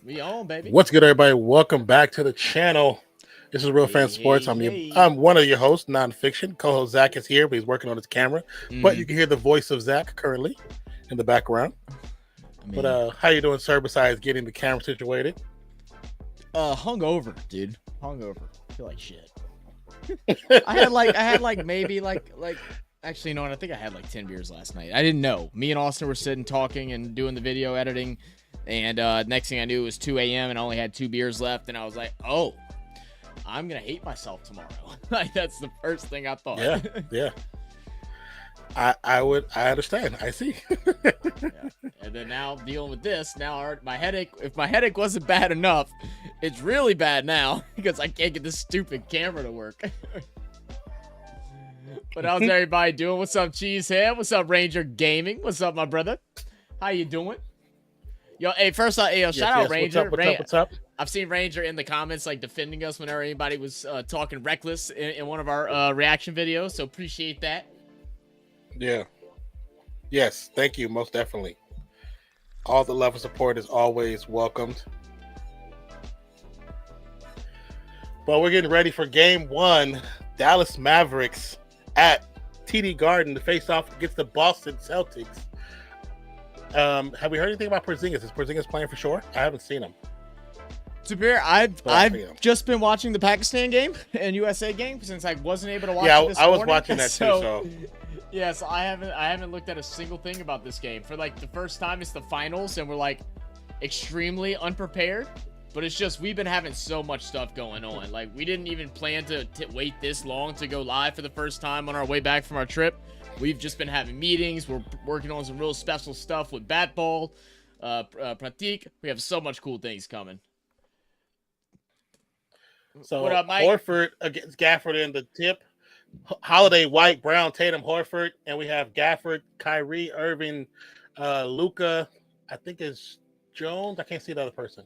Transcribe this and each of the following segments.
We on, baby. What's good, everybody? Welcome back to the channel. This is RealFansSports. I'm one of your hosts, Nonpfixion. Co-host Zach is here, but he's working on his camera. But you can hear the voice of Zach currently in the background. But how you doing, sir? Besides getting the camera situated, hungover, dude. Hungover. Feel like shit. I had maybe actually no, I think I had like 10 beers last night. I didn't know. Me and Austin were sitting talking and doing the video editing. And next thing I knew, it was 2 a.m. and I only had 2 beers left. And I was like, oh, I'm going to hate myself tomorrow. Like, that's the first thing I thought. Yeah. I understand. I see. Yeah. And then now dealing with this, now my headache, if my headache wasn't bad enough, it's really bad now because I can't get this stupid camera to work. But how's everybody doing? What's up, Cheesehead? What's up, Ranger Gaming? What's up, my brother? How you doing? Yo, hey, first off, shout out Ranger. What's up? I've seen Ranger in the comments, like, defending us whenever anybody was talking reckless in one of our reaction videos, so appreciate that. Yeah. Yes, thank you, most definitely. All the love and support is always welcomed. Well, we're getting ready for Game 1. Dallas Mavericks at TD Garden to face off against the Boston Celtics. Have we heard anything about Porzingis? Is Porzingis playing for sure? I haven't seen him. To be fair, I've just been watching the Pakistan game and USA game since I wasn't able to watch it this morning. I was watching that too. So yes, I haven't looked at a single thing about this game. For like the first time, it's the finals, and we're like extremely unprepared. But it's just we've been having so much stuff going on. Like, we didn't even plan to wait this long to go live for the first time on our way back from our trip. We've just been having meetings. We're working on some real special stuff with bat ball, pratique. We have so much cool things coming. So what up, Mike? Horford against Gafford in the tip. Holiday, White, Brown, Tatum, Horford, and we have Gafford, Kyrie, Irving, Luka. I think it's Jones. I can't see the other person.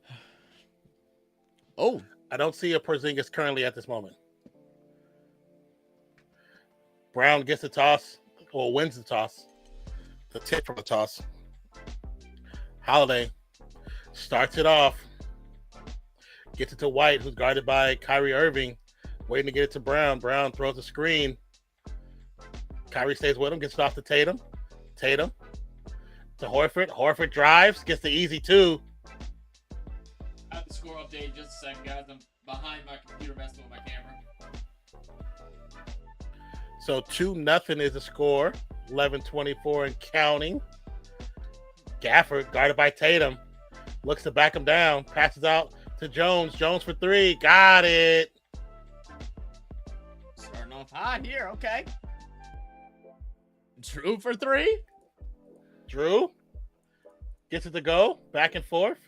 Oh, I don't see a Porzingis currently at this moment. Brown gets the toss, or wins the toss. The tip from the toss. Holiday starts it off. Gets it to White, who's guarded by Kyrie Irving. Waiting to get it to Brown. Brown throws a screen. Kyrie stays with him, gets it off to Tatum. Tatum to Horford. Horford drives, gets the easy 2. I have the score update in just a second, guys. I'm behind my computer messing with my camera. So 2-0 is the score. 11:24 and counting. Gafford, guarded by Tatum, looks to back him down. Passes out to Jones. Jones for 3. Got it. Starting off hot here. Okay. Drew for 3. Drew gets it to go. Back and forth.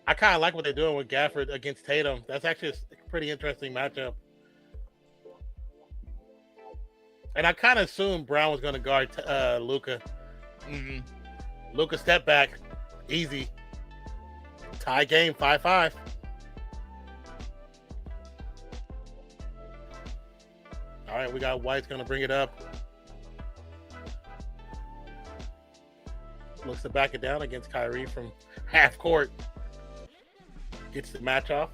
I kind of like what they're doing with Gafford against Tatum. That's actually a pretty interesting matchup. And I kind of assumed Brown was going to guard Luka. Luka step back. Easy. Tie game, 5-5. All right, we got White's going to bring it up. Looks to back it down against Kyrie from half court. Gets the match off.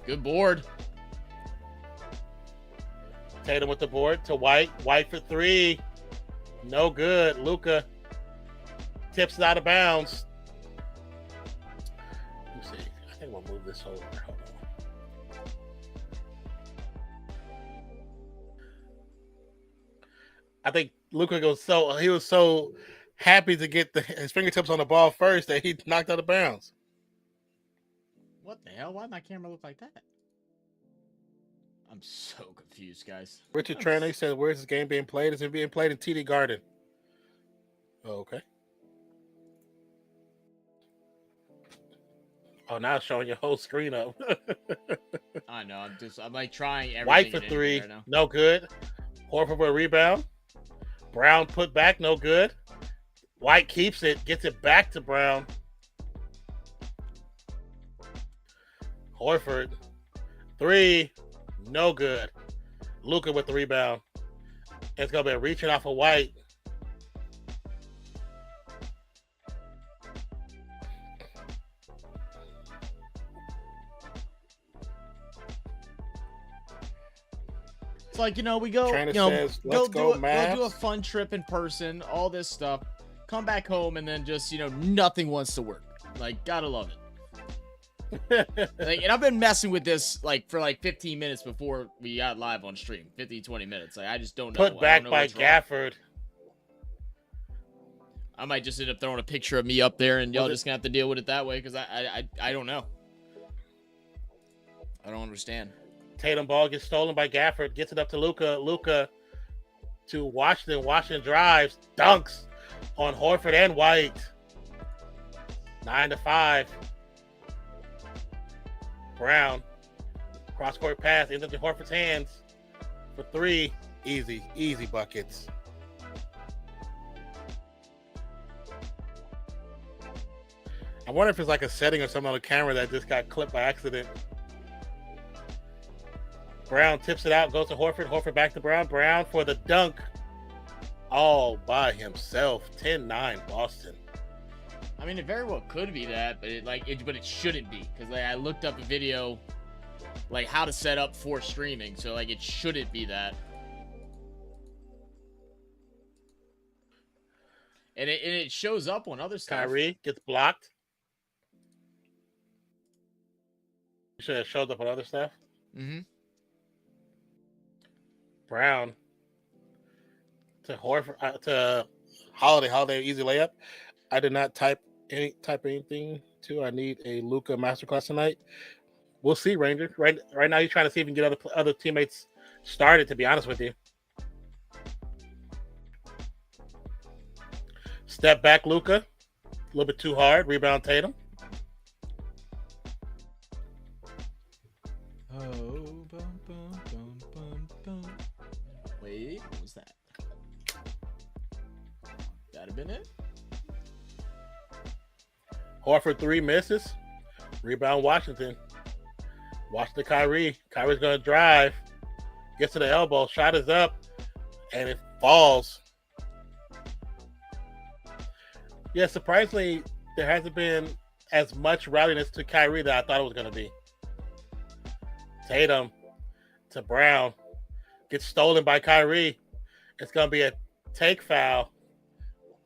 Good board. Tatum with the board to White. White for 3. No good. Luka tips it out of bounds. Let me see. I think we'll move this over. Hold on. I think Luka was so happy to get his fingertips on the ball first that he knocked out of bounds. What the hell? Why did my camera look like that? I'm so confused, guys. Richard Traney said, where's this game being played? Is it being played in TD Garden? Oh, okay. Oh, now it's showing your whole screen up. I know. I'm like trying everything. White for 3. Right now. No good. Horford for a rebound. Brown put back. No good. White keeps it. Gets it back to Brown. Horford. 3. No good. Luka with the rebound. It's gonna be reaching off of White. It's like, we go, Trainer says, go go do Mavs. a fun trip in person, all this stuff. Come back home and then just, nothing wants to work. Like, gotta love it. And I've been messing with this for 15 minutes before we got live on stream. 15, 20 minutes. I just don't know. Put back by Gafford. I might just end up throwing a picture of me up there, and y'all just gonna have to deal with it that way, because I don't know. I don't understand. Tatum ball gets stolen by Gafford, gets it up to Luka. Luka to Washington. Washington drives, dunks on Horford and White. 9-5. Brown. Cross-court pass ends up in Horford's hands for 3. Easy buckets. I wonder if it's like a setting or something on the camera that just got clipped by accident. Brown tips it out, goes to Horford. Horford back to Brown. Brown for the dunk. All by himself. 10-9 Boston. I mean, it very well could be that, but it shouldn't be, because I looked up a video, how to set up for streaming, so it shouldn't be that. And it shows up on other stuff. Kyrie gets blocked. You should have showed up on other stuff. Mm-hmm. Brown to Horford to Holiday easy layup. I did not type anything to. I need a Luka masterclass tonight. We'll see, Ranger. Right now, he's trying to see if he can get other teammates started. To be honest with you, step back, Luka. A little bit too hard. Rebound, Tatum. Oh, bum, bum, bum, bum, bum. Wait, what was that? That'd have been it. Horford 3 misses. Rebound, Washington. Washington, Kyrie. Kyrie's going to drive. Gets to the elbow. Shot is up. And it falls. Yeah, surprisingly, there hasn't been as much rallyiness to Kyrie that I thought it was going to be. Tatum to Brown. Gets stolen by Kyrie. It's going to be a take foul.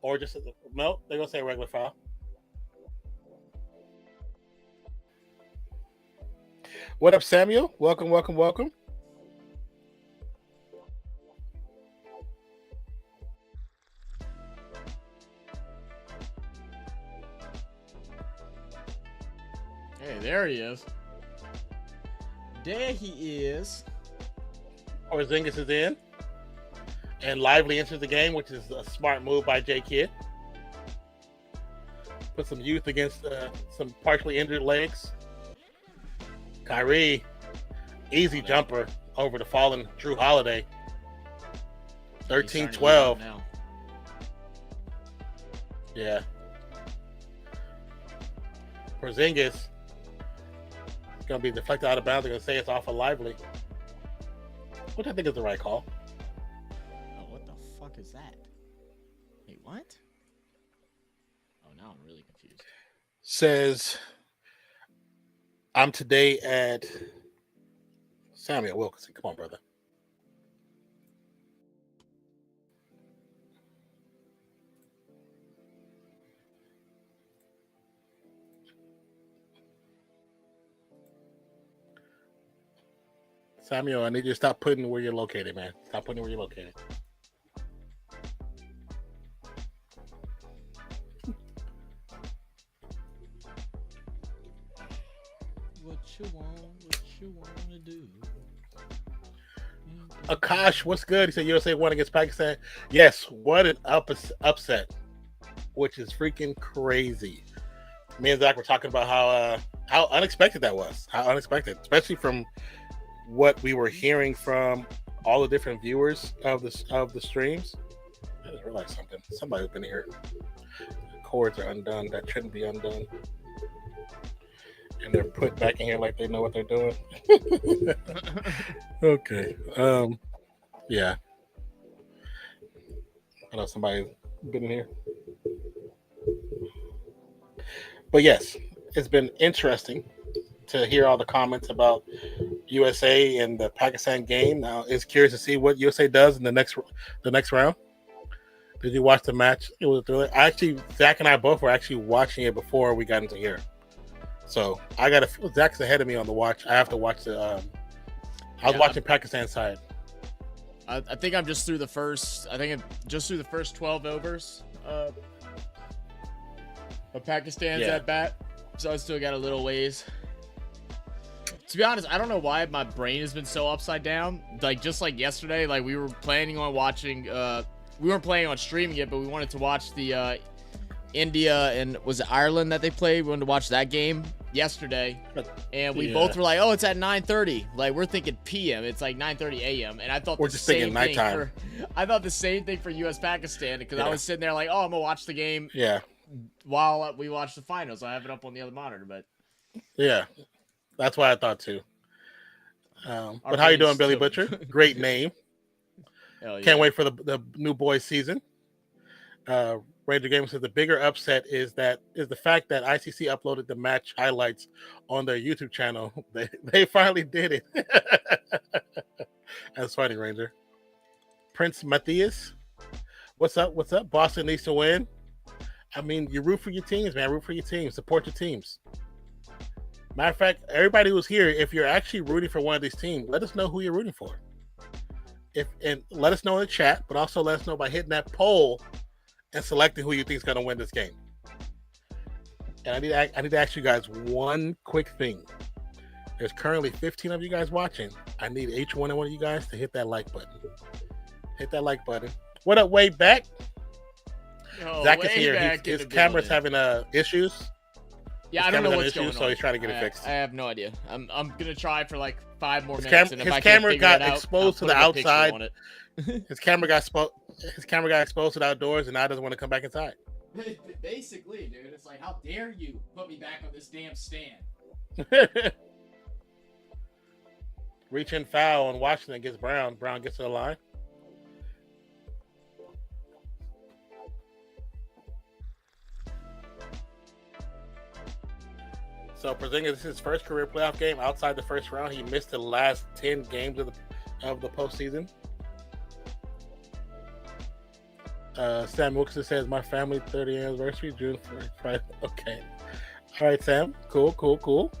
Or just no, they're going to say a regular foul. What up, Samuel? Welcome. Hey, there he is. There he is. Porzingis is in. And Lively enters the game, which is a smart move by J. Kidd. Put some youth against some partially injured legs. Kyrie, easy jumper over the fallen Drew Holiday. 13-12. Yeah. Porzingis is going to be deflected out of bounds. They're going to say it's off of Lively, which I think is the right call. Oh, what the fuck is that? Wait, what? Oh, now I'm really confused. Says, I'm today at Samuel Wilkinson. Come on, brother. Samuel, I need you to stop putting where you're located, man. Stop putting where you're located. What you want to do? Akash, what's good? He said USA won against Pakistan. Yes, what an upset, which is freaking crazy. Me and Zach were talking about how unexpected that was. How unexpected, especially from what we were hearing from all the different viewers of the streams. I just realized something. Somebody up in here. The cords are undone. That shouldn't be undone. And they're put back in here like they know what they're doing. Okay. Yeah. I know somebody's been in here. But yes, it's been interesting to hear all the comments about USA and the Pakistan game. Now, it's curious to see what USA does in the next round. Did you watch the match? It was really, actually, Zach and I both were actually watching it before we got into here. So I got to. Zach's ahead of me on the watch. I have to watch the. I was watching Pakistan side. I think I'm just through the first. I think I'm just through the first 12 overs of Pakistan's at bat. So I still got a little ways. To be honest, I don't know why my brain has been so upside down. Like just like yesterday, like we were planning on watching. We weren't planning on streaming it, but we wanted to watch the India and was it Ireland that they played? We wanted to watch that game yesterday, and we both were like, "Oh, it's at 9:30." Like we're thinking PM. It's like 9:30 AM, and I thought we're just thinking nighttime. I thought the same thing for U.S. Pakistan because I was sitting there like, "Oh, I'm gonna watch the game." Yeah. While we watch the finals, I have it up on the other monitor, but yeah, that's why I thought too. But how you doing, Billy Butcher? Great name. Yeah. Can't wait for the new boys season. Ranger Gaming says the bigger upset is the fact that ICC uploaded the match highlights on their YouTube channel. They finally did it. That's funny, Ranger. Prince Matthias, what's up? What's up? Boston needs to win. I mean, you root for your teams, man. Root for your teams. Support your teams. Matter of fact, everybody who's here, if you're actually rooting for one of these teams, let us know who you're rooting for. And let us know in the chat, but also let us know by hitting that poll and selecting who you think is going to win this game. And I need to ask you guys one quick thing. There's currently 15 of you guys watching. I need each one of you guys to hit that like button. Hit that like button. What up, way back? Zach is here. His camera's having issues. Yeah, I don't know what's going on. So he's trying to get it fixed. I have no idea. I'm gonna try for like 5 more His minutes. And if I can't camera got it out, exposed to the outside. His camera got exposed to the outdoors, and now doesn't want to come back inside. Basically, dude, it's like, how dare you put me back on this damn stand? Reach in foul on Washington gets Brown. Brown gets to the line. So Porzingis, this is his first career playoff game outside the first round. He missed the last 10 games of the postseason. Sam Wilkinson says, my family 30th anniversary, June 1st. Okay. All right, Sam. Cool.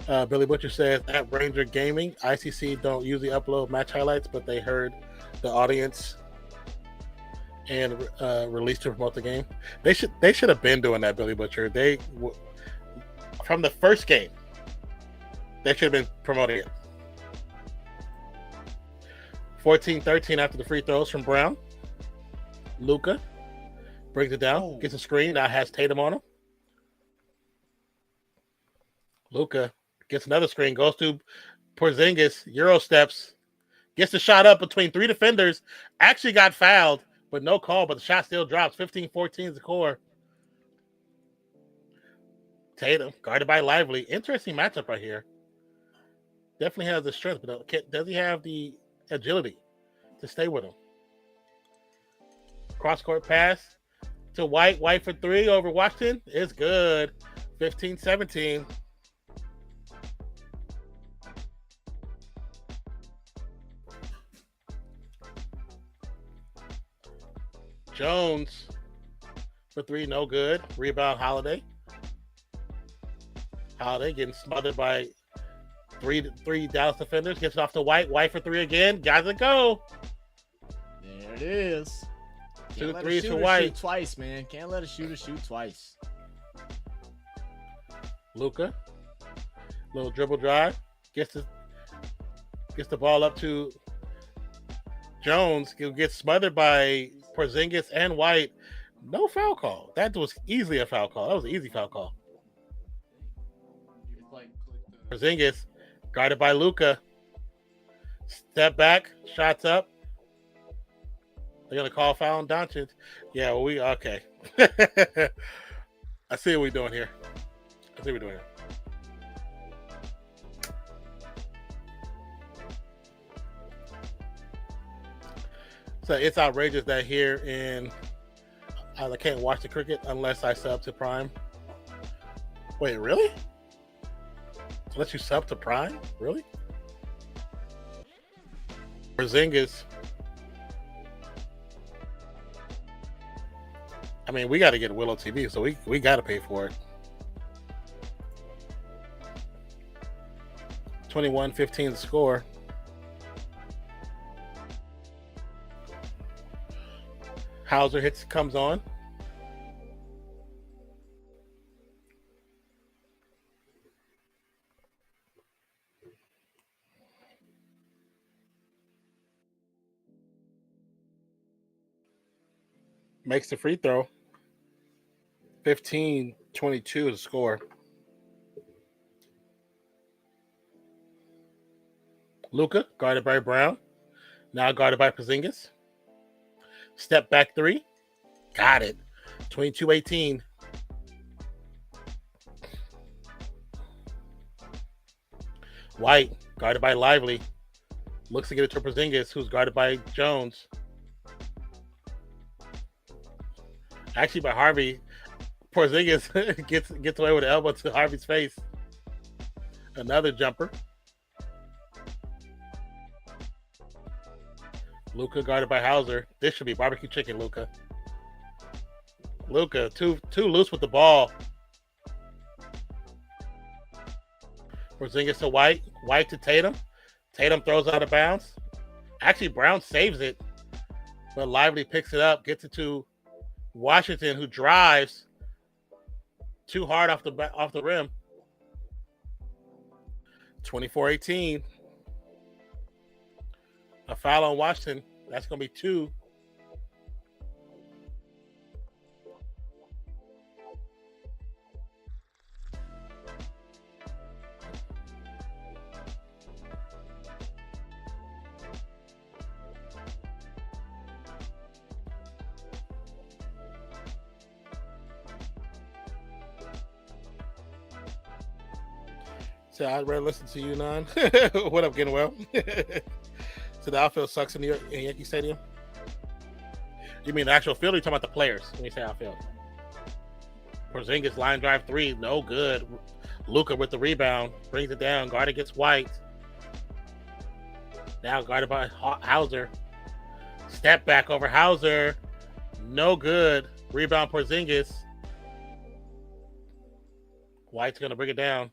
Billy Butcher says, at Ranger Gaming, ICC don't usually upload match highlights, but they heard the audience and released to promote the game. They should have been doing that, Billy Butcher. From the first game, they should have been promoting it. 14-13 after the free throws from Brown. Luka brings it down, gets a screen, now has Tatum on him. Luka gets another screen, goes to Porzingis, Euro steps, gets the shot up between 3 defenders, actually got fouled, but no call, but the shot still drops. 15-14 is the score. Tatum, guarded by Lively. Interesting matchup right here. Definitely has the strength, but does he have the agility to stay with him? Cross-court pass to White. White for 3 over Washington. It's good. 15-17. Jones for 3, no good. Rebound, Holiday. Holiday getting smothered by three Dallas defenders. Gets it off to White. White for 3 again. Got to go. There it is. 2 threes for White. Shoot twice, man. Can't let a shooter shoot twice. Luka, little dribble drive. Gets the ball up to Jones. He'll get smothered by Porzingis and White. No foul call. That was easily a foul call. That was an easy foul call. Porzingis, guarded by Luka. Step back, shots up. They're gonna call foul on Doncic. Yeah, well, okay. I see what we're doing here. So it's outrageous that here in I can't watch the cricket unless I sub to Prime. Wait, really? Unless you sub to Prime? Really? Porzingis. I mean, we got to get Willow TV, so we got to pay for it. 21-15 the score. Hauser comes on. Makes the free throw. 15-22 the score. Luka, guarded by Brown. Now guarded by Porzingis. Step back three. Got it. 22-18. White, guarded by Lively. Looks to get it to Porzingis, who's guarded by Jones. Actually, by Harvey. Porzingis gets away with an elbow to Harvey's face. Another jumper. Luka guarded by Hauser. This should be barbecue chicken, Luka. Luka, too loose with the ball. Porzingis to White. White to Tatum. Tatum throws out of bounds. Actually, Brown saves it. But Lively picks it up, gets it to Washington, who drives too hard off the rim. 24-18. A foul on Washington. That's going to be 2. So I'd rather listen to you, Non. What up, getting well? So the outfield sucks in Yankee Stadium? You mean the actual field, or you talking about the players when you say outfield? Porzingis line drive 3, no good. Luka with the rebound, brings it down, guarded against White. Now guarded by Hauser. Step back over Hauser, no good. Rebound Porzingis. White's going to bring it down.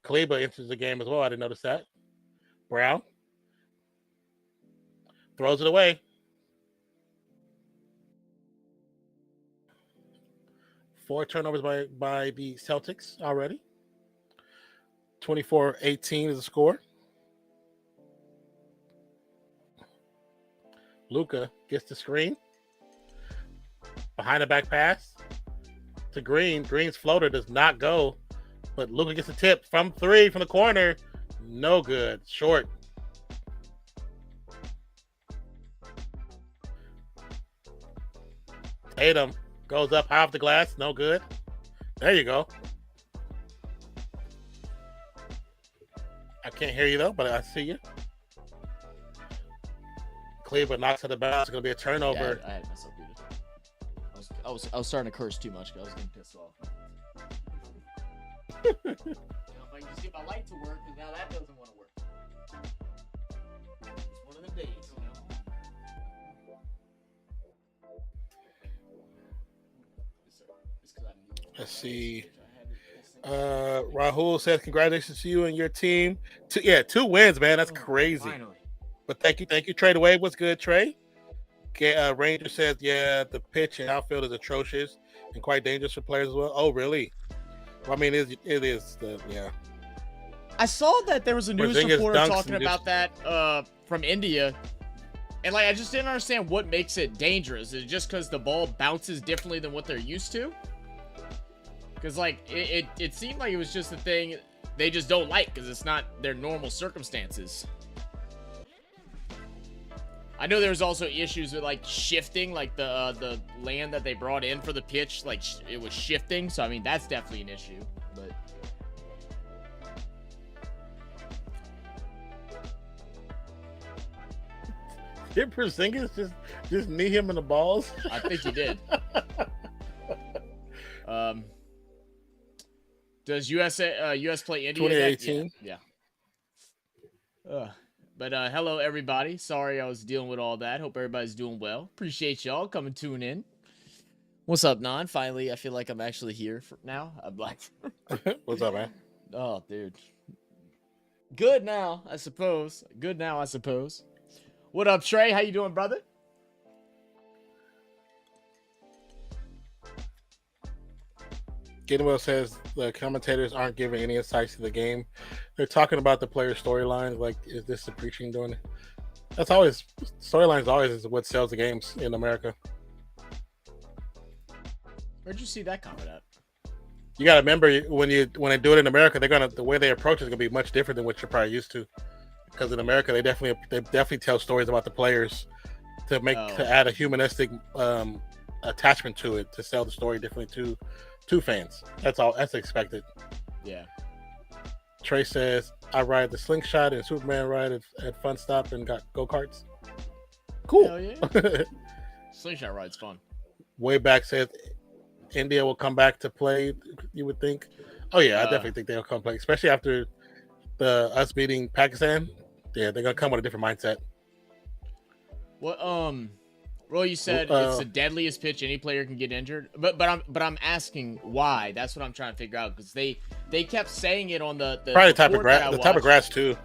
Kleba enters the game as well. I didn't notice that. Brown throws it away. Four turnovers by the Celtics already. 24-18 is the score. Luka gets the screen. Behind the back pass to Green. Green's floater does not go, but Luka gets a tip from 3 from the corner. No good. Short. Tatum goes up high off the glass. No good. There you go. I can't hear you though, but I see you. Cleveland knocks it about. It's going to be a turnover. Yeah, I had myself muted. I was starting to curse too much because I was getting pissed off. You know, if I can just get my light to work, because now that doesn't want to work. It's one of the days, you know. Let's see. Rahul says congratulations to you and your team. 2 wins, man. That's crazy. Finally. But thank you, Trey. The way was good, Trey. Ranger says, yeah, the pitch and outfield is atrocious and quite dangerous for players as well. Oh, really? Well, I mean, it is. Yeah. I saw that there was a news Porzingis reporter dunks talking and about that from India. And, like, I just didn't understand what makes it dangerous. Is it just because the ball bounces differently than what they're used to? Because, like, it seemed like it was just a thing they just don't like because it's not their normal circumstances. I know there's also issues with, like, shifting, like, the land that they brought in for the pitch, like, it was shifting. So, I mean, that's definitely an issue. But Did Porzingis just knee him in the balls? I think he did. Does US play India? 2018. Yeah. But hello everybody. Sorry I was dealing with all that. Hope everybody's doing well. Appreciate y'all coming tune in. What's up, Non? Finally, I feel like I'm actually here now. I'm like, What's up, man? oh, dude. Good now, I suppose. What up, Trey? How you doing, brother? Gainwell says the commentators aren't giving any insights to the game. They're talking about the player storylines. Like, is this the preaching doing it? That's always storylines. Always is what sells the games in America. Where'd you see that comment at? You got to remember when they do it in America, the way they approach it is gonna be much different than what you're probably used to. Because in America, they definitely tell stories about the players to add a humanistic attachment to it, to sell the story differently to fans. That's all. That's expected. Yeah. Trey says, I ride the slingshot and Superman ride at Fun Stop and got go-karts. Cool. Hell yeah. Slingshot ride's fun. Way back says India will come back to play, you would think. Oh yeah, I definitely think they'll come play, especially after us beating Pakistan. Yeah, they're gonna come with a different mindset. What Roy, you said it's the deadliest pitch any player can get injured, but I'm asking why. That's what I'm trying to figure out, because they kept saying it on the probably type of grass too.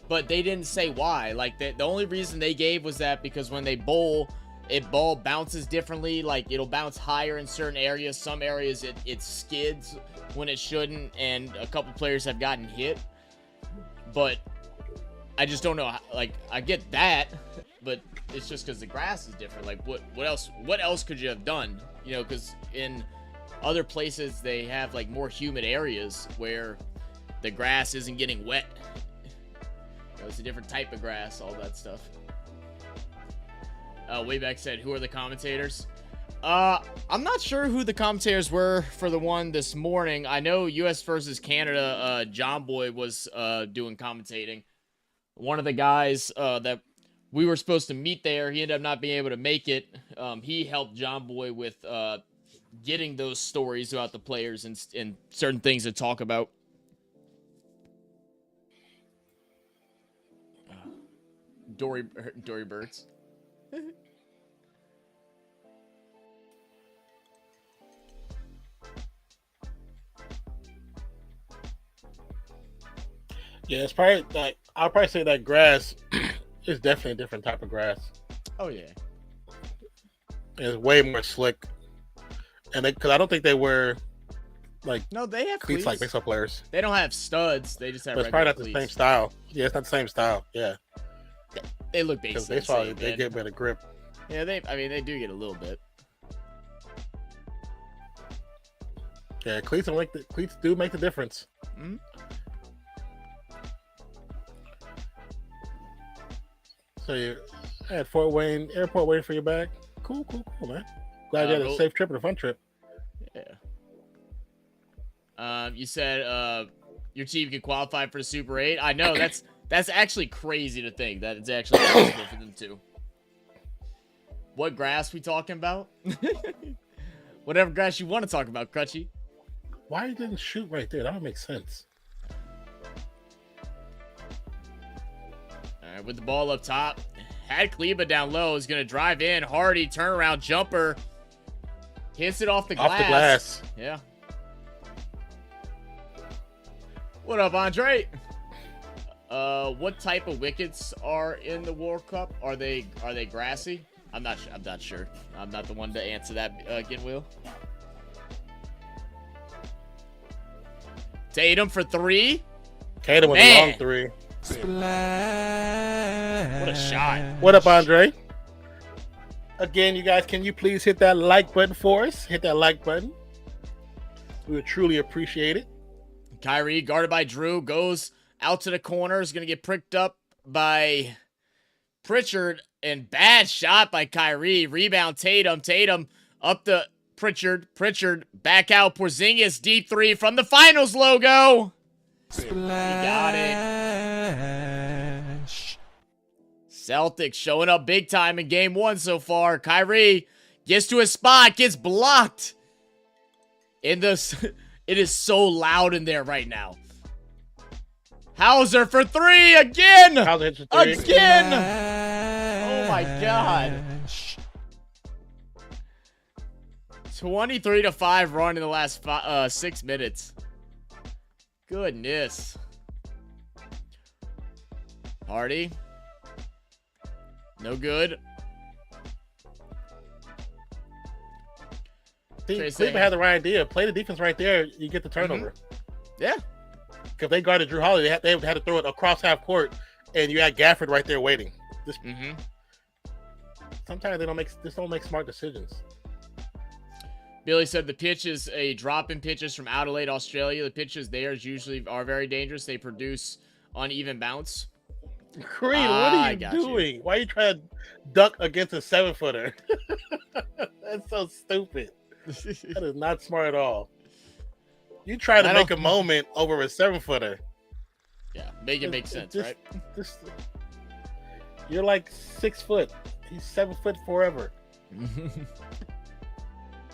But they didn't say why. Like the only reason they gave was that because when they bowl, ball bounces differently. Like it'll bounce higher in certain areas. Some areas it skids when it shouldn't, and a couple players have gotten hit. But I just don't know. Like I get that, but it's just because the grass is different. Like what else could you have done? You know, because in other places they have like more humid areas where the grass isn't getting wet. You know, it's a different type of grass, all that stuff. Wayback said, who are the commentators? I'm not sure who the commentators were for the one this morning. I know US versus Canada, John Boy was doing commentating. One of the guys that we were supposed to meet there, he ended up not being able to make it. He helped John Boy with getting those stories about the players and certain things to talk about. Dory Birds. Yeah, it's probably like I'll probably say that grass is definitely a different type of grass. Oh yeah, it's way more slick, and because I don't think they wear like they have cleats like baseball players. They don't have studs. They just have. But it's probably not the same style. Yeah, it's not the same style. Yeah, they look basically baseball. The same, they get better grip. Yeah, they do get a little bit. Yeah, cleats do make the difference. Mm-hmm. So you're at Fort Wayne Airport waiting for your bag. Cool, man. Glad you had a safe trip and a fun trip. Yeah. You said your team could qualify for the Super 8. I know that's actually crazy to think that it's actually possible for them to. What grass we talking about? Whatever grass you want to talk about, Crutchy. Why you didn't shoot right there? That would make sense. All right, with the ball up top, had Kleba down low, is going to drive in. Hardy, turnaround jumper. Hits it off the glass. Off the glass. Yeah. What up, Andre? What type of wickets are in the World Cup? Are they grassy? I'm not sure. I'm not the one to answer that, Ginwheel. Tatum for 3. Tatum with a long 3. What a shot. What up, Andre? Again, you guys, can you please hit that like button for us? Hit that like button. We would truly appreciate it. Kyrie, guarded by Drew, goes out to the corner. Is going to get pricked up by Pritchard. And bad shot by Kyrie. Rebound Tatum. Tatum up to Pritchard. Pritchard back out. Porzingis deep 3 from the finals logo. He got it. Celtics showing up big time in game 1 so far. Kyrie gets to his spot, gets blocked. It is so loud in there right now. Hauser for 3 again. Hauser hits for 3. Again. Oh my God. 23-5 run in the last 6 minutes. Goodness. Hardy. No good. Cleveland had the right idea. Play the defense right there. You get the turnover. Yeah. If they guarded Drew Holiday, they had to throw it across half court, and you had Gafford right there waiting. Sometimes they don't make smart decisions. Billy said the pitch is a drop in pitches from Adelaide, Australia. The pitches there usually are very dangerous. They produce uneven bounce. Creed, what are you doing? Why are you trying to duck against a 7-footer? That's so stupid. That is not smart at all. You try to make a moment over a 7-footer. Yeah, make it make sense, right? You're like 6 foot. He's 7 foot forever.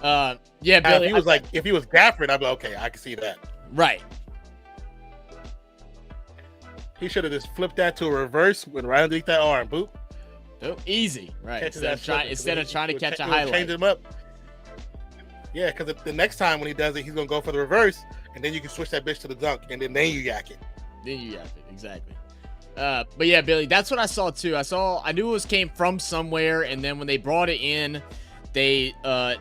Yeah, Billy. If he was Gafford, I'd be like, okay, I can see that. Right. He should have just flipped that to a reverse, went right underneath that arm. Boop. Oh, easy. Right. Instead of trying to catch a highlight. Change him up. Yeah, because the next time when he does it, he's going to go for the reverse, and then you can switch that bitch to the dunk, and then you yak it. Exactly. But yeah, Billy, that's what I saw too. I knew it came from somewhere, and then when they brought it in, they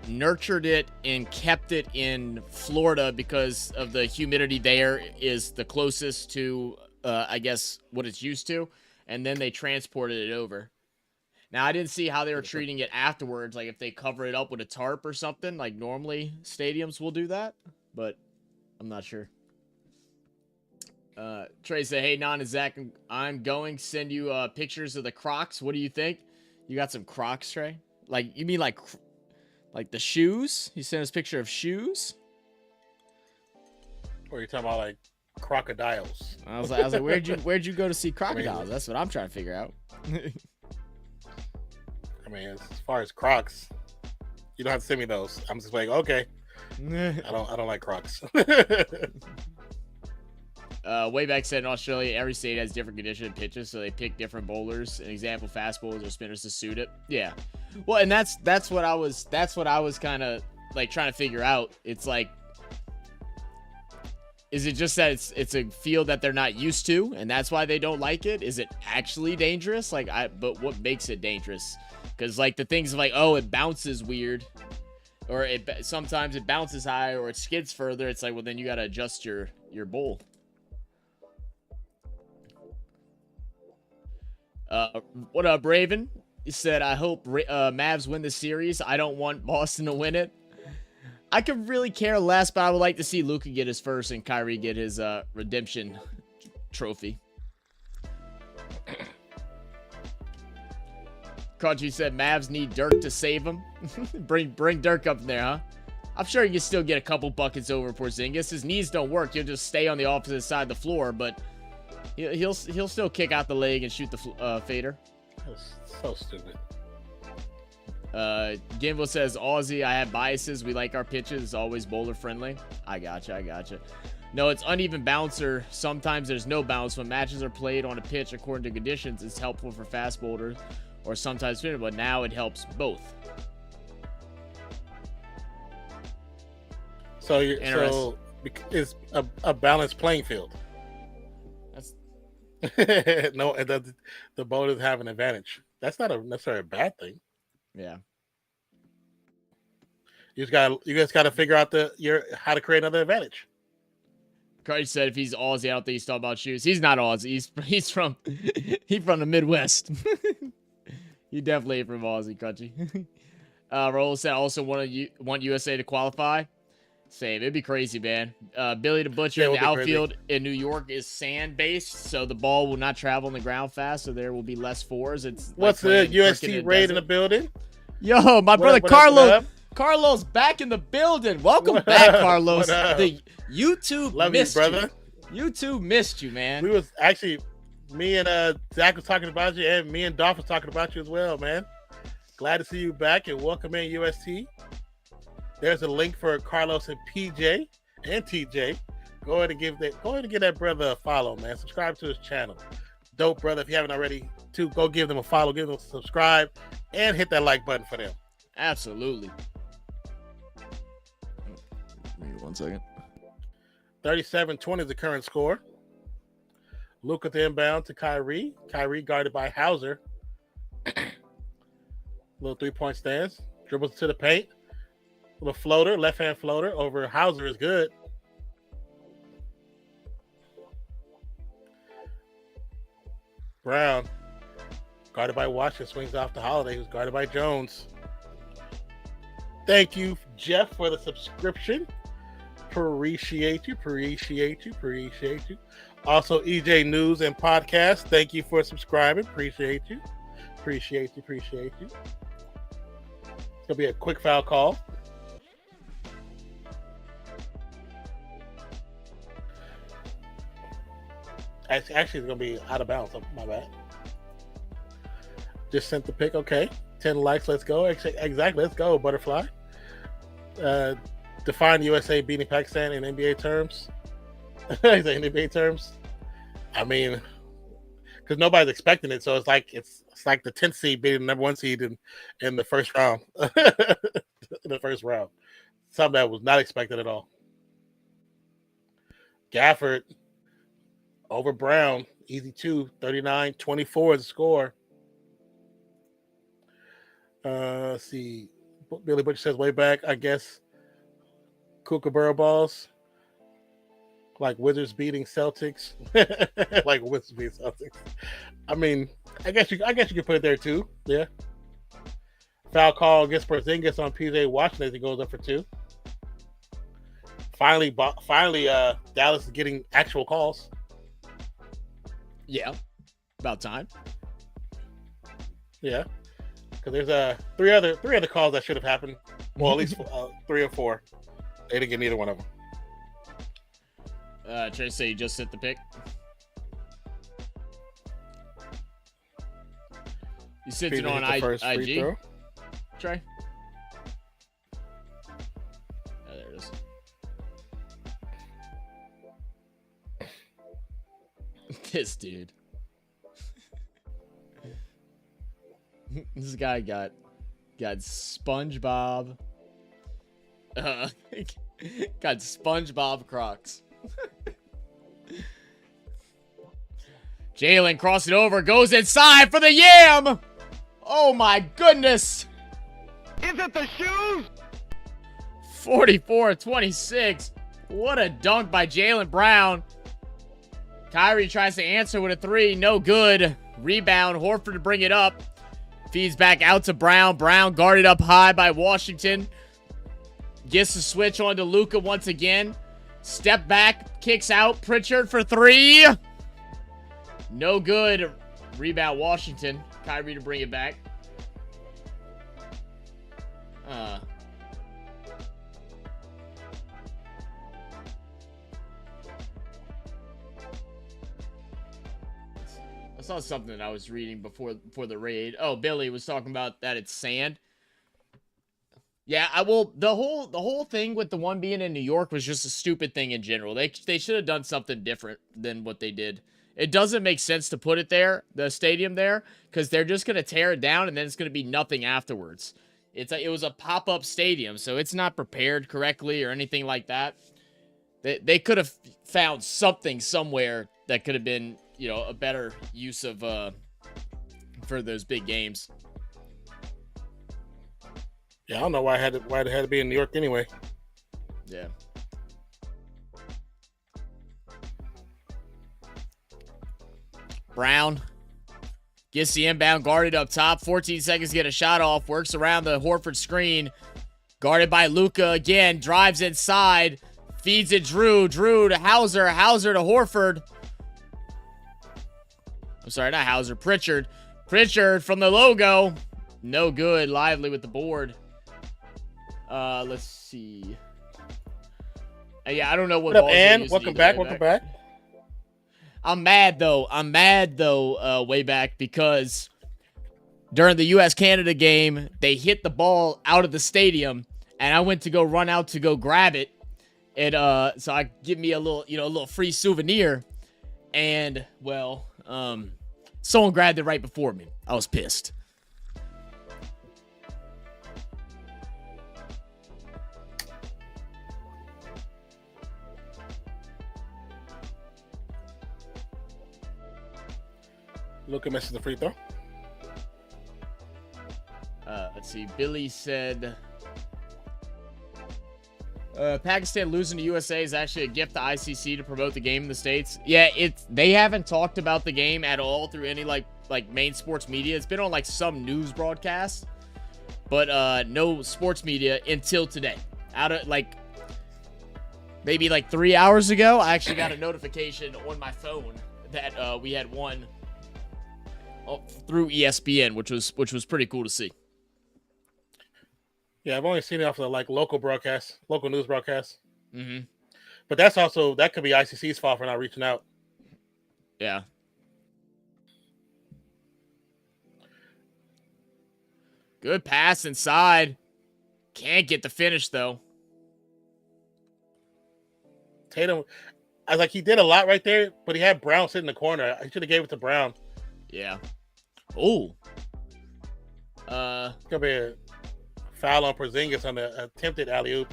nurtured it and kept it in Florida because of the humidity there is the closest to, I guess, what it's used to, and then they transported it over. Now, I didn't see how they were treating it afterwards, like if they cover it up with a tarp or something, like normally stadiums will do that, but I'm not sure. Trey said, hey, Non and Zach, I'm going to send you pictures of the Crocs. What do you think? You got some Crocs, Trey? Like, you mean like the shoes? You sent us a picture of shoes? Or you're talking about like crocodiles? I was like, where'd you go to see crocodiles? That's what I'm trying to figure out. I mean, as far as Crocs, you don't have to send me those. I'm just like, okay. I don't like Crocs. Wayback said in Australia, every state has different condition and pitches, so they pick different bowlers. An example, fast bowlers or spinners to suit it. Yeah. Well, and that's what I was kind of like trying to figure out. It's like, is it just that it's a field that they're not used to, and that's why they don't like it? Is it actually dangerous? But what makes it dangerous? Because like the things like, oh, it bounces weird, or sometimes it bounces high, or it skids further. It's like, well, then you got to adjust your bowl. What up, Raven? He said, I hope Mavs win the series. I don't want Boston to win it. I could really care less, but I would like to see Luka get his first and Kyrie get his redemption trophy. Country said, Mavs need Dirk to save him. bring Dirk up in there, huh? I'm sure he can still get a couple buckets over Porzingis. His knees don't work. He'll just stay on the opposite side of the floor, but he'll still kick out the leg and shoot the fader. That's so stupid. Gimble says, Aussie, I have biases. We like our pitches. It's always bowler friendly. I gotcha. No, it's uneven bouncer. Sometimes there's no bounce. When matches are played on a pitch according to conditions, it's helpful for fast bowlers or sometimes spinner, but now it helps both. So it's a balanced playing field. That's no, the bowlers have an advantage. That's not necessarily a bad thing. Yeah. You guys got to figure out how to create another advantage. Cardi said if he's Aussie, I don't think he's talking about shoes. He's not Aussie. He's from the Midwest. He definitely ain't from Aussie country. Raul said also want USA to qualify. Same. It'd be crazy, man. Billy the Butcher in the outfield in New York is sand based, so the ball will not travel on the ground fast, so there will be less fours. It's what's the USC raid in the building? Yo, my brother Carlos. Carlos back in the building. Welcome back, Carlos. The YouTube Love missed you, brother. YouTube missed you, man. We was actually Me and Zach was talking about you, and me and Dolph was talking about you as well, man. Glad to see you back and welcome in UST. There's a link for Carlos and PJ and TJ. Go ahead and give that brother a follow, man. Subscribe to his channel. Dope, brother. If you haven't already, go give them a follow, give them a subscribe, and hit that like button for them. Absolutely. Give me 1 second. 37-20 is the current score. Luka the inbound to Kyrie. Kyrie guarded by Hauser. Little 3-point stance. Dribbles to the paint. Little floater, left-hand floater over Hauser is good. Brown, guarded by Washington, swings off to Holiday, who's guarded by Jones. Thank you, Jeff, for the subscription. Appreciate you. Also, EJ News and Podcast, thank you for subscribing. Appreciate you. It's going to be a quick foul call. Actually, it's going to be out of bounds. My bad. Just sent the pick. Okay. 10 likes. Let's go. Exactly. Let's go, Butterfly. Define USA beating Pakistan in NBA terms. In NBA terms. I mean, because nobody's expecting it. So it's like the 10th seed beating the number 1 seed in the first round. Something that was not expected at all. Gafford over Brown, easy 2, 39-24 is the score. Let's see. Billy Butcher says way back, I guess, Kookaburra balls. Like Wizards beating Celtics. I mean, I guess you could put it there too. Yeah. Foul call against Porzingis on PJ Washington as he goes up for 2. Finally, Dallas is getting actual calls. Yeah, about time. Yeah, because there's three other calls that should have happened. Well, at least 3 or 4. They didn't get neither one of them. Trey say you just hit the pick. You sitting on IG? Trey? Oh, there it is. This dude. This guy got SpongeBob. Got SpongeBob Crocs. Jalen cross it over, goes inside for the yam. Oh my goodness. Is it the shoes? 44-26. What a dunk by Jaylen Brown. Kyrie tries to answer with a 3. No good. Rebound. Horford to bring it up. Feeds back out to Brown. Brown guarded up high by Washington. Gets the switch on to Luka once again. Step back. Kicks out. Pritchard for 3. No good. Rebound Washington. Kyrie to bring it back. I saw something I was reading before the raid. Oh, Billy was talking about that it's sand. Yeah, the whole thing with the one being in New York was just a stupid thing in general. They should have done something different than what they did. It doesn't make sense to put it there, the stadium there, because they're just going to tear it down and then it's going to be nothing afterwards. It was a pop-up stadium, so it's not prepared correctly or anything like that. They could have found something somewhere that could have been, you know, a better use of for those big games. Yeah, I don't know why it had to be in New York anyway. Yeah. Brown gets the inbound, guarded up top. 14 seconds to get a shot off. Works around the Horford screen. Guarded by Luka again. Drives inside. Feeds it Drew. Drew to Hauser. Hauser to Horford. I'm sorry, not Hauser. Pritchard. Pritchard from the logo. No good. Lively with the board. Let's see. Yeah, I don't know what. What up, Ann? Welcome back. I'm mad though. Way back because during the U.S.-Canada game, they hit the ball out of the stadium, and I went to go run out to go grab it, and so I give me a little free souvenir, and well, someone grabbed it right before me. I was pissed. Luka misses the free throw. Let's see. Billy said, Pakistan losing to USA is actually a gift to ICC to promote the game in the States. Yeah, they haven't talked about the game at all through any like main sports media. It's been on like some news broadcast, but no sports media until today. Out of like maybe like 3 hours ago, I actually got a notification on my phone that we had won through ESPN, which was pretty cool to see. Yeah, I've only seen it off of like local broadcasts, local news broadcasts. Mm-hmm. But that could be ICC's fault for not reaching out. Yeah. Good pass inside. Can't get the finish though. Tatum, I was like, he did a lot right there, but he had Brown sitting in the corner. I should have gave it to Brown. Yeah. Oh. It's gonna be a foul on Porzingis on the attempted alley-oop.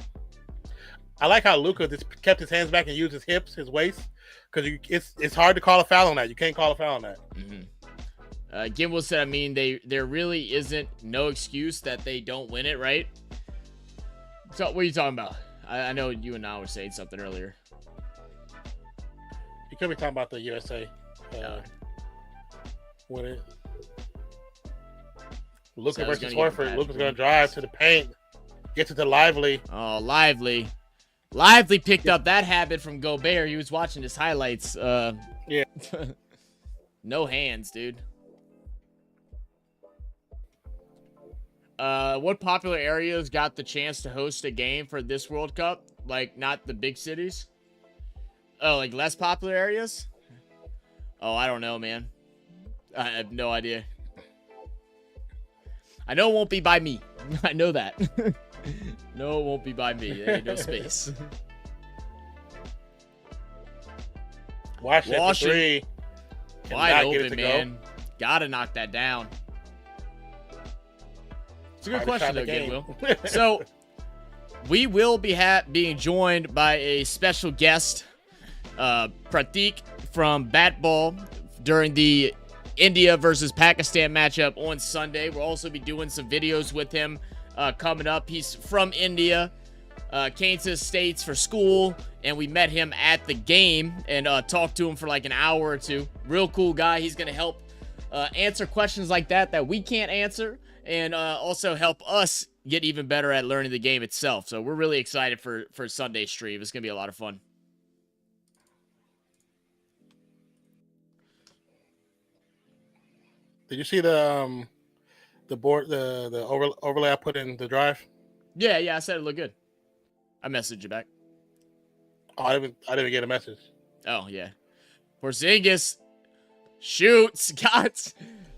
I like how Luka just kept his hands back and used his hips, his waist, because it's hard to call a foul on that. You can't call a foul on that. Mm-hmm. Gimbal said, I mean, there really isn't no excuse that they don't win it, right? So what are you talking about? I know you and I were saying something earlier. You could be talking about the USA. Win it. Luka versus Horford. Luka's going to drive to the paint. Gets it to Lively. Oh, Lively. Lively picked up that habit from Gobert. He was watching his highlights. Yeah. No hands, dude. What popular areas got the chance to host a game for this World Cup? Like, not the big cities? Oh, like less popular areas? Oh, I don't know, man. I have no idea. I know it won't be by me. I know that. No, it won't be by me. There ain't no space. Washington for three. Wide open, man. Gotta knock that down. It's a good question, though, Goodwill. So, we will be being joined by a special guest, Pratik from Bat Ball, during the India versus Pakistan matchup on Sunday. We'll also be doing some videos with him coming up. He's from India, came to the States for school, and we met him at the game and talked to him for like an hour or two. Real cool guy. He's going to help answer questions like that we can't answer, and also help us get even better at learning the game itself. So we're really excited for Sunday's stream. It's going to be a lot of fun. Did you see the board, the overlay I put in the drive? Yeah, I said it looked good. I messaged you back. Oh, I didn't get a message. Oh yeah, Porzingis shoots. God,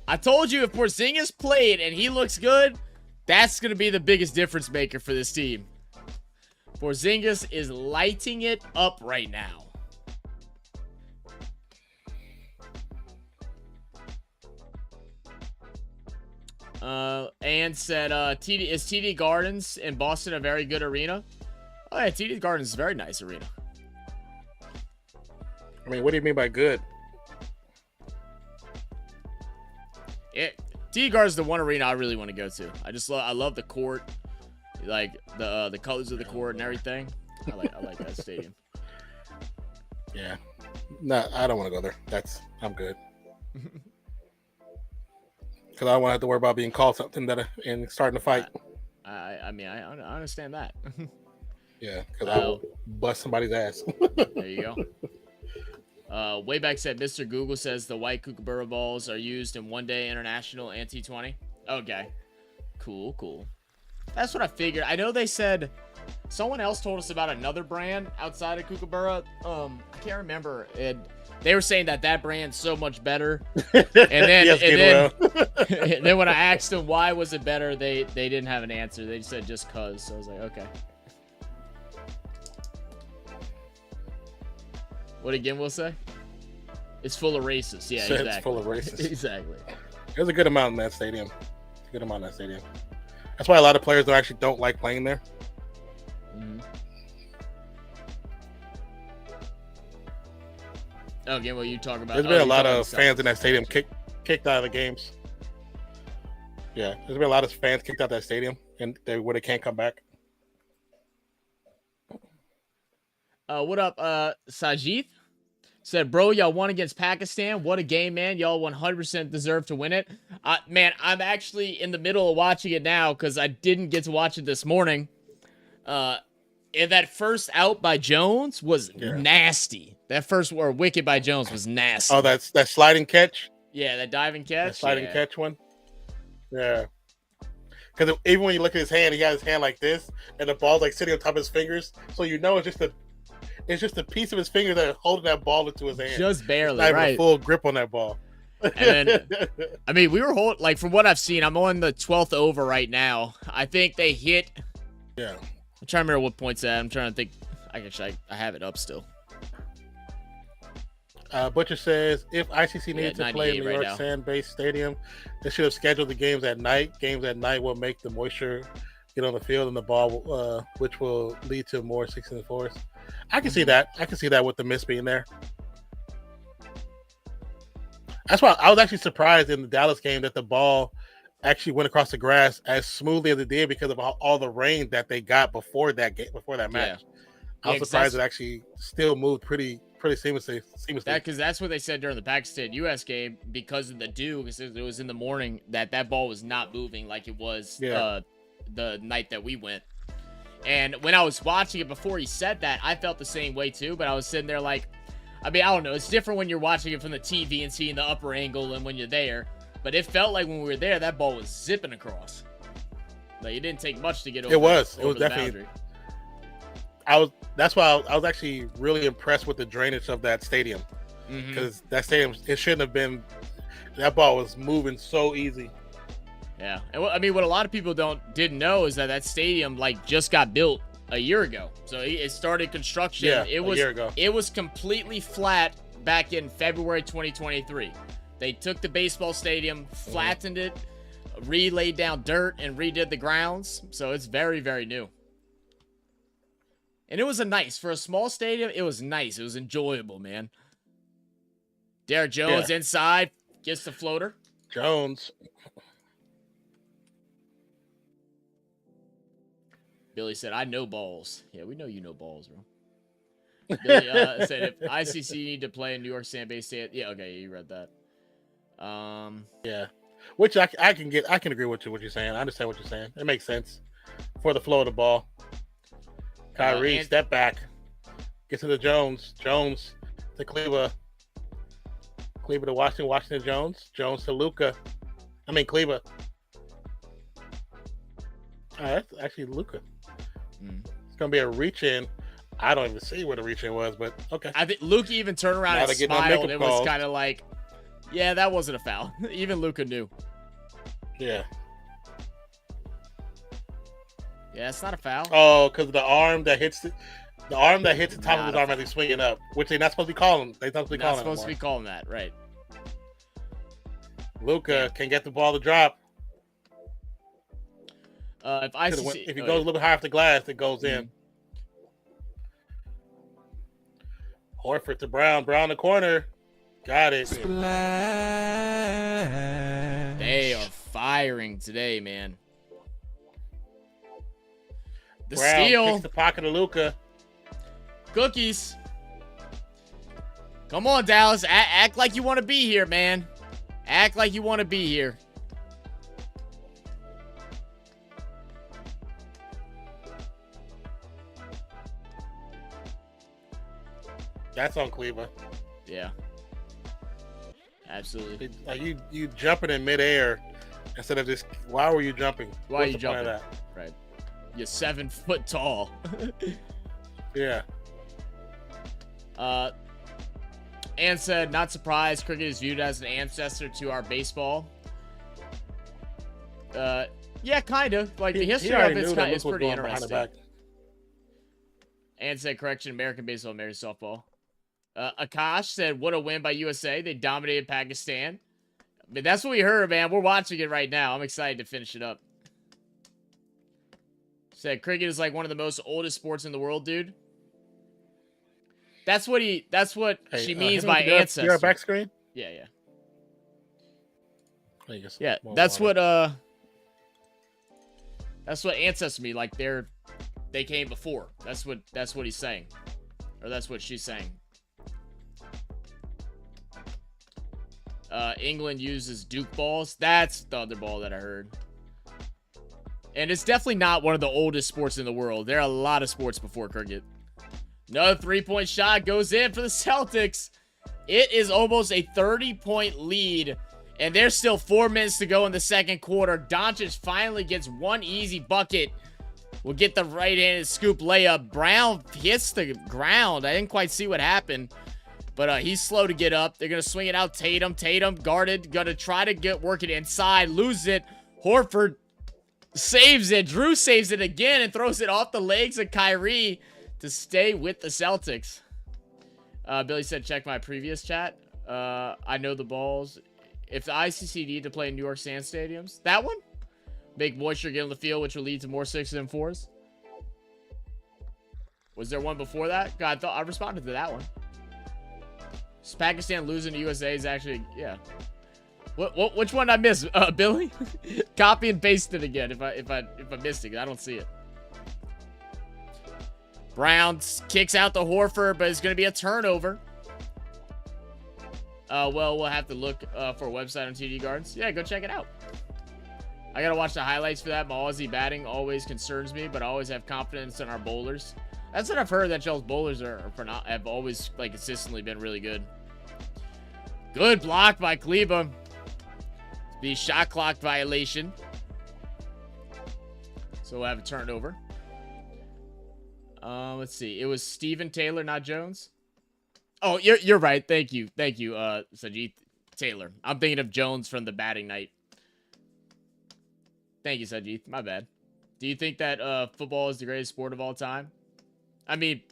I told you if Porzingis played and he looks good, that's gonna be the biggest difference maker for this team. Porzingis is lighting it up right now. And said, is TD Gardens in Boston a very good arena? Oh yeah, TD Gardens is a very nice arena. I mean, what do you mean by good? TD Gardens is the one arena I really want to go to. I love the court, like the colors of the court and everything. I like that stadium. Yeah, no, I don't want to go there. I'm good. Because I don't want to have to worry about being called something and starting to fight. I mean, I understand that. Yeah, because I'll bust somebody's ass. There you go. Wayback said, Mr. Google says the white Kookaburra balls are used in one-day international and T20. Okay. Cool. That's what I figured. I know they said Someone else told us about another brand outside of Kookaburra. I can't remember. They were saying that brand's so much better. And then, Yes, and then when I asked them why was it better, they didn't have an answer. They said just cause. So I was like, okay. What again? We'll say it's full of racists. Yeah, exactly. It's full of racists. Exactly. There's a good amount in that stadium. A good amount in that stadium. That's why a lot of players don't like playing there. Mm-hmm. Oh, again, what you talk about? There's been a lot of fans in that stadium kicked out of the games. Yeah, there's been a lot of fans kicked out of that stadium and where they can't come back. What up, Sajith? Said, bro, y'all won against Pakistan. What a game, man. Y'all 100% deserve to win it. Man, I'm actually in the middle of watching it now because I didn't get to watch it this morning. And that first out by Jones was nasty. That first wicket by Jones was nasty. Oh, that's that sliding catch? Yeah, that diving catch. That sliding catch one? Yeah. Because even when you look at his hand, he has his hand like this, and the ball's like sitting on top of his fingers. So you know it's just a piece of his finger that holding that ball into his hand. Just barely, not even right? A full grip on that ball. And then, I mean, we were like from what I've seen, I'm on the 12th over right now. I think they hit. Yeah. I'm trying to remember what point's at. I'm trying to think. I have it up still. Butcher says, if ICC needed to play in New York sand-based stadium, they should have scheduled the games at night. Games at night will make the moisture get on the field and the ball, which will lead to more 6-4s. I can see that. I can see that with the miss being there. That's why I was actually surprised in the Dallas game that the ball actually went across the grass as smoothly as it did because of all the rain that they got before that game, before that match. Yeah. I was surprised it actually still moved pretty seamlessly. Because that's what they said during the Pakistan-U.S. game because of the dew, because it was in the morning, that ball was not moving like it was the night that we went. And when I was watching it before he said that, I felt the same way too, but I was sitting there like, I mean, I don't know. It's different when you're watching it from the TV and seeing the upper angle and when you're there. But it felt like when we were there, that ball was zipping across. Like, it didn't take much to get over. It was definitely. That's why I was actually really impressed with the drainage of that stadium. Because that stadium, it shouldn't have been. That ball was moving so easy. Yeah, and I mean, what a lot of people didn't know is that stadium just got built a year ago. So it started construction. Yeah, a year ago. It was completely flat back in February 2023. They took the baseball stadium, flattened it, laid down dirt, and redid the grounds. So it's very, very new. And it was for a small stadium, it was nice. It was enjoyable, man. Derek Jones inside, gets the floater. Jones. Billy said, I know balls. Yeah, we know you know balls, bro. Billy said, if ICC need to play in New York sand-based stadium. Yeah, okay, you read that. Yeah. Which I can agree with what you're saying. I understand what you're saying. It makes sense for the flow of the ball. Kyrie, step back. Get to the Jones. Jones to Kleba. Kleba to Washington. Washington to Jones. Jones to Luka. Kleba. That's actually Luka. It's going to be a reach-in. I don't even see where the reach-in was, but okay. I think Luka even turned around and smiled. It was kind of like, yeah, that wasn't a foul. Even Luka knew. Yeah. Yeah, it's not a foul. Oh, because the arm that hits the top of his arm as he's swinging up, which they're not supposed to be calling. They're not supposed to be calling that, right? Luka can get the ball to drop. If he goes a little bit higher off the glass, it goes in. Horford to Brown. Brown the corner. Got it. They are firing today, man. The Brown steal. Kicks the pocket of Luka. Cookies. Come on, Dallas. Act like you want to be here, man. Act like you want to be here. That's on Kleba. Yeah. Absolutely. You jumping in midair instead of just, why were you jumping? Why are you jumping? Right. You're 7 foot tall. Yeah. Ann said, not surprised. Cricket is viewed as an ancestor to our baseball. Yeah, kind of. Like, the history of it's pretty interesting. Ann said, correction, American baseball, American softball. Akash said, what a win by USA. They dominated Pakistan. I mean, that's what we heard, man. We're watching it right now. I'm excited to finish it up. Said, cricket is like one of the most oldest sports in the world, dude. That's what she means by ancestor. Your back screen? Yeah, yeah. Yeah, that's what ancestors mean. Like they came before. That's what he's saying, or that's what she's saying. England uses Duke balls. That's the other ball that I heard. And it's definitely not one of the oldest sports in the world. There are a lot of sports before cricket. Another 3-point shot goes in for the Celtics. It is almost a 30-point lead. And there's still 4 minutes to go in the second quarter. Doncic finally gets one easy bucket. Will get the right-handed scoop layup. Brown hits the ground. I didn't quite see what happened. But he's slow to get up. They're going to swing it out. Tatum guarded. Going to try to work it inside. Loses it. Horford saves it. Drew saves it again and throws it off the legs of Kyrie to stay with the Celtics. Billy said, check my previous chat. I know the balls. If the ICC need to play in New York Sand stadiums, that one? Make moisture get on the field, which will lead to more 6s and 4s. Was there one before that? God, I responded to that one. Is Pakistan losing to USA is actually, yeah. Which one did I miss? Billy? Copy and paste it again if I missed it. I don't see it. Brown kicks out the Horford, but it's going to be a turnover. Well, we'll have to look for a website on TD Gardens. Yeah, go check it out. I got to watch the highlights for that. My Aussie batting always concerns me, but I always have confidence in our bowlers. That's what I've heard, that y'all's bowlers have always like consistently been really good. Good block by Kleba. The shot clock violation. So we'll have a turnover. Let's see. It was Steven Taylor, not Jones. Oh, you're right. Thank you, Sajid Taylor. I'm thinking of Jones from the batting night. Thank you, Sajid. My bad. Do you think that football is the greatest sport of all time? I mean,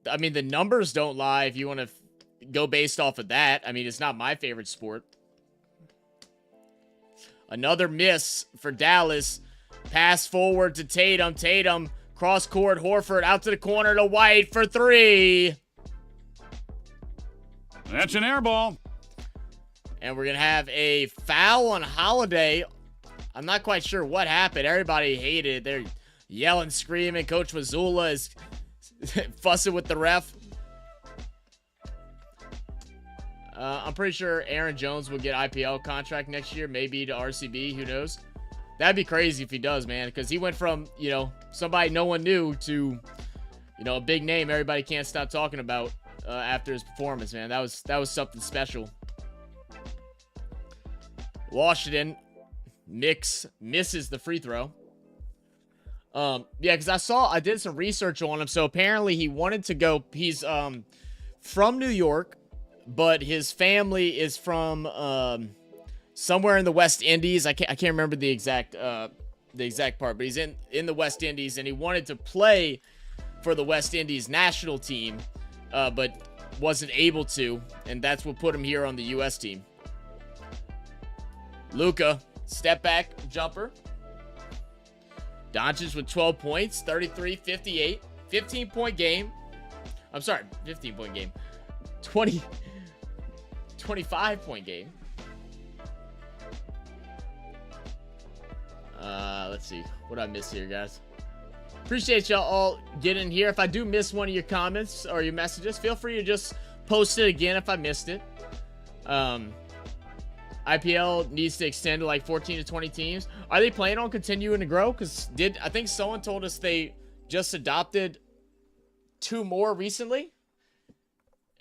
the numbers don't lie. If you want to go based off of that, I mean, it's not my favorite sport. Another miss for Dallas. Pass forward to Tatum. Tatum, cross court, Horford out to the corner to White for 3. That's an air ball. And we're going to have a foul on Holiday. I'm not quite sure what happened. Everybody hated it. They're yelling, screaming. Coach Mazzulla is fussing with the ref. I'm pretty sure Aaron Jones will get IPL contract next year. Maybe to RCB. Who knows? That'd be crazy if he does, man. Because he went from, somebody no one knew to, a big name everybody can't stop talking about after his performance, man. That was something special. Washington misses the free throw. Yeah, because I did some research on him. So apparently he wanted to go. He's from New York, but his family is from somewhere in the West Indies. I can't remember the exact part, but he's in the West Indies, and he wanted to play for the West Indies national team, but wasn't able to, and that's what put him here on the U.S. team. Luka, step back jumper. Doncic with 12 points, 33-58, 15-point game. I'm sorry, 15-point game. 25-point game. Let's see. What did I miss here, guys? Appreciate y'all all getting here. If I do miss one of your comments or your messages, feel free to just post it again if I missed it. IPL needs to extend to like 14 to 20 teams. Are they planning on continuing to grow? Because I think someone told us they just adopted 2 more recently.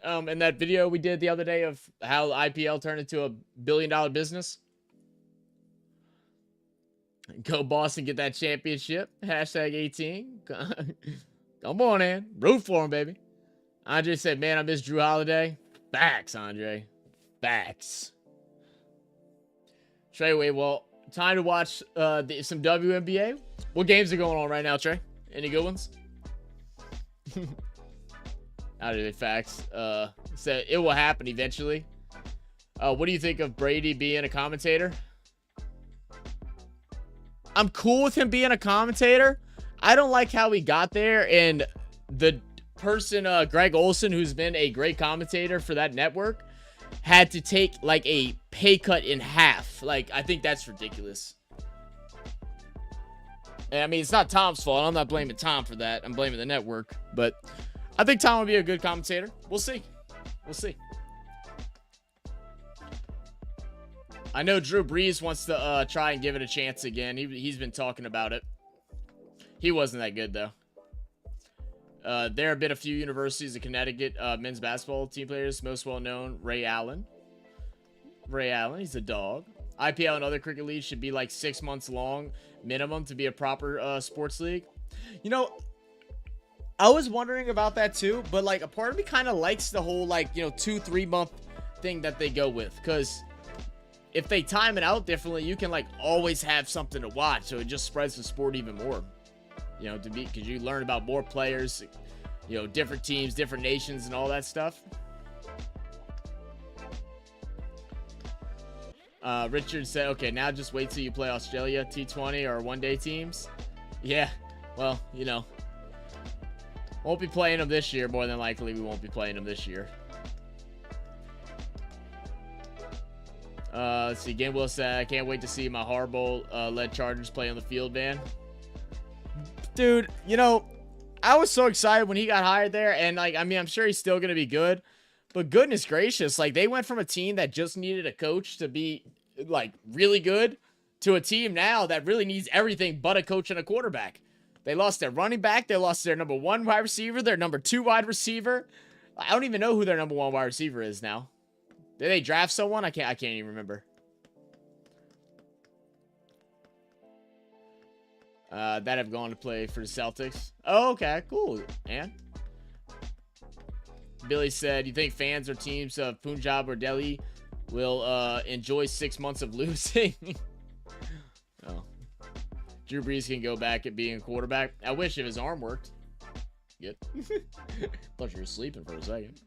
In that video we did the other day of how IPL turned into a $1 billion business. Go Boston, get that championship. Hashtag 18. Come on, man. Root for him, baby. Andre said, man, I miss Drew Holiday. Facts, Andre. Facts. Treyway, well, time to watch some WNBA. What games are going on right now, Trey? Any good ones? How do they facts? So it will happen eventually. What do you think of Brady being a commentator? I'm cool with him being a commentator. I don't like how he got there, and the person, Greg Olson, who's been a great commentator for that network, had to take like a pay cut in half. Like, I think that's ridiculous. I mean, it's not Tom's fault. I'm not blaming Tom for that. I'm blaming the network. But I think Tom would be a good commentator. We'll see. We'll see. I know Drew Brees wants to try and give it a chance again. He's been talking about it. He wasn't that good, though. There have been a few universities in Connecticut men's basketball team players. Most well-known, Ray Allen. Ray Allen, he's a dog. IPL and other cricket leagues should be like 6 months long minimum to be a proper sports league. You know, I was wondering about that too, but like a part of me kind of likes the whole like, you know, 2-3 month thing that they go with, because if they time it out differently, you can like always have something to watch, so it just spreads the sport even more. You know, to be, because you learn about more players, you know, different teams, different nations, and all that stuff. Richard said, okay, now just wait till you play Australia T20 or one-day teams. Yeah, well, you know, won't be playing them this year. More than likely, we won't be playing them this year. Let's see. Game Will said, I can't wait to see my Harbaugh-led Chargers play on the field, man. Dude, you know, I was so excited when he got hired there, and like, I mean, I'm sure he's still gonna be good, but goodness gracious, like they went from a team that just needed a coach to be like really good to a team now that really needs everything but a coach and a quarterback. They lost their running back, they lost their number 1 wide receiver, their number 2 wide receiver. I don't even know who their number 1 wide receiver is now. Did they draft someone? I can't even remember. That have gone to play for the Celtics. Oh, okay, cool. And Billy said, you think fans or teams of Punjab or Delhi will enjoy 6 months of losing? Oh. Drew Brees can go back at being a quarterback. I wish if his arm worked. Good. Thought you were sleeping for a second.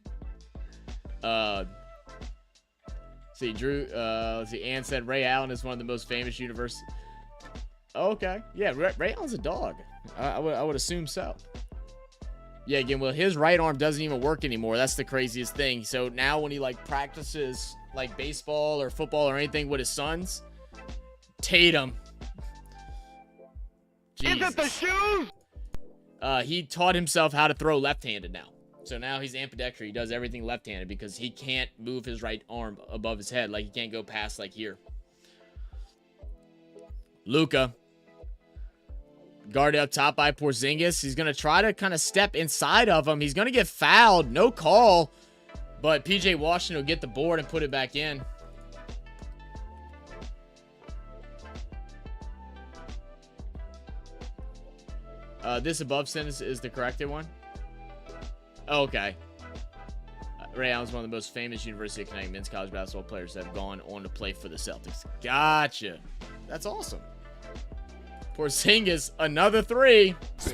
See, Drew, let's see, Ann said Ray Allen is one of the most famous universities. Oh, okay. Yeah, Ray Allen's a dog. I would assume so. Yeah, again, well, his right arm doesn't even work anymore. That's the craziest thing. So now when he, like, practices, like, baseball or football or anything with his sons, Tatum. Jesus. Is it the shoes? He taught himself how to throw left-handed now. So now he's ambidextrous. He does everything left-handed because he can't move his right arm above his head. Like, he can't go past, like, here. Luka. Guarded up top by Porzingis. He's going to try to kind of step inside of him. He's going to get fouled. No call. But PJ Washington will get the board and put it back in. This above sentence is the corrected one. Oh, okay. Ray Allen's one of the most famous University of Connecticut men's college basketball players that have gone on to play for the Celtics. Gotcha. That's awesome. Porzingis, another 3. This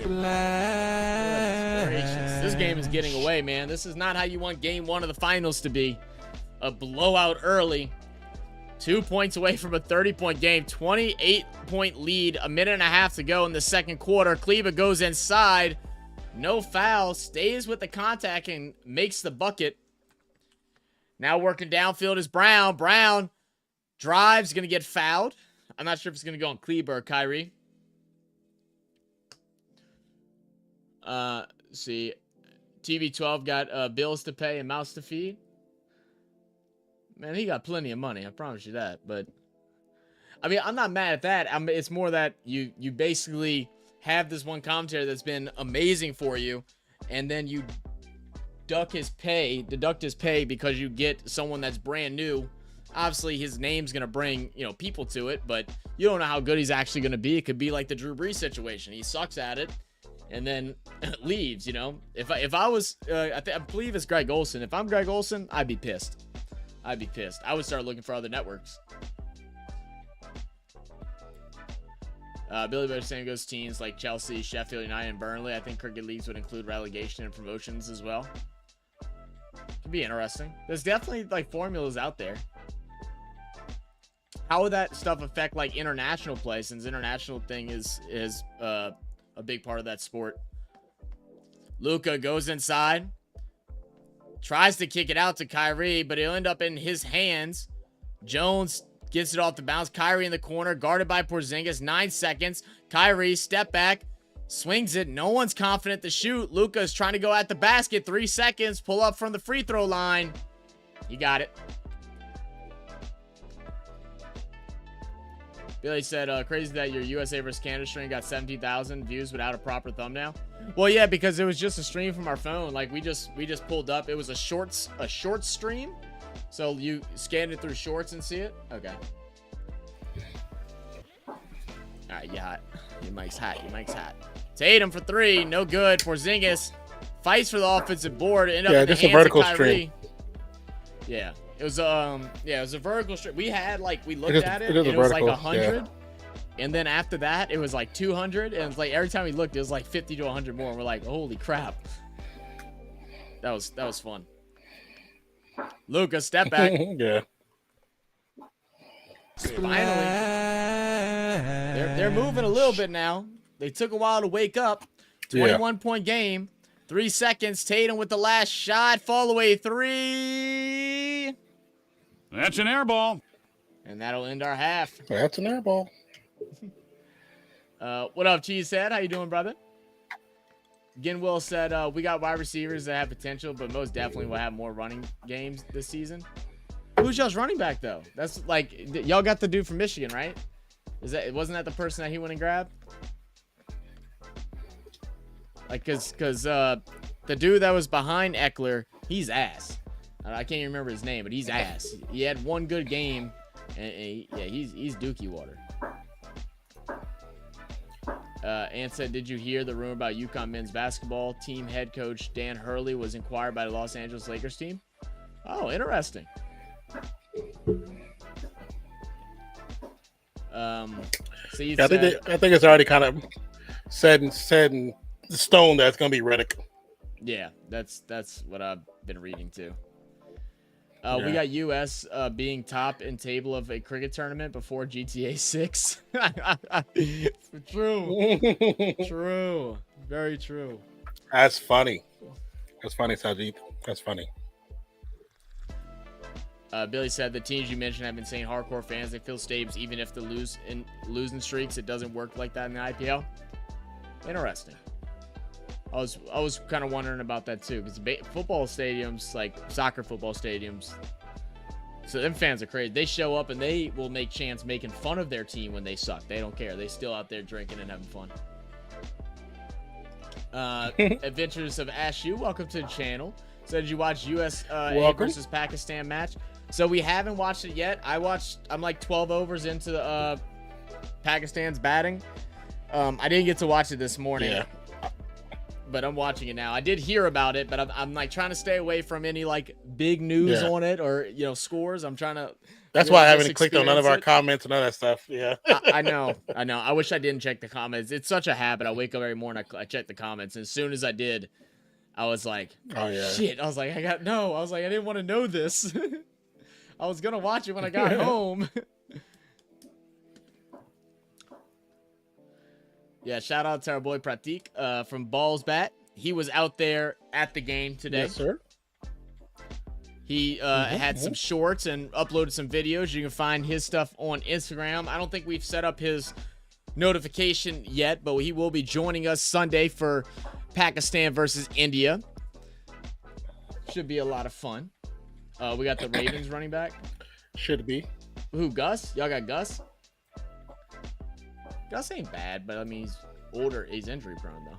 game is getting away, man. This is not how you want game 1 of the finals to be. A blowout early. 2 points away from a 30-point game. 28-point lead. A minute and a half to go in the second quarter. Kleba goes inside. No foul. Stays with the contact and makes the bucket. Now working downfield is Brown. Brown drives. Going to get fouled. I'm not sure if it's going to go on Kleba or Kyrie. See, TV12 got bills to pay and mouths to feed. Man, he got plenty of money. I promise you that. But I mean, I'm not mad at that. It's more that you basically have this one commentator that's been amazing for you, and then you deduct his pay because you get someone that's brand new Obviously, his name's going to bring, people to it, but you don't know how good he's actually going to be. It could be like the Drew Brees situation. He sucks at it and then leaves, If I was, I believe it's Greg Olsen. If I'm Greg Olsen, I'd be pissed. I would start looking for other networks. Billy Bear saying goes teams like Chelsea, Sheffield United, and Burnley. I think cricket leagues would include relegation and promotions as well. Could be interesting. There's definitely like formulas out there. How would that stuff affect like international play, since international thing is a big part of that sport? Luka goes inside, tries to kick it out to Kyrie, but it'll end up in his hands. Jones gets it off the bounce. Kyrie in the corner, guarded by Porzingis. 9 seconds. Kyrie, step back, swings it. No one's confident to shoot. Luka's trying to go at the basket. 3 seconds. Pull up from the free throw line. He got it. Billy said, crazy that your USA vs. Canada stream got 17,000 views without a proper thumbnail. Well, yeah, because it was just a stream from our phone. Like we just pulled up. It was a short stream. So you scanned it through shorts and see it? Okay. All right, you hot. Your mic's hot. Tatum for 3. No good. Porzingis fights for the offensive board. End up in the just a hands vertical of Kyrie. stream. Yeah. It was a vertical stream. We had we looked at it and it was vertical, like 100. Yeah. And then after that, it was like 200. And it's like every time we looked, it was like 50 to 100 more. And we're like, holy crap. That was fun. Luka, step back. Yeah. Finally. They're moving a little bit now. They took a while to wake up. 21-point game. 3 seconds. Tatum with the last shot. Fall away 3. That's an air ball. And that'll end our half. That's an air ball. What up, Cheesehead? How you doing, brother? Ginwill said, we got wide receivers that have potential, but most definitely will have more running games this season. Who's y'all's running back, though? That's like, y'all got the dude from Michigan, right? Wasn't that the person that he went and grabbed? Like, cause the dude that was behind Eckler, he's ass. I can't even remember his name, but he's ass. He had one good game, and he's dookie water. Ant said, did you hear the rumor about UConn men's basketball team head coach Dan Hurley was inquired by the Los Angeles Lakers team? Oh, interesting. So you said, I think it's already kind of set in stone that it's going to be Redick. Yeah, that's what I've been reading too. We got US being top in table of a cricket tournament before GTA 6. True. Very true. That's funny. Sajid. That's funny. Billy said the teams you mentioned have been saying hardcore fans. They feel stadiums even if they lose in losing streaks. It doesn't work like that in the IPL. Interesting. I was kind of wondering about that too, because football stadiums, like soccer football stadiums, so them fans are crazy. They show up and they will make chants making fun of their team when they suck. They don't care. They still out there drinking and having fun. Adventures of Ashu, welcome to the channel. So did you watch US versus Pakistan match? So we haven't watched it yet. I'm like 12 overs into Pakistan's batting. I didn't get to watch it this morning. Yeah. But I'm watching it now. I did hear about it, but I'm like trying to stay away from any like big news on it or scores. I'm trying to. That's why I haven't clicked on none of our comments and all that stuff. Yeah. I know. I wish I didn't check the comments. It's such a habit. I wake up every morning. I check the comments. And as soon as I did, I was like, oh yeah, shit. I was like, I didn't want to know this. I was gonna watch it when I got home. Yeah, shout out to our boy Pratik from Balls Bat. He was out there at the game today. Yes, sir. He had some shorts and uploaded some videos. You can find his stuff on Instagram. I don't think we've set up his notification yet, but he will be joining us Sunday for Pakistan versus India. Should be a lot of fun. We got the Ravens running back. Should be. Who, Gus? Y'all got Gus? Gus ain't bad, but I mean, he's older. He's injury prone, though.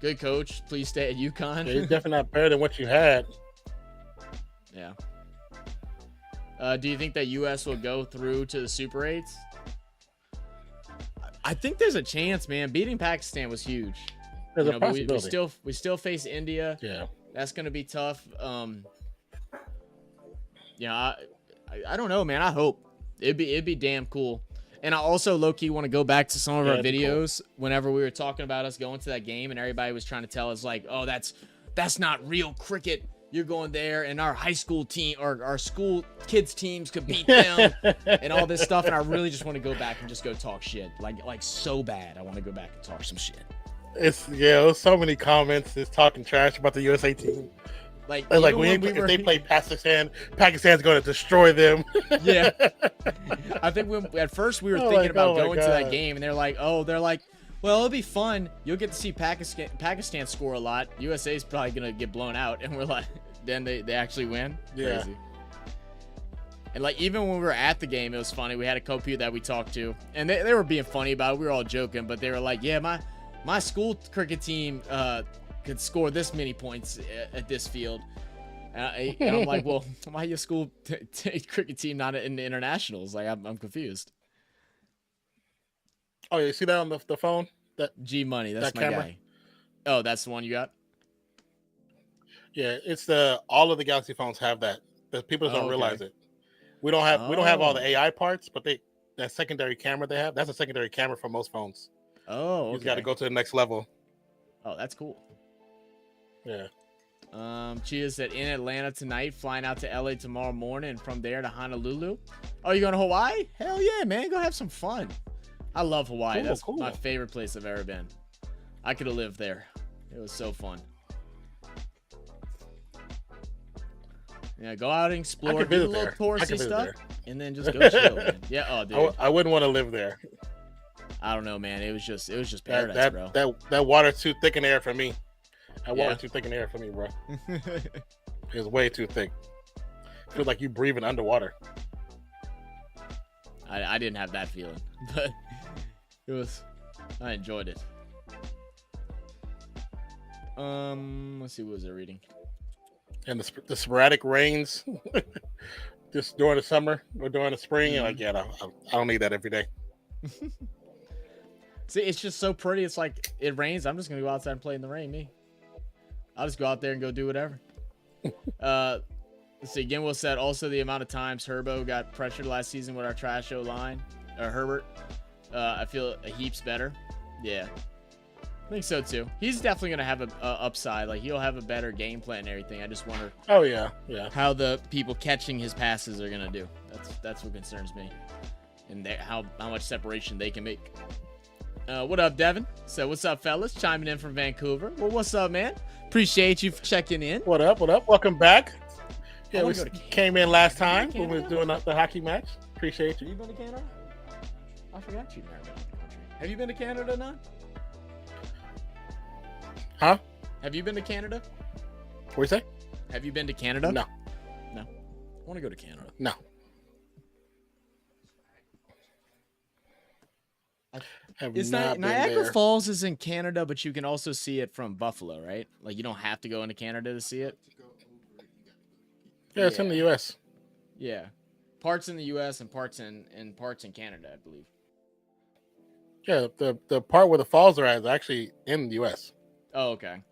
Good coach. Please stay at UConn. Yeah, he's definitely not better than what you had. Yeah. Do you think that U.S. will go through to the Super 8s? I think there's a chance, man. Beating Pakistan was huge. There's a but possibility. we still face India. Yeah. That's gonna be tough. I don't know, man. I hope it'd be damn cool. And I also low-key want to go back to some of our videos whenever we were talking about us going to that game and everybody was trying to tell us like, oh, that's not real cricket. You're going there and our high school team or our school kids teams could beat them and all this stuff. And I really just want to go back and just go talk shit. Like so bad. I want to go back and talk some shit. There's so many comments just talking trash about the USA team. Like if they play Pakistan, Pakistan's going to destroy them. Yeah. I think at first we were thinking about going to that game, and they're like, well, it'll be fun. You'll get to see Pakistan score a lot. USA's probably going to get blown out, and we're like, then they actually win. Yeah. Crazy. And like even when we were at the game, it was funny. We had a couple people that we talked to, and they were being funny about it. We were all joking, but they were like, yeah, my school cricket team could score this many points at this field. And I'm like, well, why your school cricket team not in the internationals? Like, I'm confused. Oh, you see that on the phone? That G Money, that's my camera? guy. Oh, that's the one you got? Yeah, it's all of the Galaxy phones have that. The people don't realize it. We don't have all the AI parts, but that secondary camera they have, that's a secondary camera for most phones. Oh, okay. You got to go to the next level. Oh, that's cool. Yeah. Chia said in Atlanta tonight, flying out to LA tomorrow morning, and from there to Honolulu. Oh, you going to Hawaii? Hell yeah, man. Go have some fun. I love Hawaii. That's my favorite place I've ever been. I could have lived there. It was so fun. Yeah, go out and explore, do a little touristy stuff, and then just go chill, man. Yeah, oh, dude. I wouldn't want to live there. I don't know, man. It was just paradise, bro. That water's too thick in the air for me. Water's too thick in the air for me, bro. It's way too thick. Feels like you breathing underwater. I didn't have that feeling, but I enjoyed it. Let's see, what was I reading? And the sporadic rains, just during the summer or during the spring, you're like, I don't need that every day. See, it's just so pretty. It's like it rains. I'm just gonna go outside and play in the rain. I'll just go out there and go do whatever. Let's see. Gimwell said also the amount of times Herbo got pressured last season with our trash O line, or Herbert. I feel a heaps better. Yeah. I think so too. He's definitely gonna have a upside. Like he'll have a better game plan and everything. I just wonder. Oh yeah. How the people catching his passes are gonna do. That's what concerns me, and how much separation they can make. What up, Devin? So what's up, fellas? Chiming in from Vancouver. Well, what's up, man? Appreciate you for checking in. What up? Welcome back. Yeah, we came in last time when we were doing the hockey match. Appreciate you. You been to Canada? I forgot you never been to the country. Have you been to Canada, none? Huh? Have you been to Canada? What you say? Have you been to Canada? No. I want to go to Canada. No. It's not Niagara Falls is in Canada, but you can also see it from Buffalo, right? Like you don't have to go into Canada to see it. Yeah, it's in the U.S. Yeah, parts in the U.S. and parts in Canada, I believe. Yeah, the part where the falls are at is actually in the U.S. Oh, okay.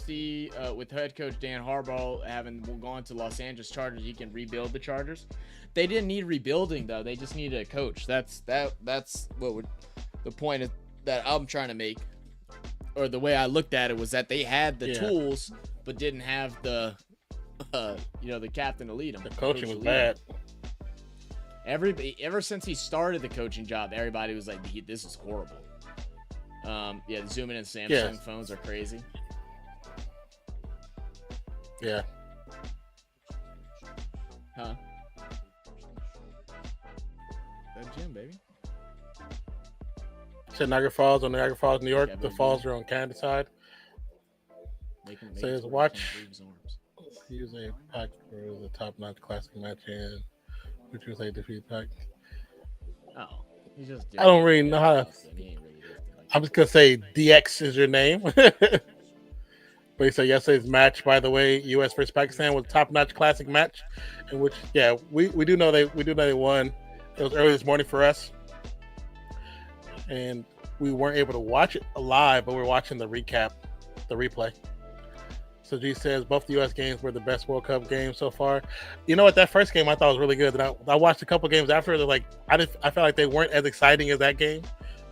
With head coach Dan Harbaugh having gone to Los Angeles Chargers, he can rebuild the Chargers. They didn't need rebuilding though; they just needed a coach. That's what the point is that I'm trying to make, or the way I looked at it was that they had the tools, but didn't have the captain to lead them. The coaching was bad. Ever since he started the coaching job, everybody was like, "This is horrible." The zooming in Samsung phones are crazy. Yeah. Huh? That gym, baby. Said Niagara Falls, New York. The falls are on Canada side. Says watch. Use a pack for the top-notch classic match and which was a defeat pack. Oh, he's just. I don't really know how to. I'm just gonna say DX is your name. But he said yesterday's match, by the way, U.S. versus Pakistan, was a top-notch classic match, in which, yeah, we do know they won. It was early this morning for us, and we weren't able to watch it live, but we're watching the replay. So G says both the U.S. games were the best World Cup games so far. You know what? That first game I thought was really good. And I watched a couple games after. They're like, I felt like they weren't as exciting as that game.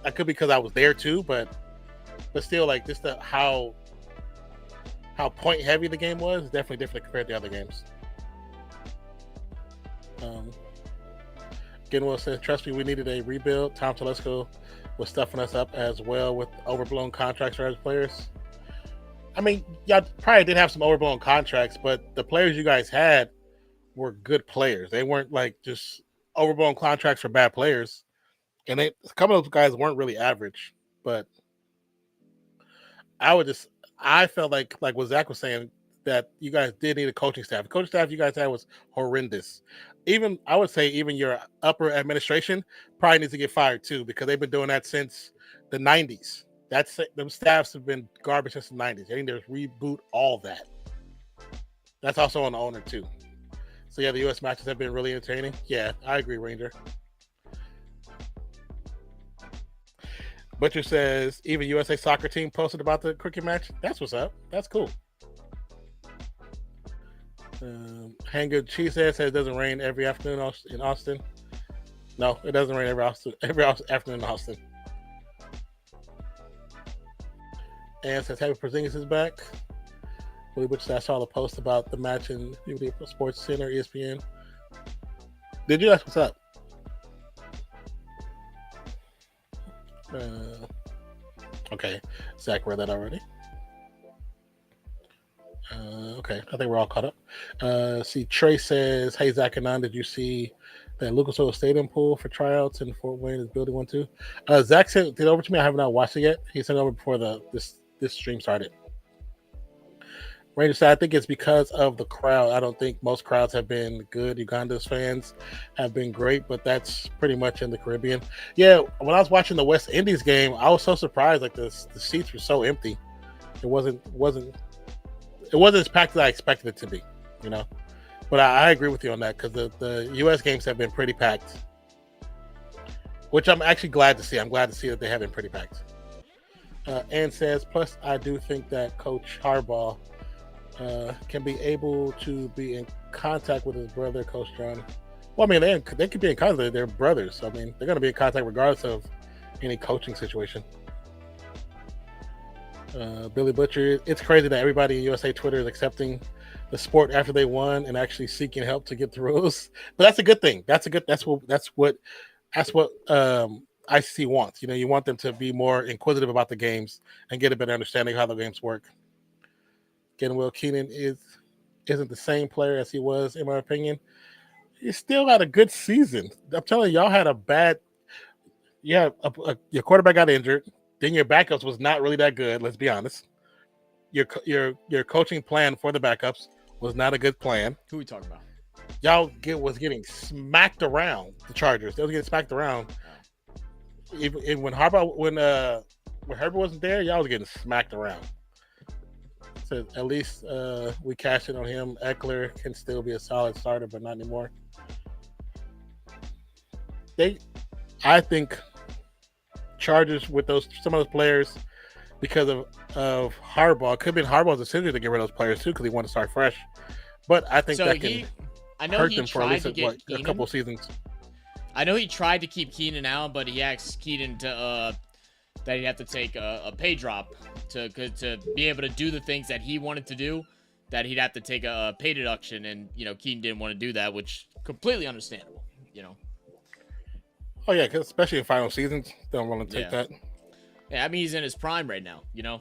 That could be because I was there too, but still, like, just how point heavy the game was definitely different compared to other games. Genwell says, trust me, we needed a rebuild. Tom Telesco was stuffing us up as well with overblown contracts for other players. I mean, y'all probably did have some overblown contracts, but the players you guys had were good players. They weren't like just overblown contracts for bad players. And a couple of those guys weren't really average. But I felt like what Zach was saying, that you guys did need a coaching staff. The coaching staff you guys had was horrendous. I would say even your upper administration probably needs to get fired too, because they've been doing that since the 90s. Them staffs have been garbage since the 90s. They need to reboot all that. That's also on the owner too. So yeah, the U.S. matches have been really entertaining. Yeah, I agree, Ranger. Butcher says even USA soccer team posted about the cricket match. That's what's up. That's cool. Hanggood Cheesehead says it doesn't rain every afternoon in Austin. No, it doesn't rain every afternoon in Austin. And says Happy Porzingis is back. Which I saw the post about the match in Sports Center, ESPN. Did you? That's what's up. Okay, Zach read that already. Okay, I think we're all caught up. See, Trey says, "Hey Zach and Nan, did you see that Lucas Oil Stadium pool for tryouts in Fort Wayne is building one too?" Zach sent it over to me. I have not watched it yet. He sent it over before this stream started. Ranger said, I think it's because of the crowd. I don't think most crowds have been good. Uganda's fans have been great, but that's pretty much in the Caribbean. Yeah, when I was watching the West Indies game, I was so surprised. Like the seats were so empty. It wasn't as packed as I expected it to be, you know. But I agree with you on that, because the U.S. games have been pretty packed, which I'm actually glad to see. I'm glad to see that they have been pretty packed. And says, plus I do think that Coach Harbaugh can be able to be in contact with his brother, Coach John. Well, I mean, they could be in contact. They're brothers. So, I mean, they're going to be in contact regardless of any coaching situation. Billy Butcher, it's crazy that everybody in USA Twitter is accepting the sport after they won and actually seeking help to get the rules. But that's a good thing. That's what ICC wants. You know, you want them to be more inquisitive about the games and get a better understanding of how the games work. Again, Will Keenan isn't the same player as he was, in my opinion. He still had a good season. I'm telling you, y'all had a bad. Yeah, your quarterback got injured. Then your backups was not really that good. Let's be honest. Your coaching plan for the backups was not a good plan. Who are we talking about? Y'all was getting smacked around. The Chargers, they was getting smacked around. Even when Herbert wasn't there, y'all was getting smacked around. So at least we cashed in on him. Eckler can still be a solid starter, but not anymore. I think Chargers with some of those players, because of Harbaugh, could have been Harbaugh's decision to get rid of those players too, because he wanted to start fresh. But I think that can hurt them for at least a couple seasons. I know he tried to keep Keenan out, but he asked Keenan to that he'd have to take a pay drop to be able to do the things that he wanted to do. That he'd have to take a pay deduction, and Keenan didn't want to do that, which completely understandable. Oh yeah, 'cause especially in final seasons, they don't want to take that. Yeah, I mean he's in his prime right now, And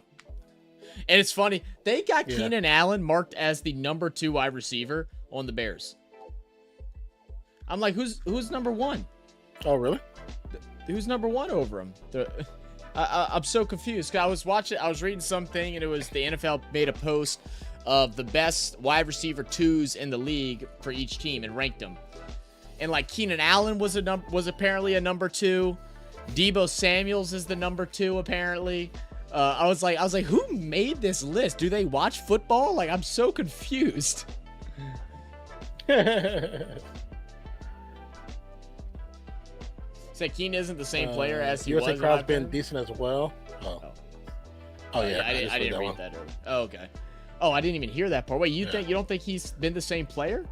it's funny, they got Keenan Allen marked as the number 2 wide receiver on the Bears. I'm like, who's number 1? Oh really? Who's number 1 over him? I'm so confused. I was reading something, and it was the NFL made a post of the best wide receiver 2s in the league for each team and ranked them. And like Keenan Allen was apparently a number 2. Deebo Samuels is the number 2 apparently. I was like, who made this list? Do they watch football? Like, I'm so confused. So Keenan isn't the same player as he was. USA Crowd's been decent as well. Oh yeah, I didn't read that earlier. Oh, okay. Oh, I didn't even hear that part. Wait, you don't think he's been the same player?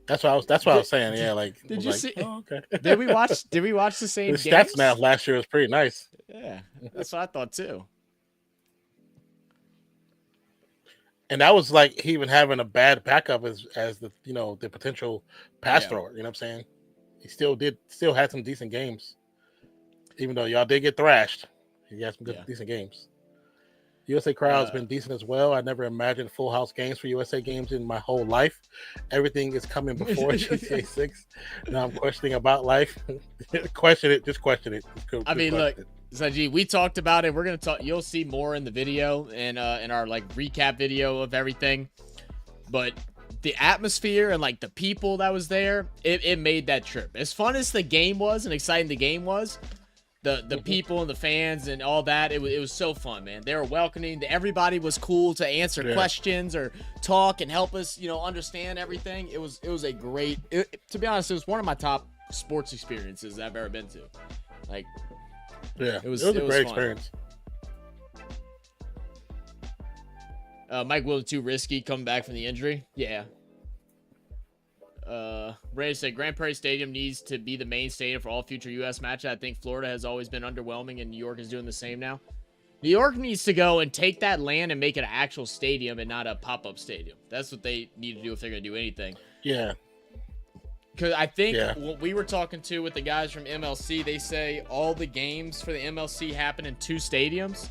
That's what I was saying. Yeah, like did you see? Oh, okay. Did we watch the same His games? stats now last year was pretty nice. Yeah, that's what I thought too. And that was like he even having a bad backup as the the potential pass thrower. You know what I'm saying? He still had some decent games, even though y'all did get thrashed. He had some decent games. USA Crowd's been decent as well. I never imagined full house games for USA games in my whole life. Everything is coming before GTA 6. Now I'm questioning about life. Question it. Just question it. I mean, look, Zaji, we talked about it. We're gonna talk. You'll see more in the video and in our like recap video of everything. But the atmosphere and like the people that was there, it made that trip. As fun as the game was and exciting the game was, the people and the fans and all that, it was so fun, man. They were welcoming. Everybody was cool to answer questions or talk and help us, understand everything. It was a great. To be honest, it was one of my top sports experiences I've ever been to. Like, it was a great experience. Mike Will too risky coming back from the injury. Yeah. Brandon said Grand Prairie Stadium needs to be the main stadium for all future U.S. matches. I think Florida has always been underwhelming, and New York is doing the same now. New York needs to go and take that land and make it an actual stadium and not a pop-up stadium. That's what they need to do if they're going to do anything. Yeah. Because I think what we were talking to with the guys from MLC, they say all the games for the MLC happen in 2 stadiums.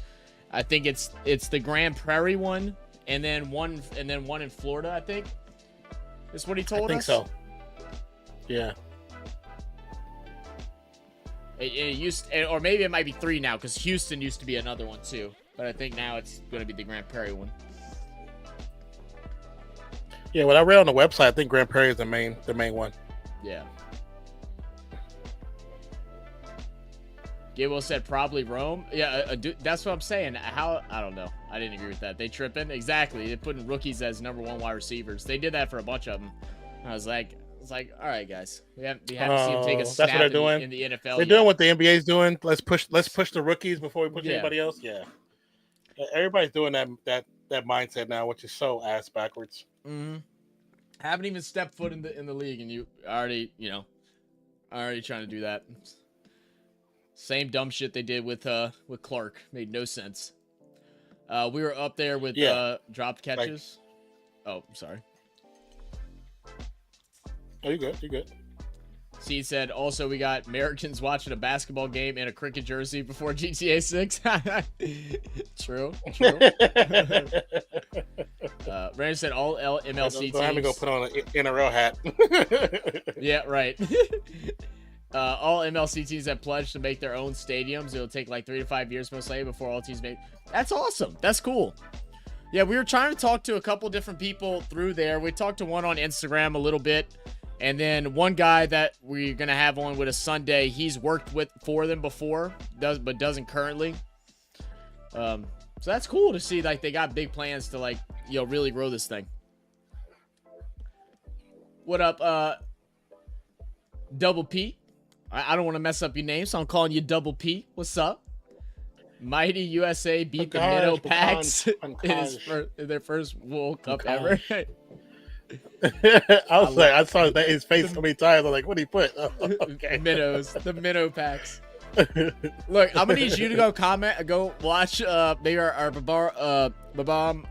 I think it's the Grand Prairie one and then one in Florida, I think. Is what he told us? I think so. Yeah. It used, or maybe it might be 3 now, because Houston used to be another one too. But I think now it's going to be the Grand Prairie one. Yeah, what I read on the website, I think Grand Prairie is the main one. Yeah. Gabriel said probably Rome. Yeah, that's what I'm saying. How? I don't know. I didn't agree with that. They tripping? Exactly. They're putting rookies as number 1 wide receivers. They did that for a bunch of them. I was like, all right, guys. We haven't seen them take a snap that's what they're doing. In the NFL. They're doing what the NBA's doing. Let's push the rookies before we push anybody else. Yeah. Everybody's doing that mindset now, which is so ass backwards. Mm-hmm. Haven't even stepped foot in the league, and you already trying to do that. Same dumb shit they did with Clark. Made no sense. We were up there with dropped catches. Oh, I'm sorry. Oh, you're good. He said, also, we got Americans watching a basketball game in a cricket jersey before GTA 6. True. Brandon said all MLC teams. Don't have to go put on an NRL hat. Yeah, right. All MLC teams have pledged to make their own stadiums. It'll take like 3 to 5 years most likely before all teams make. That's awesome. That's cool. Yeah, we were trying to talk to a couple different people through there. We talked to one on Instagram a little bit. And then one guy that we're going to have on with a Sunday, he's worked for them before, but doesn't currently. So that's cool to see, like, they got big plans to, like, really grow this thing. What up, Double P? I don't want to mess up your name, so I'm calling you Double P. What's up? Mighty USA beat the Minnow Packs in their first World Cup ever. I saw his face so many times. I'm like, what did he put? Oh, okay. Minnows, the Minnow Packs. Look, I'm gonna need you to go watch. They are Babam.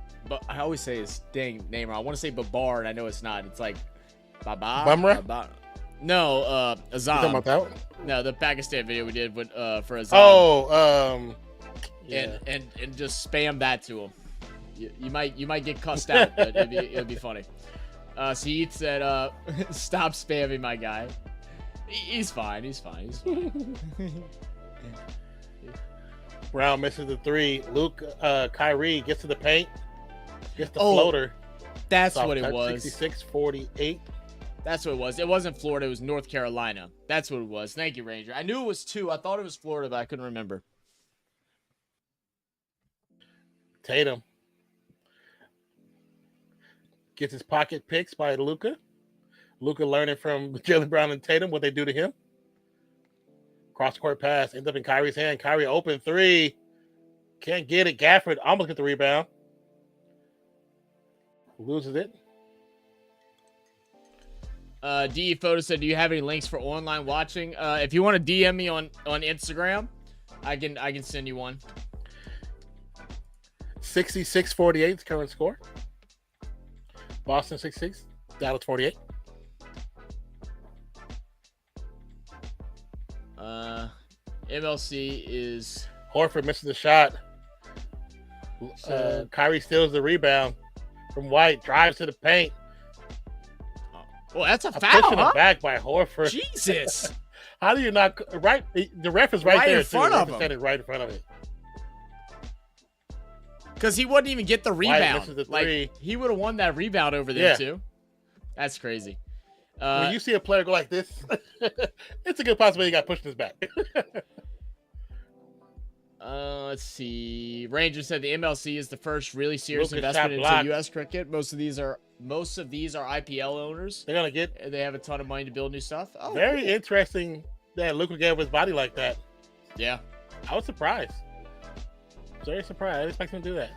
I always say his dang name wrong. I want to say Babar, and I know it's not. It's like Bumrah. No, Azam. You talking about that one? No, the Pakistan video we did with for Azam. Oh, yeah. And just spam that to him. You might get cussed out, but it'd be funny. Saeed said, stop spamming my guy. He's fine. Brown misses the 3. Luke, Kyrie gets to the paint. Gets the floater. That's what it was. 66-48. That's what it was. It wasn't Florida. It was North Carolina. That's what it was. Thank you, Ranger. I knew it was 2. I thought it was Florida, but I couldn't remember. Tatum gets his pocket picks by Luka. Luka learning from Jaylen Brown and Tatum what they do to him. Cross-court pass ends up in Kyrie's hand. Kyrie open three. Can't get it. Gafford almost get the rebound. Loses it. DE Photo said, do you have any links for online watching? If you want to DM me on Instagram, I can send you one. 66-48 current score. Boston 66, Dallas 48. MLC is Horford misses the shot. Kyrie steals the rebound from White, drives to the paint. Well, that's a Pushing foul, it back by Horford. Jesus. How do you not right? The ref is right there in front too. of The ref is him. standing right in front of it. Because he wouldn't even get the rebound. misses the Like, three. he would have won that rebound over there, Yeah. too. That's crazy. When you see a player go like this, it's a good possibility he got pushed in his back. Let's see. Ranger said the MLC is the first really serious Lucas investment shot into blocked. U.S. cricket. Most of these are IPL owners. They're gonna get And they have a ton of money to build new stuff. Oh, very cool. interesting that Luka gave his body like that. Yeah. I was surprised. Very surprised. I didn't expect him to do that.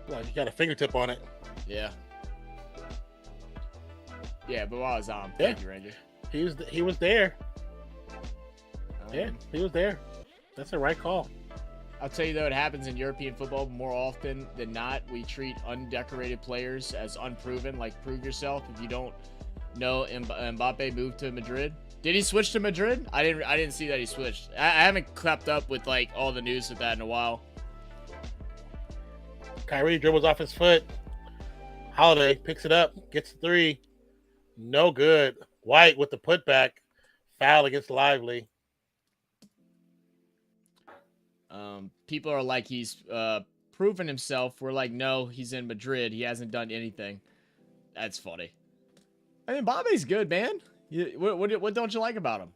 Like you got a fingertip on it. Yeah. Yeah, but while I was on, Yeah. thank you, Ranger. He was there. Yeah, Um, he was there. That's the right call. I'll tell you though, it happens in European football more often than not. We treat undecorated players as unproven. Like, prove yourself. If you don't know, Mbappe moved to Madrid. Did he switch to Madrid? I didn't see that he switched. I haven't kept up with like all the news with that in a while. Kyrie dribbles off his foot. Holiday picks it up, gets the three. No good. White with the putback. Foul against Lively. People are like, he's proven himself. We're like, no, he's in Madrid. He hasn't done anything. That's funny. I mean, Mbappe's good, man. What don't you like about him?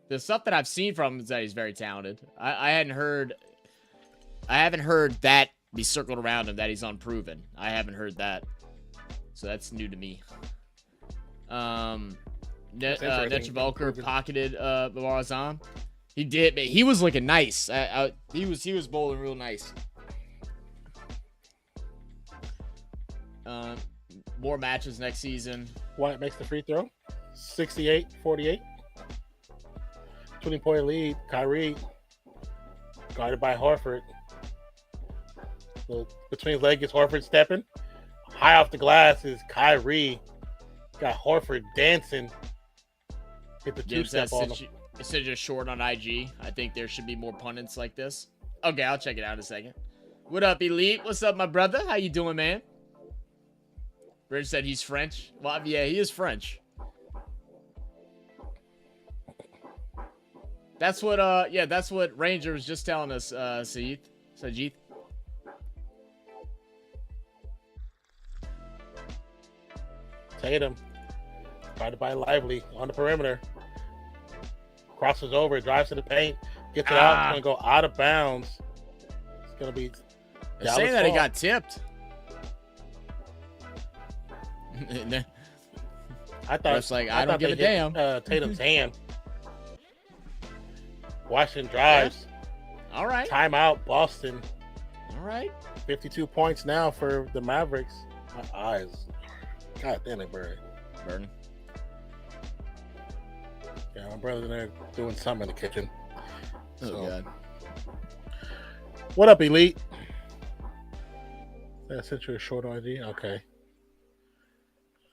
The stuff that I've seen from him is that he's very talented. I haven't heard that be circled around him, that he's unproven. I haven't heard that. So that's new to me. Netravalker pocketed Barazan. He did, man. He was looking nice. He was bowling real nice. More matches next season. White makes the free throw. 68-48. 20-point lead. Kyrie guarded by Horford. So between his legs is Horford stepping. High off the glass is Kyrie. Got Horford dancing. Hit the two-step on him. Instead of just short on IG, I think there should be more pundits like this. Okay, I'll check it out in a second. What up, Elite? What's up, my brother? How you doing, man? Rich said he's French. Well, yeah, he is French. That's what, that's what Ranger was just telling us, Sajith. Tatum, guarded by Lively on the perimeter. Crosses over, drives to the paint, gets it out. It's going to go out of bounds. It's going to be They're saying that he got tipped. I thought it's like, I don't give a damn. Tatum's hand. Washington drives. Yeah. All right. Timeout, Boston. All right. 52 points now for the Mavericks. My eyes. God damn it, Bird. Burning. Yeah, my brother's in there doing something in the kitchen. Oh, God. What up, Elite? I sent you a short ID. Okay.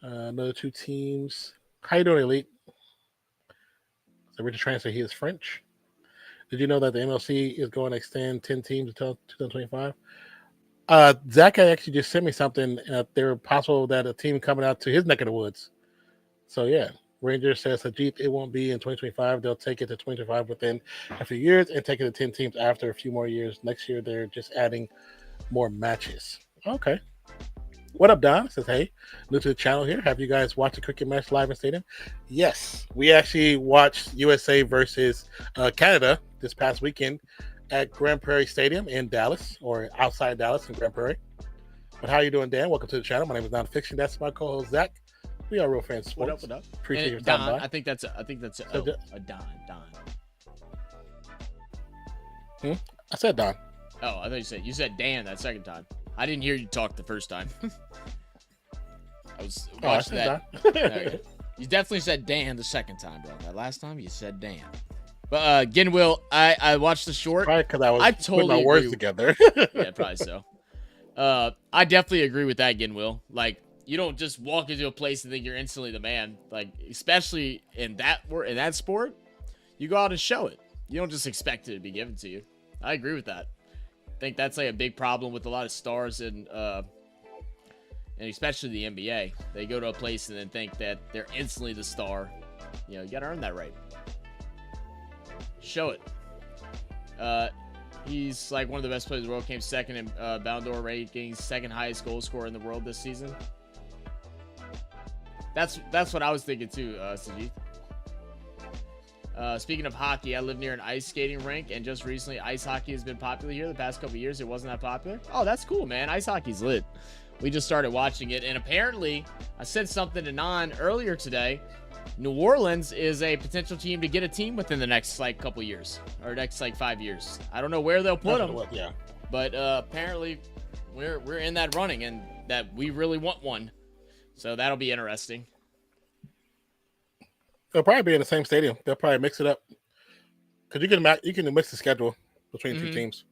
Another two teams. How you doing, Elite? So Richard Transfer, he is French. Did you know that the MLC is going to extend 10 teams until 2025? Zach actually just sent me something. There were possible that a team coming out to his neck of the woods. So, yeah. Rangers says Jeep, it won't be in 2025. They'll take it to 2025 within a few years and take it to 10 teams after a few more years. Next year, they're just adding more matches. Okay. What up, Don? Says, hey, new to the channel here. Have you guys watched a cricket match live in stadium? Yes, we actually watched USA versus Canada this past weekend at Grand Prairie Stadium in Dallas, or outside Dallas in Grand Prairie. But how you doing, Dan? Welcome to the channel. My name is Nonpfixion. That's my co-host Zach. We are Real Fans Sports. What up? Appreciate your Don, time by. I think that's a Don. I said Don. Oh, I thought you said Dan that second time. I didn't hear you talk the first time. I was watching that. Okay. You definitely said Dan the second time, bro. That last time you said Dan. But Ginwill, I watched the short. Probably because I was totally putting my words together. Yeah, probably so. I definitely agree with that, Ginwill. Like, you don't just walk into a place and think you're instantly the man. Like, especially in that sport, you go out and show it. You don't just expect it to be given to you. I agree with that. I think that's like a big problem with a lot of stars and especially the NBA. They go to a place and then think that they're instantly the star. You know, you gotta earn that right. Show it. He's like one of the best players in the world. Came second in Ballon d'Or rankings, second highest goal scorer in the world this season. That's what I was thinking too, Sajid. Speaking of hockey, I live near an ice skating rink, and just recently, ice hockey has been popular here. The past couple years, it wasn't that popular. Oh, that's cool, man. Ice hockey's lit. We just started watching it, and apparently, I said something to Non earlier today. New Orleans is a potential team to get a team within the next like couple years, or next like 5 years. I don't know where they'll put them, but apparently, we're in that running, and that we really want one. So that'll be interesting. They'll probably be in the same stadium. They'll probably mix it up because you can mix the schedule between two teams